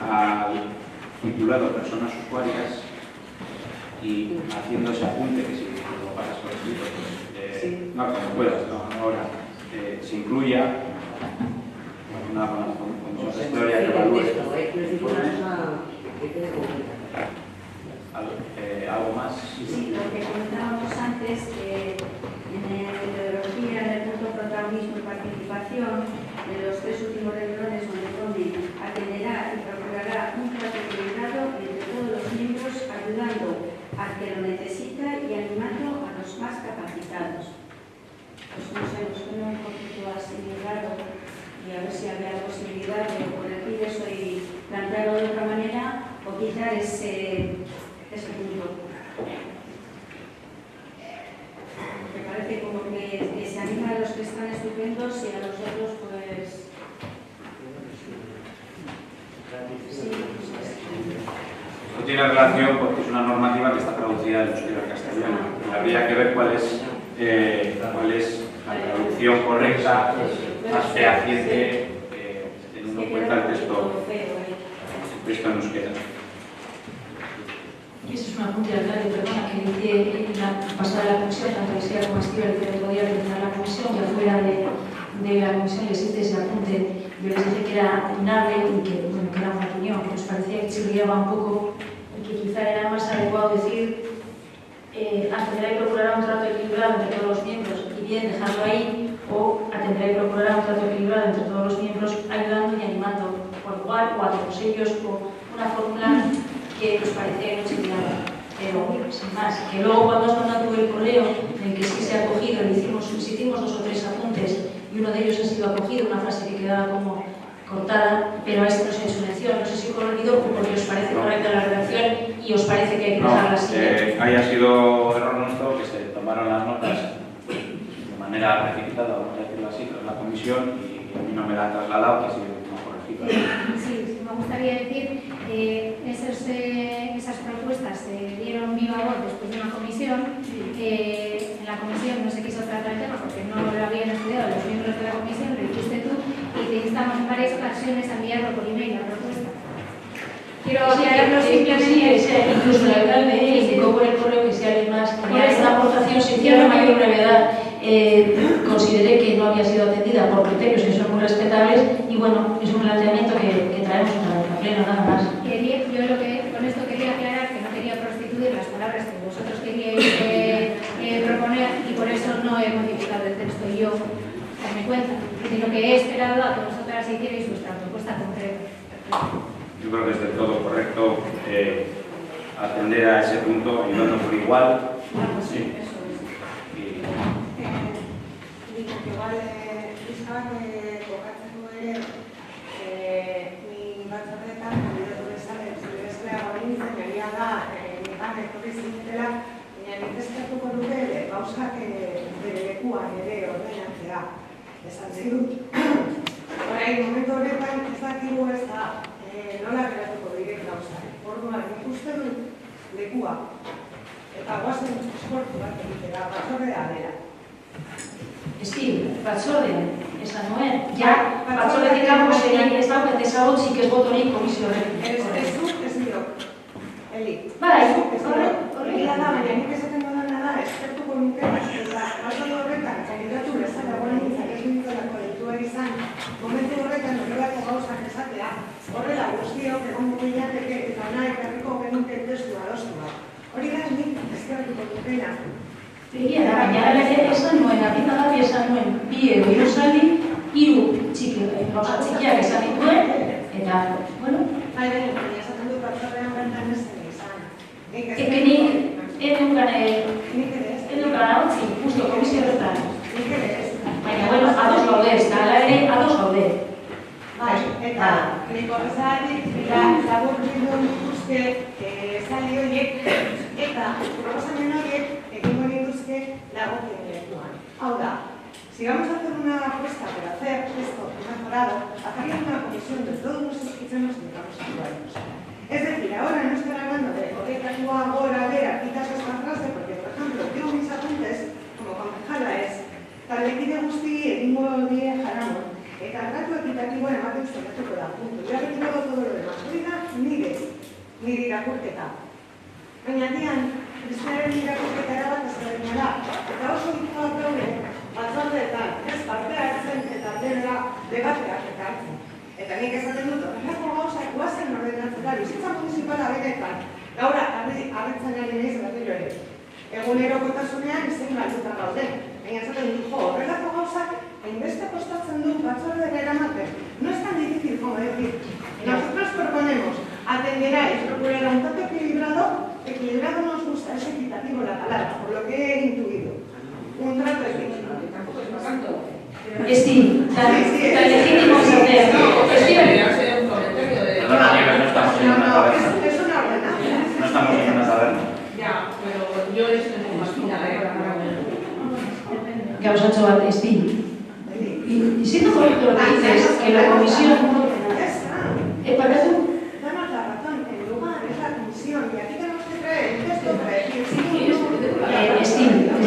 al vinculado a personas usuarias y haciendo ese apunte que si lo pasas por escrito, pues, no, como puedas, no ahora, se incluya una comisión de historia que evalúe. ¿Algo más? Sí, lo que comentábamos antes, en la metodología, en el punto protagonismo y participación, de los 3 últimos renglones donde pone atenderá y procurará un trato equilibrado entre todos los miembros, ayudando al que lo necesita y animando a los más capacitados. Pues no sé, nos suena un poquito así raro y a ver si había la posibilidad de corregir eso y plantearlo de otra manera o quitar ese punto. Me parece como que se anima a los que están estupendos y a los otros pues... Esto tiene relación porque es una normativa que está traducida en euskera al castellano. Habría que ver cuál es la traducción correcta, más fehaciente, teniendo en cuenta el texto en euskera. Y eso es una punta de alcalde, perdona, que dice en la pasada de la comisión, tanto Isabel como Estíbal, que el podía terminar la comisión, y afuera de la comisión les hice ese apunte. Yo les dije que era inable y que, bueno, que era una opinión, que nos parecía que chirriaba un poco y que quizá era más adecuado decir atender y procurar un trato equilibrado entre todos los miembros y bien dejarlo ahí, o atender y procurar un trato equilibrado entre todos los miembros, ayudando y animando por igual o a todos ellos, o una fórmula que nos parecía que no chirriaba. Pero, sin más, que luego cuando has mandado el correo en el que sí se ha acogido, hicimos 2 o 3 apuntes y uno de ellos ha sido acogido, una frase que quedaba como cortada, pero a este no se ha hecho mención. No sé si por olvido o porque os parece correcta la redacción y os parece que hay que dejarla así. Haya sido error nuestro que se tomaron las notas de manera precipitada, vamos a decirlo así, tras la comisión, y a mí no me la han trasladado, que ha sido una corregida. Sí, me gustaría decir esas propuestas se dieron viva voz después de una comisión. En la comisión no se quiso tratar el tema porque no lo habían estudiado los miembros de la comisión, lo hiciste tú, y te instamos en varias ocasiones a enviarlo por email la propuesta. Quiero aclararlo simplemente. Sí, incluso el alcalde indicó por el correo que si alguien más tenía una aportación se hiciera a mayor brevedad. Consideré que no había sido atendida por criterios que son muy respetables y bueno, es un planteamiento que traemos a pleno, nada más. Yo con esto quería aclarar que no quería prostituir las palabras que vosotros queríais proponer y por eso no he modificado el texto yo, darme cuenta, de lo que he esperado a que vosotras hicierais vuestra propuesta concreta. Yo creo que es del todo correcto atender a ese punto y no por igual. Sí. Igual, izan kokatzeko ere, ni batzordetan, kandidatu bezala, zure nintzen, egia da, nigan etorri zinetela, baina nik eskertuko nuke gauzak bere lekuan ere ordenatzea. Esan zidut. Orain, momentu horretan, ez dakigu ez da nola geratuko direk gauzak. Orduan, nik uste dut lekua. Eta guazen eskortu bat egitera, batzordea dela. Steve, batzordean, esan nuen, ja, batzordetik kanpo ez daukat ezagutzik ez botonik komisio horrekin. Ez dut, ez dira. Eli. Bai, horrekin da, baina nik esaten dudana da, eskertuko nuke, eta batzorde horretan, kandidatu bezala gora nintzen, ez nintzalako deitua izan, momentu horretan horrelako gauzak esatea, horrela guztiok egon guminateke eta nahi ekarriko genuke testu adostua. Hori da, nik eskertuko nukena. Egia da, baina esan nuen, argitagarri esan nuen, bi edo hiru zaldi, hiru txikiak esan dituen, eta, bueno... Bai, baina esaten dut batzordean bertan ez zen izan. Nik edukan hautzi, justo komisio horretan. Nik ere ez. Baina, bueno, ados gaude, ez da, ala ere, ados gaude. Bai, eta nik horrezatik, labur bildu dituzke zaldi horiek, eta proposamen horiek egingo dituzke lagokien lekuan. Hau da, si vamos a hacer una apuesta por hacer esto mejorado, hacer una comisión de todos nuestros que nos dedicamos a actuarnos. Es decir, ahora no estoy hablando de orientativa, ahora, ver, quitas esta frase, porque, por ejemplo, tengo mis apuntes, como concejala es, taldekide guzti egingo die jaramon, eta tratu ekitatiboa ematen zeratuko da, punto. Ya he retirado todo lo demás. Hori da, nire irakurketa. Baina dian, bestearen irakurketa erabat ezberdina da. Eta oso dituak daude, batzordeetan, ez parte hartzen eta dela debateak eta hartzen. Eta nik esaten dut, horrelako gauzak guazen ordenatzera, bizitza municipala benetan, gaur harritzen ari nahiz berriro ere. Egunerokotasunean izan galduta gauden. Baina esaten dut, horrelako gauzak, hainbeste kostatzen du batzordera eramaten. No es tan difícil como decir, nosotros proponemos atender y procurar un trato equilibrado nos gusta, es equitativo la palabra, por lo que he intuido. Un trato equilibrado. Tampoco es tanto. Sí, tan legítimo es hacer. No, es un comentario de Perdona, Nieves, no estamos en una taberna. Es una ordenanza. No estamos en una taberna. Ya, pero yo les tengo más fina, Que os ha hecho Steve. Y siendo correcto lo que dices, que la comisión... para eso... Danos la razón, el lugar es la comisión, y aquí tenemos que traer el texto para decir sí. Steve, es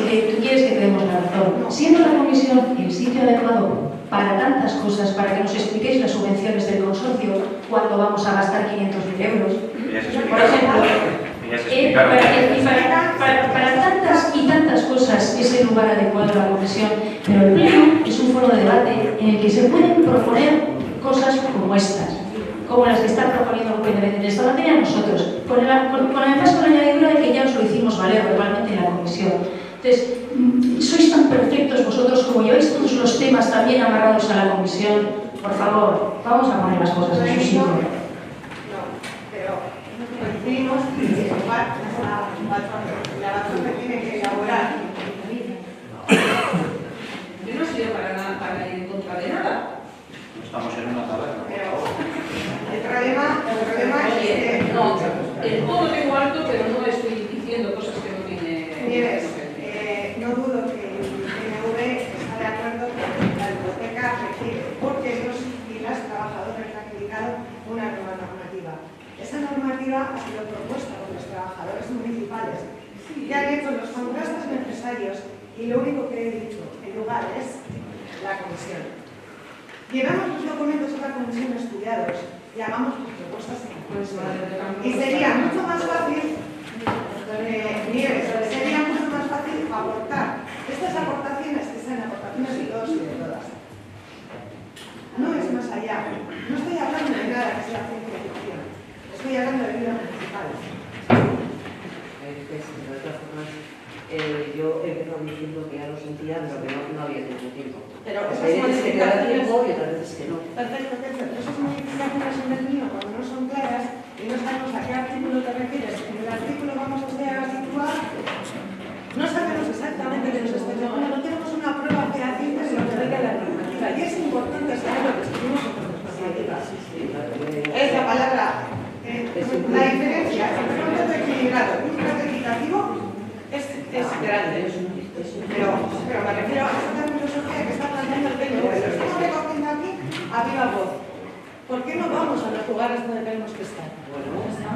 que tú quieres que te demos la razón. Siendo la comisión el sitio adecuado para tantas cosas, para que nos expliquéis las subvenciones del consorcio, cuándo vamos a gastar 500.000 euros, por ejemplo, para tantas y tantas cosas es el lugar adecuado la comisión, pero el pleno es un foro de debate en el que se pueden proponer cosas como estas, como las que están proponiendo el PNV en esta materia nosotros, además con la añadidura de que ya os lo hicimos valer verbalmente en la comisión. Entonces, sois tan perfectos vosotros como lleváis todos los temas también amarrados a la comisión. Por favor, vamos a poner las cosas en su sitio. No, pero coincidimos que la razón que tiene que elaborar. Yo no he sido para nada para ir en contra de nada. No estamos en una taberna. Pero el problema es que... No, el todo tengo alto, pero no estoy diciendo cosas que no tiene... Nieves, no dudo que el PNV está de acuerdo con la biblioteca requiere, porque los y las trabajadoras han criticado una nueva normativa. Esa normativa ha sido propuesta por los trabajadores municipales que han hecho los contrastes necesarios y lo único que he dicho, el lugar es la comisión. Llevamos los documentos a la comisión estudiados y hagamos las propuestas en la comisión. Y sería mucho más fácil, Nieves, sería mucho más fácil aportar estas aportaciones que sean aportaciones de todos y de todas. No es más allá. No estoy hablando de nada que sea ciencia ficción. Estoy hablando de vida municipal. De todas formas, yo he empezado diciendo que ya lo sentía, pero que no había tenido tiempo. Pero Hay esas veces que te da tiempo modificaciones... y otras veces que no. Perfecto, perfecto. Esas modificaciones en el mío, cuando no son claras y no sabemos a qué artículo te refieres, en el artículo vamos a situar, no sabemos exactamente de los estudios. Bueno, no tenemos una prueba fehaciente de lo que diga la normativa. Y es importante saber lo que escribimos en la normativa. Es la palabra. La diferencia entre un trato equilibrado y un trato equitativo es grande. Pero me refiero a esta filosofía que está planteando el PNV. Lo estamos recogiendo aquí a viva voz. ¿Por qué no vamos a los lugares donde tenemos que estar?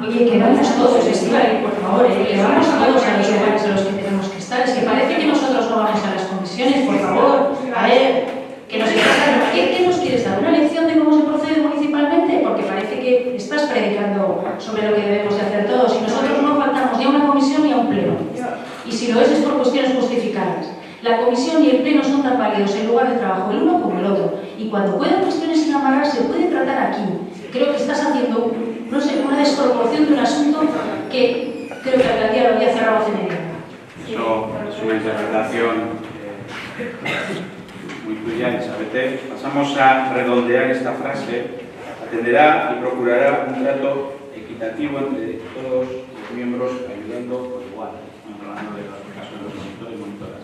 Oye, que vamos todos, Estíbaliz, por favor, que vamos todos a los lugares a los que tenemos que estar. Es que parece que nosotros no vamos a las comisiones, por favor. A ver, que nos estás... ¿Qué nos quieres dar? ¿Una lección de cómo se procede municipalmente? Porque parece que estás predicando sobre lo que debemos de hacer todos y nosotros no faltamos ni a una comisión ni a un pleno. Y si lo es por cuestiones justificadas. La comisión y el pleno son tan válidos en lugar de trabajo el uno como el otro. Y cuando puedan cuestiones sin amarrar, se puede tratar aquí. Creo que estás haciendo, no sé, una desproporción de un asunto que creo que la alcaldía lo había cerrado hace media hora. Eso es una interpretación muy tuya, Elizabeth. Pasamos a redondear esta frase. Atenderá y procurará un trato equitativo entre todos los miembros, ayudando por igual. Estamos hablando de los casos de los monitores y monitoras.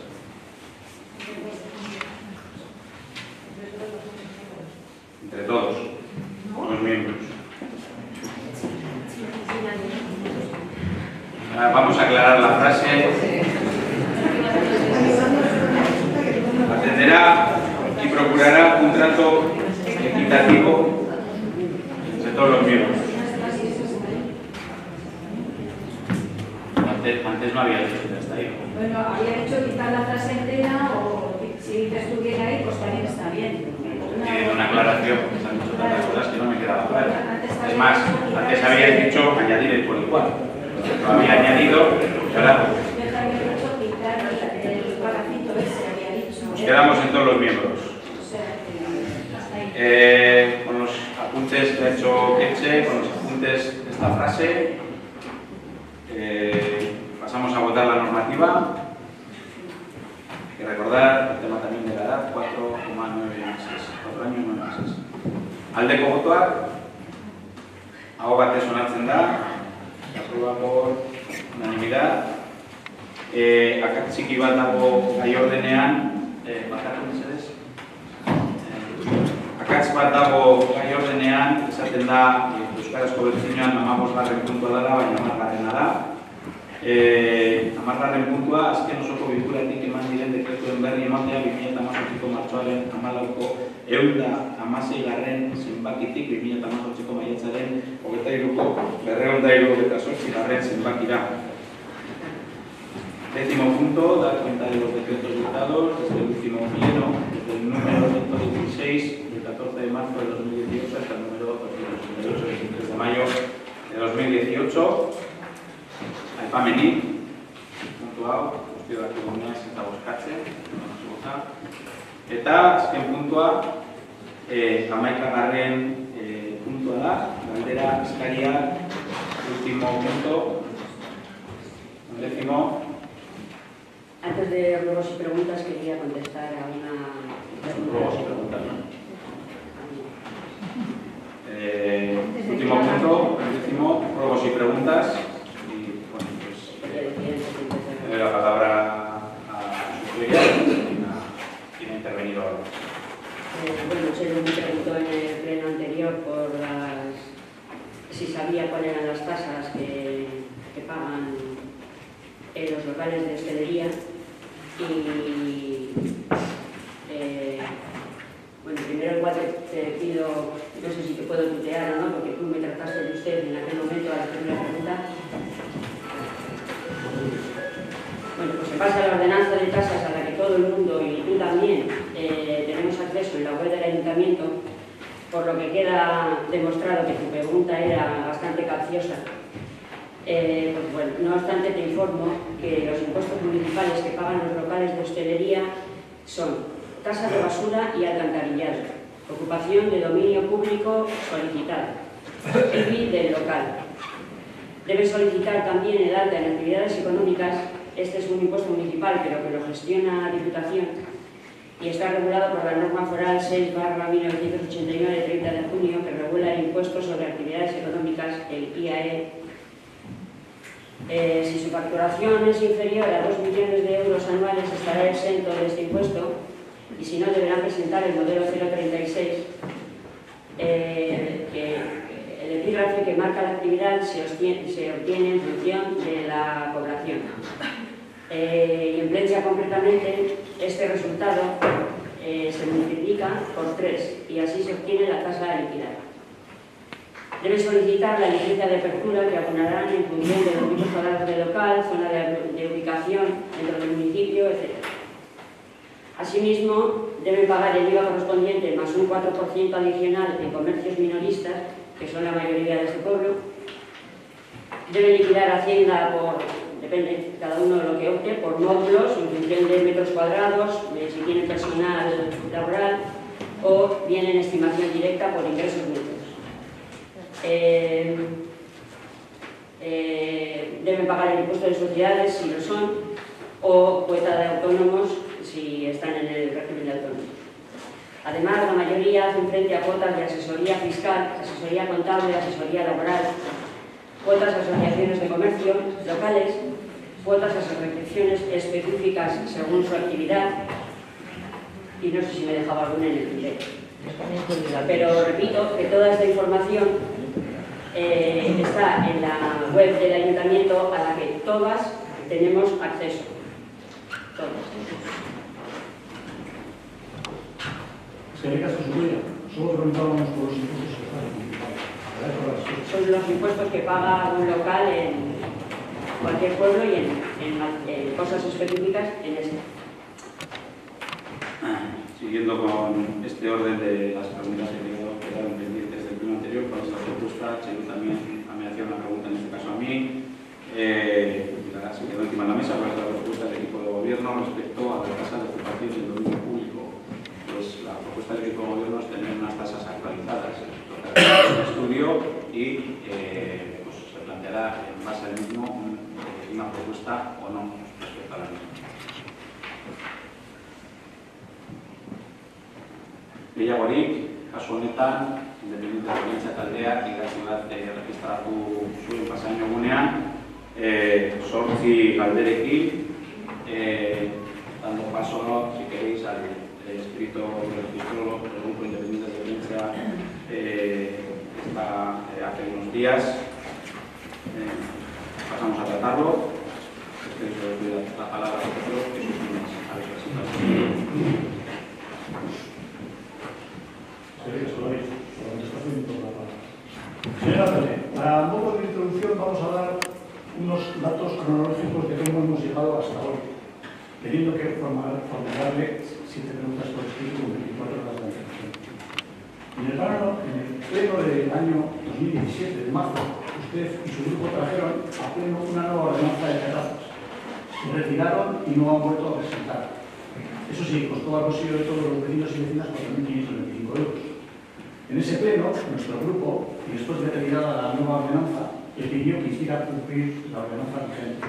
Entre todos los miembros. Vamos a aclarar la frase. Atenderá y procurará un trato equitativo entre todos los miembros. Antes no había dicho que hasta ahí. Bueno, había dicho quitar la frase entera o si te estuviera ahí, pues también está bien. Tiene una aclaración, porque se han dicho tantas cosas que no me quedaba claro. Es más, antes había dicho añadir el por igual. Lo había añadido, y ahora nos quedamos en todos los miembros. Con los apuntes que ha hecho Keche, con los apuntes de esta frase, pasamos a votar la normativa. Hay que recordar el tema también de la edad, 4,9 meses, 4 años 9 meses. Aldeko botoak, aho batez onartzen da, se aprueba por unanimidad. Akats txiki bat dago gai ordenean, bakatu mesedez. Akats bat dago gai ordenean, esaten da euskarazko bertsioan 15. puntua dela, baina 10. da. 10. puntua, azken osoko bilkuratik eman diren dekretuen berri ematea 2018ko martxoaren 14ko 116. zenbakitik 2018ko maiatzaren 23ko 278. zenbakira. 10º punto, dar cuenta de los decretos dictados desde el último pleno, desde el número 116 del 14 de marzo de 2018 hasta el número 288 del 23 de mayo de 2018. Aipamenik, puntu hau, guztiak eguneaz eta bozkatzen, eta azken puntua, 11. puntua da, galdera eskaria, último punto, 11º. Antes de ruegos y preguntas, quería contestar a una pregunta. Ruegos y preguntas, ¿no? Último punto, último, ruegos y preguntas. Y bueno, pues doy la palabra a su señoría, quien ha intervenido ahora. Bueno, Chelo me preguntó en el pleno anterior por si sabía cuáles eran las tasas que pagan los locales de hostelería. Y bueno, primero igual te pido, no sé si te puedo tutear o no, porque tú me trataste de usted en aquel momento a la primera pregunta. Bueno, pues se pasa la ordenanza de tasas a la que todo el mundo y tú también tenemos acceso en la web del ayuntamiento, por lo que queda demostrado que tu pregunta era bastante capciosa. Pues bueno, no obstante te informo que los impuestos municipales que pagan los locales de hostelería son tasa de basura y alcantarillado, ocupación de dominio público solicitado, IBI del local. Deben solicitar también el alta en actividades económicas. Este es un impuesto municipal, pero que lo gestiona la Diputación y está regulado por la norma foral 6/1989 de 30 de junio que regula el impuesto sobre actividades económicas, el IAE. Si su facturación es inferior a 2 millones de euros anuales estará exento de este impuesto y si no deberán presentar el modelo 036 que el epígrafe que marca la actividad se obtiene en función de la población. Y en Plentzia concretamente este resultado se multiplica por 3 y así se obtiene la tasa a liquidar. Debe solicitar la licencia de apertura que abonarán en función de los metros cuadrados de local, zona de ubicación dentro del municipio, etc. Asimismo, deben pagar el IVA correspondiente más un 4% adicional en comercios minoristas, que son la mayoría de este pueblo. Deben liquidar Hacienda por, depende cada uno de lo que opte, por módulos en función de metros cuadrados, si tiene personal laboral, o bien en estimación directa por ingresos netos. Deben pagar el impuesto de sociedades si lo son, o cuota de autónomos si están en el régimen de autónomos. Además, la mayoría hacen frente a cuotas de asesoría fiscal, asesoría contable, asesoría laboral, cuotas a asociaciones de comercio locales, cuotas a asociaciones específicas según su actividad, y no sé si me dejaba alguna en el tintero. Pero repito que toda esta información está en la web del ayuntamiento a la que todas tenemos acceso. Todas. Solo preguntábamos por los impuestos que pagan. Son los impuestos que paga un local en cualquier pueblo y en cosas específicas en este. Siguiendo con este orden de las preguntas que quedaron pendientes del pleno anterior, con esta propuesta, Chelo también me hacía una pregunta, en este caso a mí. Se quedó encima de la mesa cuál es la respuesta del equipo de gobierno respecto a la tasa de ocupación del dominio público. Pues la propuesta del equipo de gobierno es tener unas tasas actualizadas. Un estudio y pues, se planteará en base al mismo una propuesta o no respecto a la misma. Gehiagorik, kasu honetan, independiente de Plentzia taldeak idatzi bat registratu zuen pasaino egunean, 8 galderekin, dando paso, si queréis, al escrito del registro del Grupo Independiente de Plentzia hace unos días. Pasamos a tratarlo. Les doy la palabra a vosotros, que sois unos Señora Pérez, para modo de introducción vamos a dar unos datos cronológicos de cómo hemos llegado hasta hoy, teniendo que formularle 7 preguntas por escrito con 24 horas de antelación. En el pleno del año 2017, de marzo, usted y su grupo trajeron a pleno una nueva ordenanza de terrazas. Se retiraron y no han vuelto a presentar. Eso sí, costó al bolsillo de todos los vecinos y vecinas 4.525 euros. En ese pleno, nuestro grupo, y después de retirada la nueva ordenanza, le pidió que hiciera cumplir la ordenanza vigente.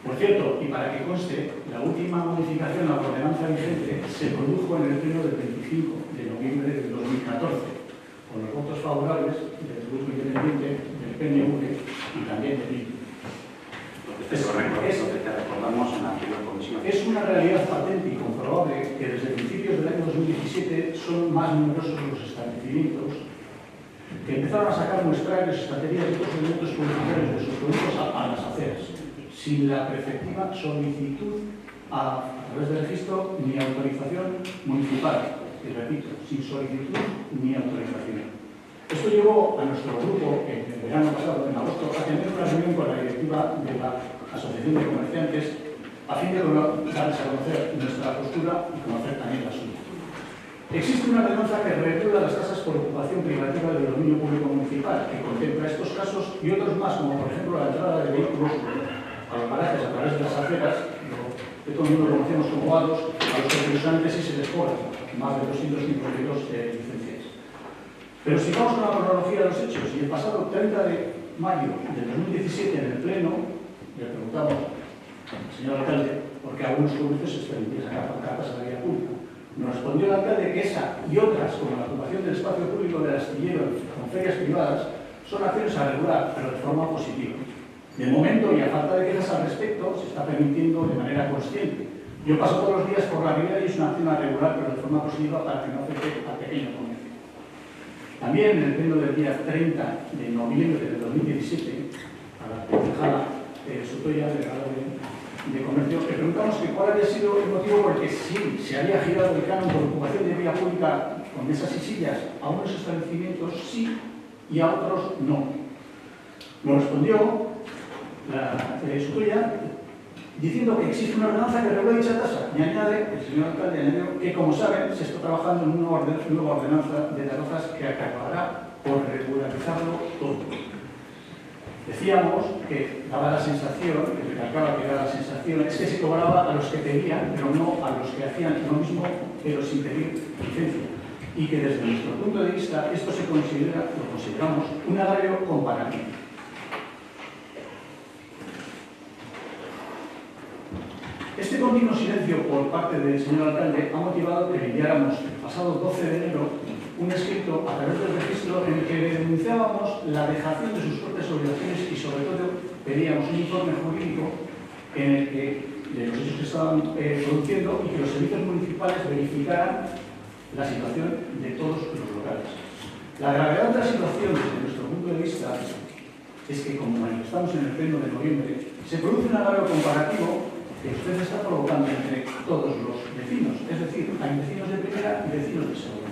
Por cierto, y para que conste, la última modificación a la ordenanza vigente se produjo en el pleno del 25 de noviembre de 2014, con los votos favorables del Grupo Independiente, del PNV y también del PIB. Es una realidad patente y comprobable que desde principios del año 2017 son más numerosos los establecimientos que empezaron a sacar muestrarios, estrategias y otros elementos publicitarios de sus productos a las aceras, sin la preceptiva solicitud a través del registro ni autorización municipal. Y repito, sin solicitud ni autorización. Esto llevó a nuestro grupo, en el verano pasado, en agosto, a tener una reunión con la directiva de la Asociación de Comerciantes a fin de darles a conocer nuestra postura y conocer también la suya. Existe una ordenanza que regula las tasas por ocupación privativa del dominio público municipal, que contempla estos casos y otros más, como por ejemplo la entrada de vehículos a los parajes a través de las aceras, lo que todo el mundo conocemos como vados, a los que precisamente sí se les cobra más de 252 licencias. Pero si vamos con la cronología de los hechos, y el pasado 30 de mayo del 2017 en el Pleno, le preguntamos, señor alcalde, por qué algunos comercios se permitían sacar pancartas a la vía pública. Nos respondió el alcalde que esa y otras, como la ocupación del espacio público del astillero con ferias privadas, son acciones a regular, pero de forma positiva. De momento, y a falta de quejas al respecto, se está permitiendo de manera consciente. Yo paso todos los días por la ribera y es una acción a regular, pero de forma positiva para que no afecte al pequeño comercio. También en el pleno del día 30 de noviembre del 2017, a la concejala Sotoya, delegada de Comercio, le preguntamos que cuál había sido el motivo por el que sí se había girado el canon por ocupación de vía pública con mesas y sillas a unos establecimientos sí y a otros no. Nos respondió la Sotoya diciendo que existe una ordenanza que regula dicha tasa y añade, el señor alcalde añadió que, como saben, se está trabajando en una nueva ordenanza de terrazas que acabará por regularizarlo todo. Decíamos que daba la sensación, que recalcaba que daba la sensación, es que se cobraba a los que pedían, pero no a los que hacían lo mismo, pero sin pedir licencia. Y que desde nuestro punto de vista esto lo consideramos un agravio comparativo. Este continuo silencio por parte del señor alcalde ha motivado que enviáramos el pasado 12 de enero un escrito a través del registro en el que denunciábamos la dejación de sus propias obligaciones y sobre todo pedíamos un informe jurídico en el que de los hechos que estaban produciendo y que los servicios municipales verificaran la situación de todos los locales. La gravedad de la situación desde nuestro punto de vista es que, como manifestamos en el pleno de noviembre, se produce un agravio comparativo que usted está provocando entre todos los vecinos, es decir, hay vecinos de primera y vecinos de segunda.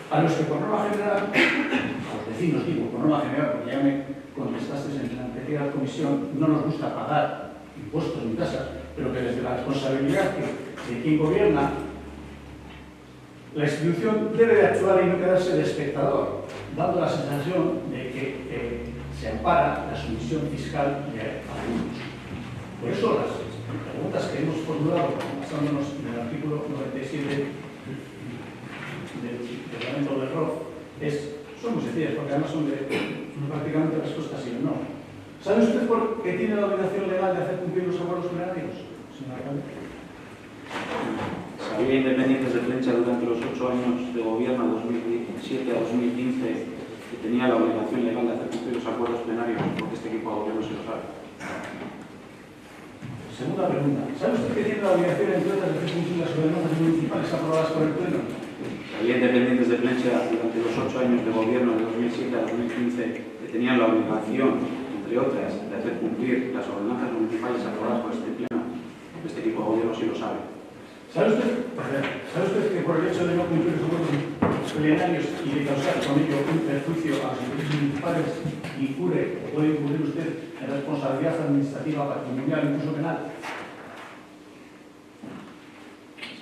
A los que por norma general, a los vecinos digo, por norma general, porque ya me contestaste en la anterior comisión, no nos gusta pagar impuestos ni tasas, pero que desde la responsabilidad de quien gobierna, la institución debe de actuar y no quedarse de espectador, dando la sensación de que se ampara la sumisión fiscal de algunos. Por eso las preguntas que hemos formulado, basándonos en el artículo 97 del reglamento del ROF, son muy sencillas, porque además son prácticamente respuestas sí o no. ¿Sabe usted por qué tiene la obligación legal de hacer cumplir los acuerdos plenarios, señor alcalde? Sabía Independientes de Flecha durante los 8 años de gobierno, 2017 a 2015, que tenía la obligación legal de hacer cumplir los acuerdos plenarios, porque este equipo de gobierno se lo sabe. Segunda pregunta. ¿Sabe usted que tiene la obligación, entre otras, de hacer cumplir las ordenanzas municipales aprobadas por el Pleno? Había independientes de Plentzia durante los 8 años de gobierno de 2007 a 2015 que tenían la obligación, entre otras, de hacer cumplir las ordenanzas municipales aprobadas por este pleno. Este equipo de gobierno sí lo sabe. ¿Sabe usted que por el hecho de no cumplir los acuerdos plenarios y de causar con ello un perjuicio a los intereses municipales incurre o puede incurrir usted en responsabilidad administrativa, patrimonial, incluso penal?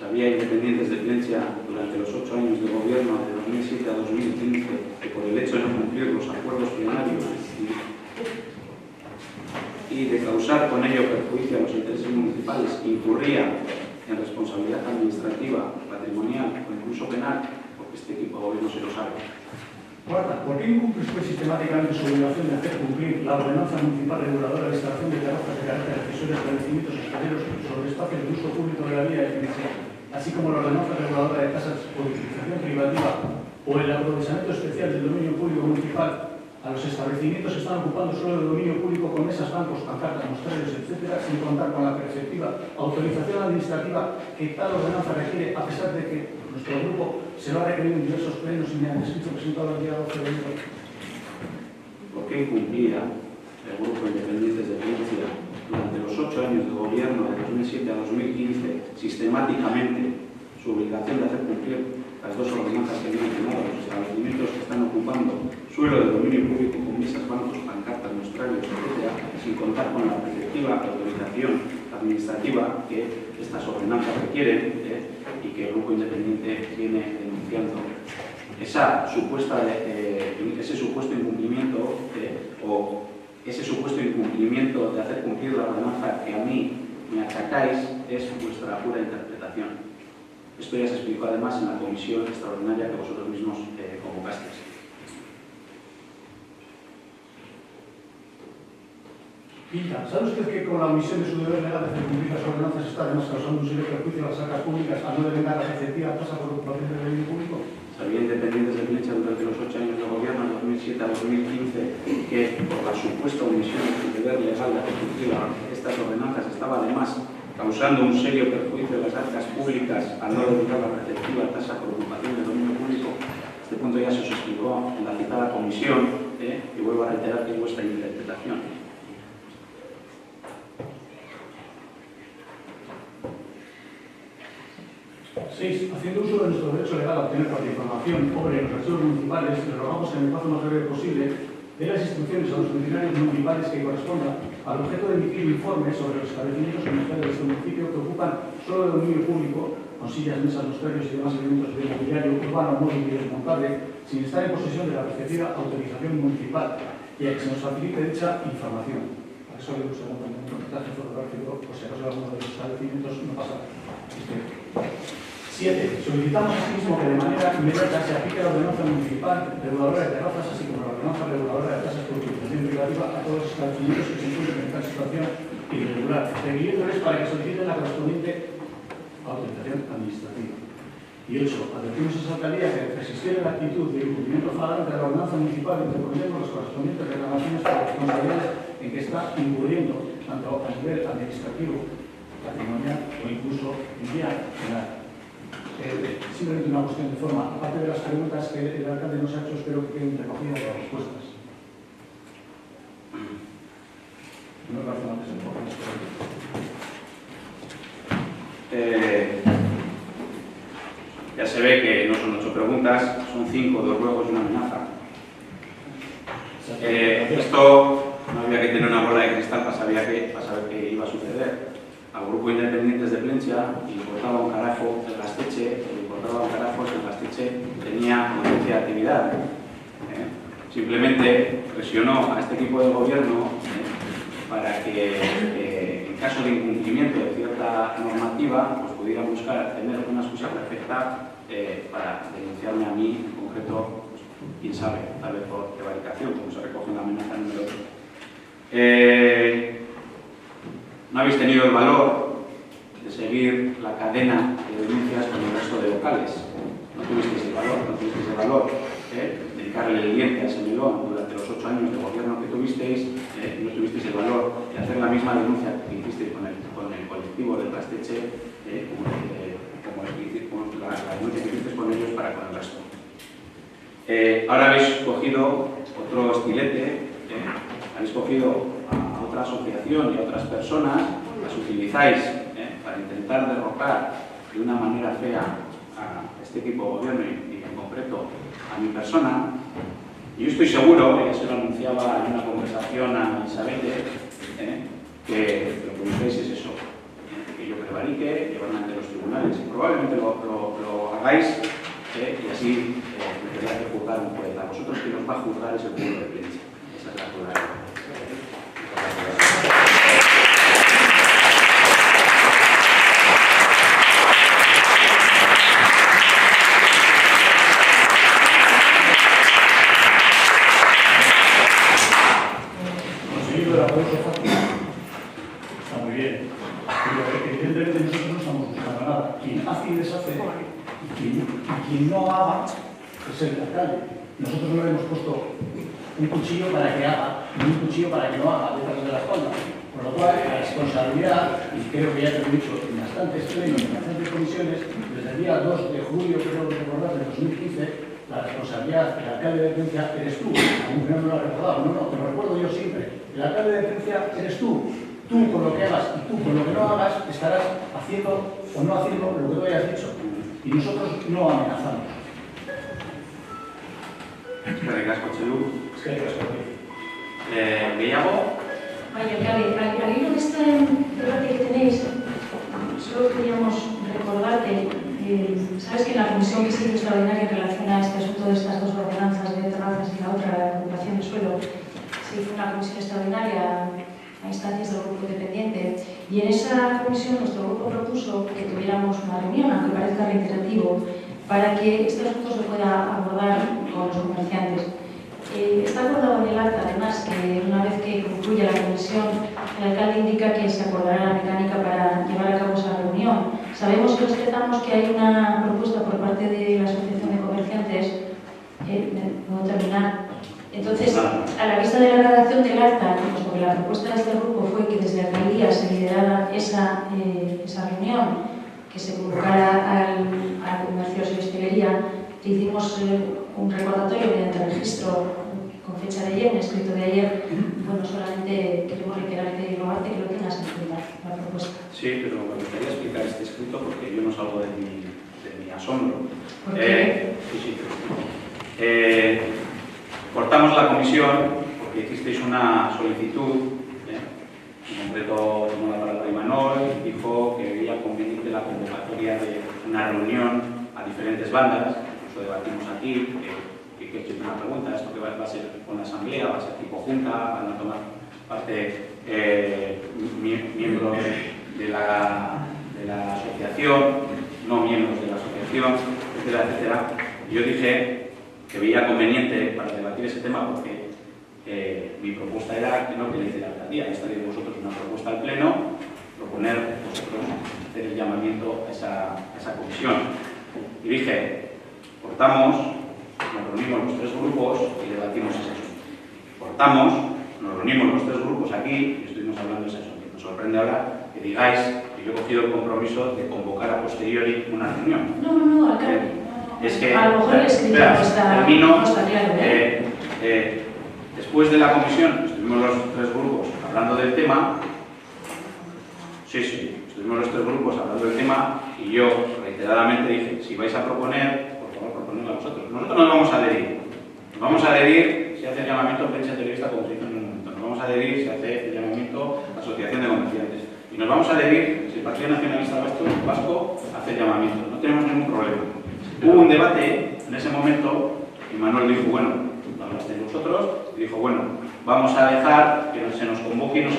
Había independientes de Plentzia durante los 8 años de gobierno de 2007 a 2015 que por el hecho de no cumplir los acuerdos plenarios y de causar con ello perjuicio a los intereses municipales incurría en responsabilidad administrativa, patrimonial o incluso penal, porque este equipo de gobierno se lo sabe. Cuarta, ¿por qué incumple usted sistemáticamente su obligación de hacer cumplir la ordenanza municipal reguladora de instalación de terrazas de carácter accesorios, establecimientos hosteleros sobre espacios de uso público de la vía definitiva, así como la ordenanza reguladora de casas por utilización privativa o el aprovechamiento especial del dominio público municipal a los establecimientos que están ocupando solo el dominio público con mesas, bancos, pancartas, mostrarios, etcétera, sin contar con la perceptiva autorización administrativa que tal ordenanza requiere, a pesar de que nuestro grupo se lo ha requerido en diversos plenos y me han escrito presentado el día 12 de enero? ¿Por qué incumplía el Grupo Independientes de Plentzia durante los 8 años de gobierno de 2007 a 2015 sistemáticamente su obligación de hacer cumplir las dos ordenanzas que he mencionado, los establecimientos que están ocupando suelo de dominio público con mesas, bancos, pancartas, mostrarios, etc., sin contar con la respectiva autorización administrativa que estas ordenanzas requieren y que el Grupo Independiente viene denunciando? Ese supuesto incumplimiento o ese supuesto incumplimiento de hacer cumplir la ordenanza que a mí me achacáis es vuestra pura interpretación. Esto ya se explicó además en la comisión extraordinaria que vosotros mismos convocasteis. Quinta, ¿sabe usted que con la omisión de su deber legal de hacer cumplir las ordenanzas está además causando un serio perjuicio a las arcas públicas al no devengar la efectiva tasa por ocupación del dominio público? Había independientes de Plentzia durante los 8 años de gobierno, de 2007 a 2015, que por la supuesta omisión de su deber legal de hacer cumplir estas ordenanzas estaba además causando un serio perjuicio a las arcas públicas al no devengar la efectiva tasa por ocupación del dominio público. Este punto ya se os explicó en la citada comisión y vuelvo a reiterar que es vuestra interpretación. 6. Haciendo uso de nuestro derecho legal a obtener cualquier información sobre los archivos municipales, le rogamos en el plazo más breve posible de las instrucciones a los funcionarios municipales que correspondan al objeto de emitir informes sobre los establecimientos comerciales de este municipio que ocupan solo el dominio público, con sillas, mesas, mostrarios y demás elementos de mobiliario urbano, móvil y desmontable, sin estar en posesión de la respectiva autorización municipal y a que se nos facilite dicha información. Para eso le usamos un reportaje fotográfico, por si acaso alguno de los establecimientos no pasa. 7. Solicitamos asimismo que de manera inmediata se aplique la ordenanza municipal reguladora de terrazas, así como la ordenanza reguladora de tasas por utilización privativa a todos los establecimientos que se encuentren en tal situación irregular, requiriéndoles para que soliciten la correspondiente autorización administrativa. Y 8. Advertimos a esa alcaldía que existiera la actitud de incumplimiento flagrante de la ordenanza municipal interponiendo las correspondientes reclamaciones por las responsabilidades en que está incurriendo, tanto a nivel administrativo, patrimonial o incluso en vía penal. Simplemente una cuestión de forma. Aparte de las preguntas que el alcalde nos ha hecho, espero que queden recogidas las respuestas. No me parece mal que se me pongan Ya se ve que no son 8 preguntas, son 5, 2 ruegos y una amenaza. Esto no había que tener una bola de cristal para saber qué iba a suceder. Al Grupo Independientes de Plentzia le importaba un carajo el Gaztetxe, que el Gaztetxe tenía potencia de actividad. Simplemente presionó a este equipo de gobierno para que en caso de incumplimiento de cierta normativa pues pudiera buscar tener una excusa perfecta para denunciarme a mí en concreto, pues, quién sabe, tal vez por prevaricación, como se recoge en la amenaza número 8. No habéis tenido el valor de seguir la cadena de denuncias con el resto de locales. No tuvisteis el valor de dedicarle el diente a ese melón durante los 8 años de gobierno que tuvisteis. No tuvisteis el valor de hacer la misma denuncia que hicisteis con el colectivo del Gaztetxe, como la denuncia que hicisteis con ellos para con el resto. Ahora habéis cogido otro estilete, habéis cogido a otra asociación y a otras personas, las utilizáis para intentar derrocar de una manera fea a este equipo de gobierno y en concreto a mi persona. Y yo estoy seguro, ya se lo anunciaba en una conversación a Isabel, que lo que busquéis es eso, que yo prevarique, llevarme ante los tribunales. Probablemente lo hagáis y así me tendrá que juzgar un juez. A vosotros que nos va a juzgar es el pueblo de Plensa. Esa es la pluralidad. Conseguido el apoyo fácil. Está muy bien. Pero evidentemente nosotros no estamos buscando nada. Quien hace y deshace y quien no haga es el alcalde. Nosotros no le hemos puesto un cuchillo para que haga, ni un cuchillo para que no haga detrás de la espalda. Por lo cual, la responsabilidad, y creo que ya te lo he dicho en bastantes plenos, en bastantes comisiones, desde el día 2 de julio, creo recordar, de 2015, la responsabilidad del alcalde de Plensa eres tú. Aunque no lo ha recordado, no, te lo recuerdo yo siempre. El alcalde de Plensa eres tú. Tú con lo que hagas y tú con lo que no hagas estarás haciendo o no haciendo lo que tú hayas dicho. Y nosotros no amenazamos. Eskerrik asko, Txelu. Eskerrik asko. Gehiago? Al hilo de este debate que tenéis, solo queríamos recordarte, sabes que en la comisión que se hizo extraordinaria en relación a este asunto de estas dos ordenanzas de terrazas y la otra, la ocupación del suelo, se hizo una comisión extraordinaria a instancias del grupo independiente, y en esa comisión nuestro grupo propuso que tuviéramos una reunión, aunque parezca reiterativo, para que este asunto se pueda abordar con los comerciantes. Está acordado en el acta, además, que una vez que concluya la comisión, el alcalde indica que se acordará la mecánica para llevar a cabo esa reunión. Sabemos que respetamos que hay una propuesta por parte de la Asociación de Comerciantes, puedo terminar. Entonces, a la vista de la redacción del acta, pues porque la propuesta de este grupo fue que desde la alcaldía se liderara esa reunión, que se convocara al comercio y hostelería, le hicimos un recordatorio mediante el registro con fecha de ayer, un escrito de ayer. Bueno, solamente queremos reiterarte y rogarte que lo tengas en cuenta, la propuesta. Sí, pero me gustaría explicar este escrito porque yo no salgo de mi asombro. ¿Por qué? Sí, cortamos la comisión porque hicisteis una solicitud, en concreto tomó la palabra Imanol y dijo que veía conveniente la convocatoria de una reunión a diferentes bandas. Lo debatimos aquí, que he hecho una pregunta, ¿esto que va a ser con la asamblea? ¿Va a ser tipo junta? ¿Van a tomar parte miembros de la asociación, no miembros de la asociación, etcétera, etcétera? Y yo dije que veía conveniente para debatir ese tema porque mi propuesta era que no queréis de la alcaldía, estaréis vosotros una propuesta al pleno, proponer vosotros hacer el llamamiento a esa comisión. Y dije, cortamos, nos reunimos los tres grupos y debatimos ese asunto. Cortamos, nos reunimos los tres grupos aquí y estuvimos hablando de ese asunto. Me sorprende ahora que digáis que yo he cogido el compromiso de convocar a posteriori una reunión. No, alcalde. Es que, a lo mejor el escrito no está claro. Después de la comisión, estuvimos los tres grupos hablando del tema. Sí, estuvimos los tres grupos hablando del tema y yo reiteradamente dije, si vais a proponer, por favor, proponedlo a vosotros. Nosotros nos vamos a adherir. Nos vamos a adherir si hace el llamamiento prensa periodista, como se hizo en un momento. Nos vamos a adherir si hace el llamamiento Asociación de Comerciantes. Y nos vamos a adherir si el Partido Nacionalista Vasco hace el llamamiento. No tenemos ningún problema. Hubo un debate en ese momento y Manuel dijo, bueno, lo hablasteis vosotros, y dijo, bueno, vamos a dejar que se nos convoque y nos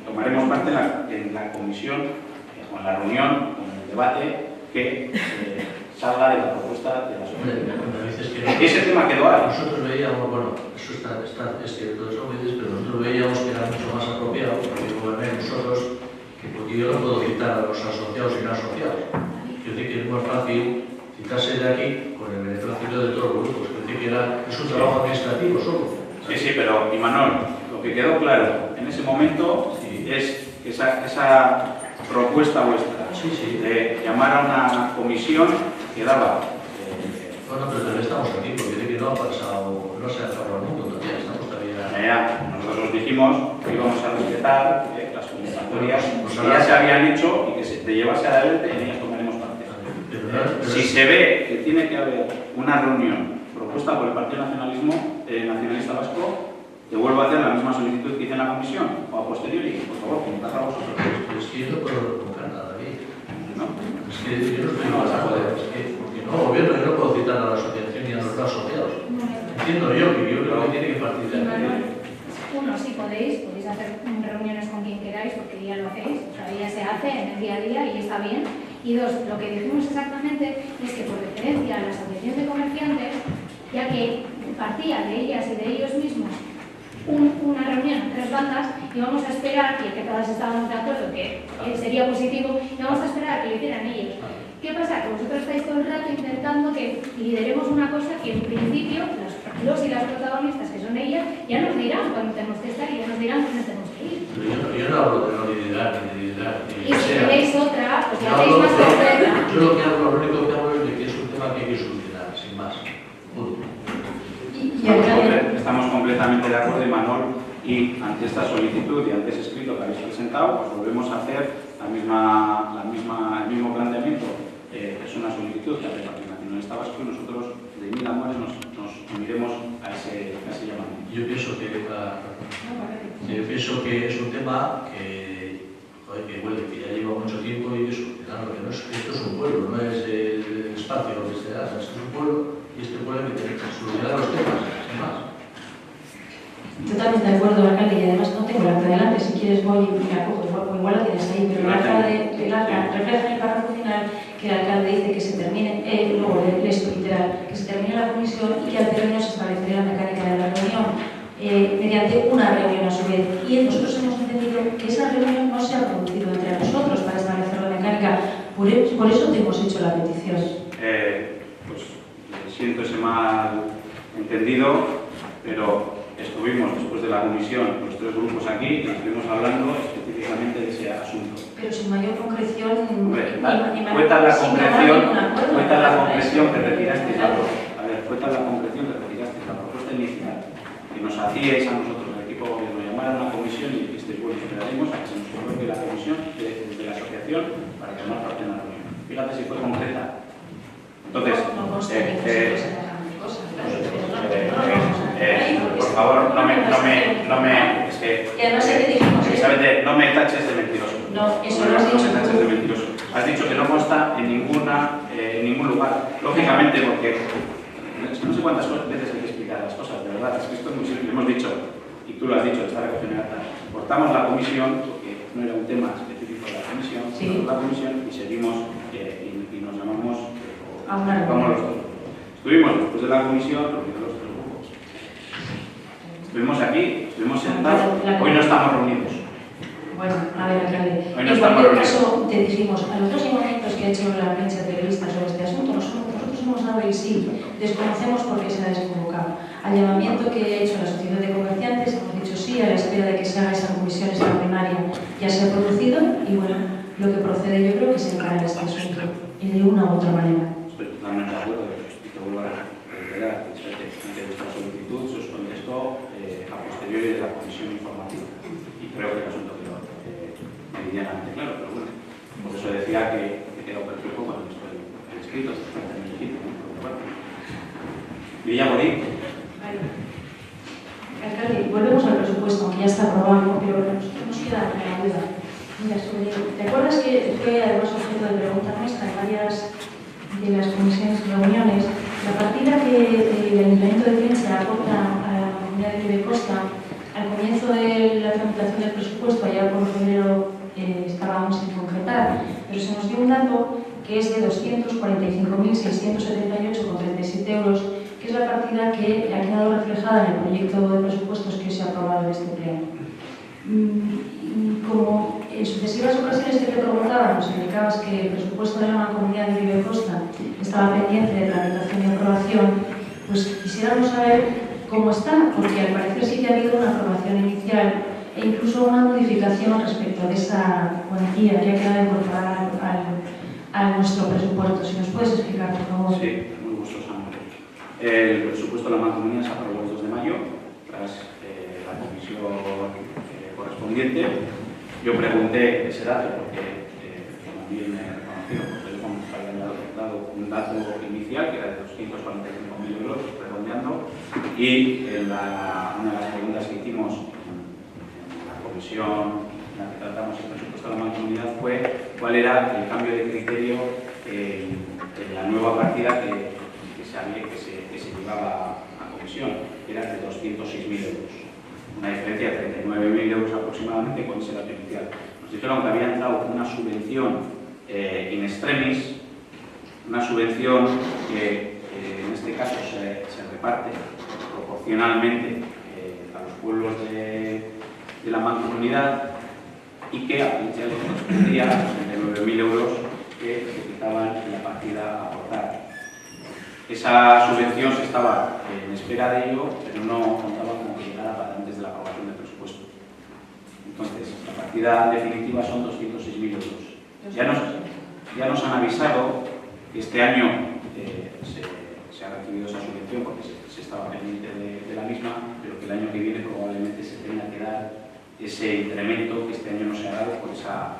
tomaremos parte en la comisión, con la reunión, con el debate que salga de la propuesta de la sociedad. Ese tema quedó ahí. Nosotros veíamos, bueno, eso es cierto, eso me dices, pero nosotros veíamos que era mucho más apropiado, porque goberné nosotros, porque yo no puedo citar a los asociados y no asociados. Yo creo que es más fácil citarse de aquí con el beneficio de todos los grupos. Yo creo que es un trabajo administrativo solo. Sí, pero, Imanol, lo que quedó claro en ese momento es que esa propuesta vuestra de llamar a una comisión quedaba. Bueno, pero todavía estamos aquí, porque dice que no ha pasado, no se ha acabado el mundo todavía, estamos todavía... Nosotros dijimos que íbamos a respetar las convocatorias que ya se habían hecho y que se te llevase adelante, en ellas tomaremos parte. Si se ve que tiene que haber una reunión propuesta por el Partido Nacionalista Vasco, te vuelvo a hacer la misma solicitud que hice en la comisión, o a posteriori, por favor, convocad a vosotros. Es que yo no puedo convocar nada, David. ¿No? Es que yo no vas a poder, es que, porque no, gobierno, yo no puedo citar a la asociación ni a los asociados. Entiendo yo creo que tiene que partir de aquí. Uno, si podéis hacer reuniones con quien queráis, porque ya lo hacéis, o sea, ya se hace en el día a día y está bien. Y dos, lo que dijimos exactamente es que por referencia a la asociación de comerciantes, ya que partía de ellas y de ellos mismos una reunión, 3 bandas, y vamos a esperar, y que todas estábamos de acuerdo que sería positivo, y vamos a esperar a que lo hicieran ellos. ¿Qué pasa? Que vosotros estáis todo el rato intentando que lideremos una cosa que en principio los y las protagonistas, que son ellas, ya nos dirán cuando tenemos que estar y ya nos dirán cuándo tenemos que ir. Pero yo no hablo de no liderar, ni de liderar. Y si queréis otra, pues la hacéis más completa. Yo lo único que hablo es de que es un tema que hay que solucionar, sin más. Punto. Estamos completamente de acuerdo, Imanol, y ante esta solicitud y ante ese escrito que habéis presentado, pues volvemos a hacer el mismo planteamiento. Es una solicitud que hace el Partido Nacionalista Vasco y nosotros de mil amores nos uniremos a ese llamamiento. Yo pienso que es un tema que ya lleva mucho tiempo y que solucionarlo. Esto es un pueblo, no es el espacio lo que se da, es un pueblo y este pueblo hay que solucionar los temas, sin más. Totalmente de acuerdo, alcalde, y además no tengo la acta delante, si quieres voy y me la cojo, igual la tienes ahí, pero el acta refleja en el párrafo final que el alcalde dice que se termine, luego esto literal, que se termine la comisión y que al término se establecerá la mecánica de la reunión mediante una reunión a su vez. Y nosotros hemos entendido que esa reunión no se ha producido entre nosotros para establecer la mecánica, por eso te hemos hecho la petición. Pues siento ese mal entendido, pero estuvimos después de la comisión, los 3 grupos aquí, y estuvimos hablando específicamente de ese asunto. Pero sin mayor concreción... Cuenta la concreción que retirasteis la propuesta. A ver, cuenta la concreción que retirasteis la propuesta inicial. Que nos hacíais a nosotros, el equipo de gobierno, llamar a una comisión y dijisteis, bueno, esperaremos a que se nos convoque la comisión de la asociación para que tomar parte en la reunión. Fíjate si fue concreta. Entonces, por favor, no me es que no me taches de mentiroso. No, eso lo has dicho. No me taches de mentiroso. Has dicho que no consta en ningún lugar. Lógicamente, porque no sé cuántas veces hay que explicar las cosas, de verdad, es que esto es muy simple. Hemos dicho, y tú lo has dicho, está recogido en acta, cortamos la comisión, porque no era un tema específico de la comisión, cortamos la comisión y seguimos y nos llamamos como los dos. Estuvimos después de la comisión, reunidos los 3 grupos. Estuvimos aquí, estuvimos sentados, hoy no estamos reunidos. Bueno, a ver, alcalde. Hoy no en estamos cualquier reunidos. caso, te dijimos, a los 2 llamamientos que ha hecho la prensa televista sobre este asunto, nosotros hemos dado el sí, desconocemos por qué se ha desconvocado. Al llamamiento que ha hecho la Asociación de Comerciantes, hemos dicho sí, a la espera de que se haga esa comisión extraordinaria, ya se ha producido, y bueno, lo que procede yo creo que se encara este asunto, y de una u otra manera. Estoy totalmente de acuerdo, y te vuelvo a reiterar, ante vuestra solicitud se os contestó a posteriori de la comisión informativa, y creo que el asunto quedó meridianamente claro, pero bueno, por eso decía que quedó perplejo cuando he visto el escrito, en el equipo, ¿no? Villamorín. Alcalde, volvemos al presupuesto, que ya está aprobado, pero a nosotros nos queda la duda. Mira, ¿te acuerdas que fue además objeto de pregunta nuestra en varias de las comisiones y reuniones? La partida que el Ayuntamiento de Ciencia aporta a la comunidad de Costa al comienzo de la tramitación del presupuesto, allá por febrero estábamos sin concretar, pero se nos dio un dato que es de 245.678,37 euros, que es la partida que ha quedado reflejada en el proyecto de presupuestos que se ha aprobado en este pleno. Como en sucesivas ocasiones que te preguntaba, nos indicabas que el presupuesto de la comunidad de Vivecosta estaba pendiente de tramitación y aprobación, pues quisiéramos saber cómo está, porque al parecer sí que ha habido una aprobación inicial e incluso una modificación respecto de esa cuantía que ha quedado incorporada a nuestro presupuesto. Si nos puedes explicar, por favor. Sí, muy gustosamente. El presupuesto de la Mancomunidad se aprobó el 2 de mayo, tras la comisión correspondiente. Yo pregunté ese dato porque también me he reconocido, porque les habían dado un dato inicial que era de 245.000 euros, redondeando, y una de las preguntas que hicimos en la comisión en la que tratamos el presupuesto de la Mancomunidad fue cuál era el cambio de criterio en la nueva partida que se llevaba a comisión, que era de 206.000 euros. Una diferencia de 39.000 euros aproximadamente con ese dato inicial. Nos dijeron que había entrado una subvención in extremis, una subvención que en este caso se reparte proporcionalmente a los pueblos de la Mancomunidad y que a Palencia le correspondía a 39.000 euros que se quitaban en la partida a aportar. Esa subvención se estaba en espera de ello, pero no contaba como que llegara para antes de la aprobación del presupuesto. Entonces, la partida definitiva son 206.000 euros. Ya nos han avisado que este año se ha recibido esa subvención porque se estaba pendiente de la misma, pero que el año que viene probablemente se tenga que dar ese incremento que este año no se ha dado por esa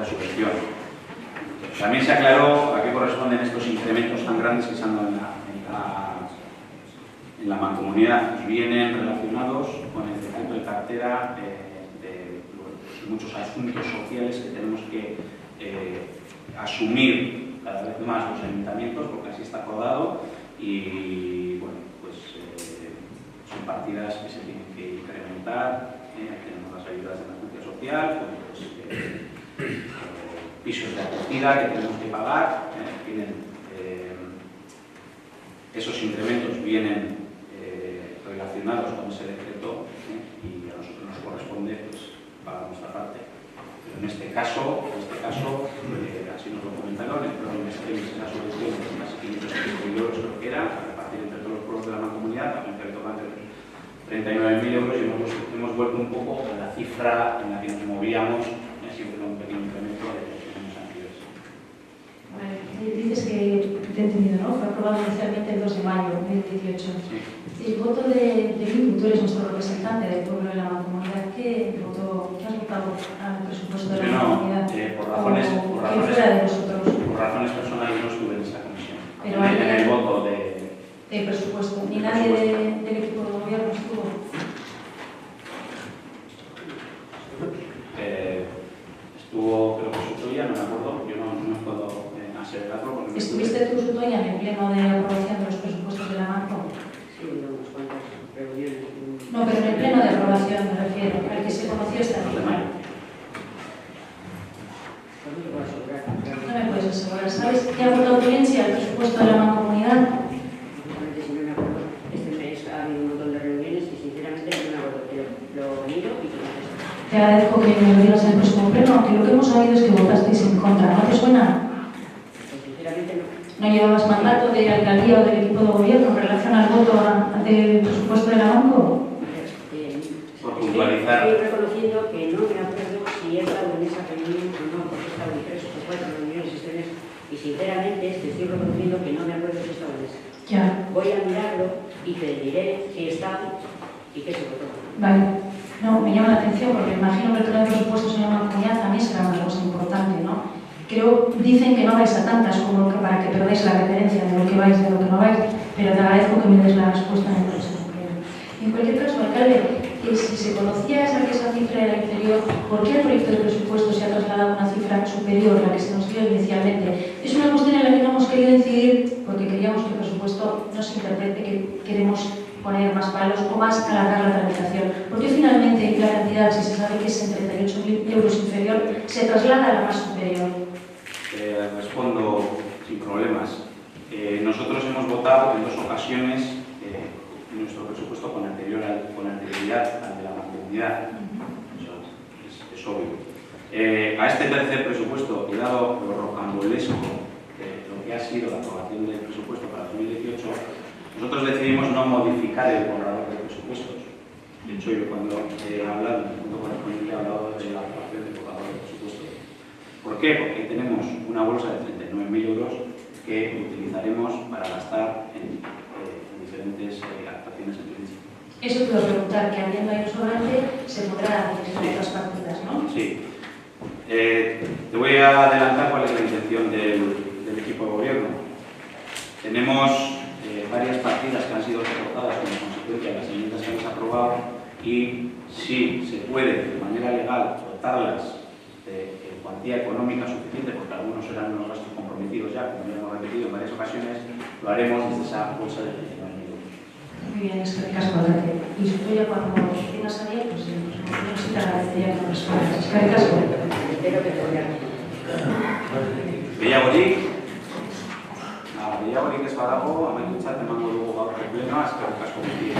subvención. También se aclaró a qué corresponden estos incrementos tan grandes que se han dado en la Mancomunidad. Vienen relacionados con el decreto de cartera de muchos asuntos sociales que tenemos que asumir cada vez más los ayuntamientos, porque así está acordado, y bueno, pues son partidas que se tienen que incrementar. Tenemos las ayudas de emergencia social, pues, pisos de acogida que tenemos que pagar, esos incrementos vienen relacionados con ese decreto y a nosotros nos corresponde pues, pagar nuestra parte. Pero en este caso así nos lo comentaron, el programa de esa subvención de casi 500.000 euros creo que era, a repartir entre todos los pueblos de la Mancomunidad, también que le tocan 39.000 euros y hemos vuelto un poco a la cifra en la que nos movíamos, siempre un pequeño incremento de los años anteriores. Vale. Dices que te he entendido, ¿no? Fue aprobado inicialmente el 2 de mayo de 2018. Sí. El voto de Bildu, tú eres nuestro representante del pueblo de la Mancomunidad. ¿Qué has votado al presupuesto de la Mancomunidad? Por razones personales no estuve en esa comisión. Pero en el voto del presupuesto. ¿Ni nadie del equipo de gobierno estuvo? Estuvo, creo que Sutoya, no me acuerdo, yo no puedo asegurarlo. ¿Estuviste tú, Sutoya, en el pleno de aprobación de los presupuestos de la Manco? Sí, unas cuantas reuniones. No, pero en el pleno de aprobación me refiero, al que se conoció esta mañana. No me puedes asegurar. ¿Sabes qué ha votado audiencia al presupuesto de la Mancomunidad? Si no me acuerdo, este mes ha habido un montón de reuniones y sinceramente no me acuerdo, pero lo miro y te contesto. Te agradezco que me lo digas en el próximo pleno, aunque lo que hemos sabido es que votasteis en contra. ¿No te suena? Pues sinceramente no. ¿No llevabas mandato de alcaldía o del equipo de gobierno en relación al voto del presupuesto de la Manco? Por puntualizar. Estoy reconociendo que no me acuerdo si he estado en esa reunión o no, porque he estado en 3 o 4 reuniones este mes y sinceramente te estoy reconociendo que no me acuerdo si he estado en esa. Ya. Voy a mirarlo y te diré si he estado y qué se votó. Vale. No, me llama la atención porque me imagino que el plan de presupuestos en la Mancomunidad también será una cosa importante, ¿no? Dicen que no vais a tantas como que para que perdáis la referencia de lo que vais, de lo que no vais, pero te agradezco que me des la respuesta en el próximo pleno. En cualquier caso, alcalde, si se conocía esa cifra era inferior, ¿por qué el proyecto de presupuesto se ha trasladado a una cifra superior a la que se nos dio inicialmente? Es una cuestión en la que no hemos querido incidir porque queríamos que el presupuesto no se interprete que queremos poner más palos o más alargar la tramitación. ¿Por qué finalmente la cantidad, si se sabe que es en 38.000 euros inferior, se traslada a la más superior? Respondo sin problemas. Nosotros hemos votado en 2 ocasiones nuestro presupuesto con anterioridad al de la Mancomunidad. Eso es obvio. A este tercer presupuesto, y dado lo rocambolesco de lo que ha sido la aprobación del presupuesto para 2018, nosotros decidimos no modificar el borrador de presupuestos. De hecho, yo cuando he hablado en el punto correspondiente he hablado de la aprobación del borrador de presupuestos. ¿Por qué? Porque tenemos una bolsa de 39 9.000 euros que utilizaremos para gastar en diferentes actuaciones en turismo. Eso te iba a preguntar, que habiendo ahí un sobrante, se podrá hacer en otras partidas, ¿no? Sí. Te voy a adelantar cuál es la intención del equipo de gobierno. Tenemos varias partidas que han sido recortadas como consecuencia de las enmiendas que hemos aprobado y si se puede de manera legal dotarlas de cuantía económica suficiente, porque algunos eran unos gastos comprometidos ya, como ya hemos repetido en varias ocasiones, lo haremos desde esa bolsa de 19.000 euros. Muy bien, es que me caso con y si tú ya cuando tengas a bien, pues no se te agradecería que nos respondas. Es que me caso. Espero que te vean. Gehiagorik ez badago, amaitu txat emango dugu gaurko plenoa, eskerrik asko guztiei,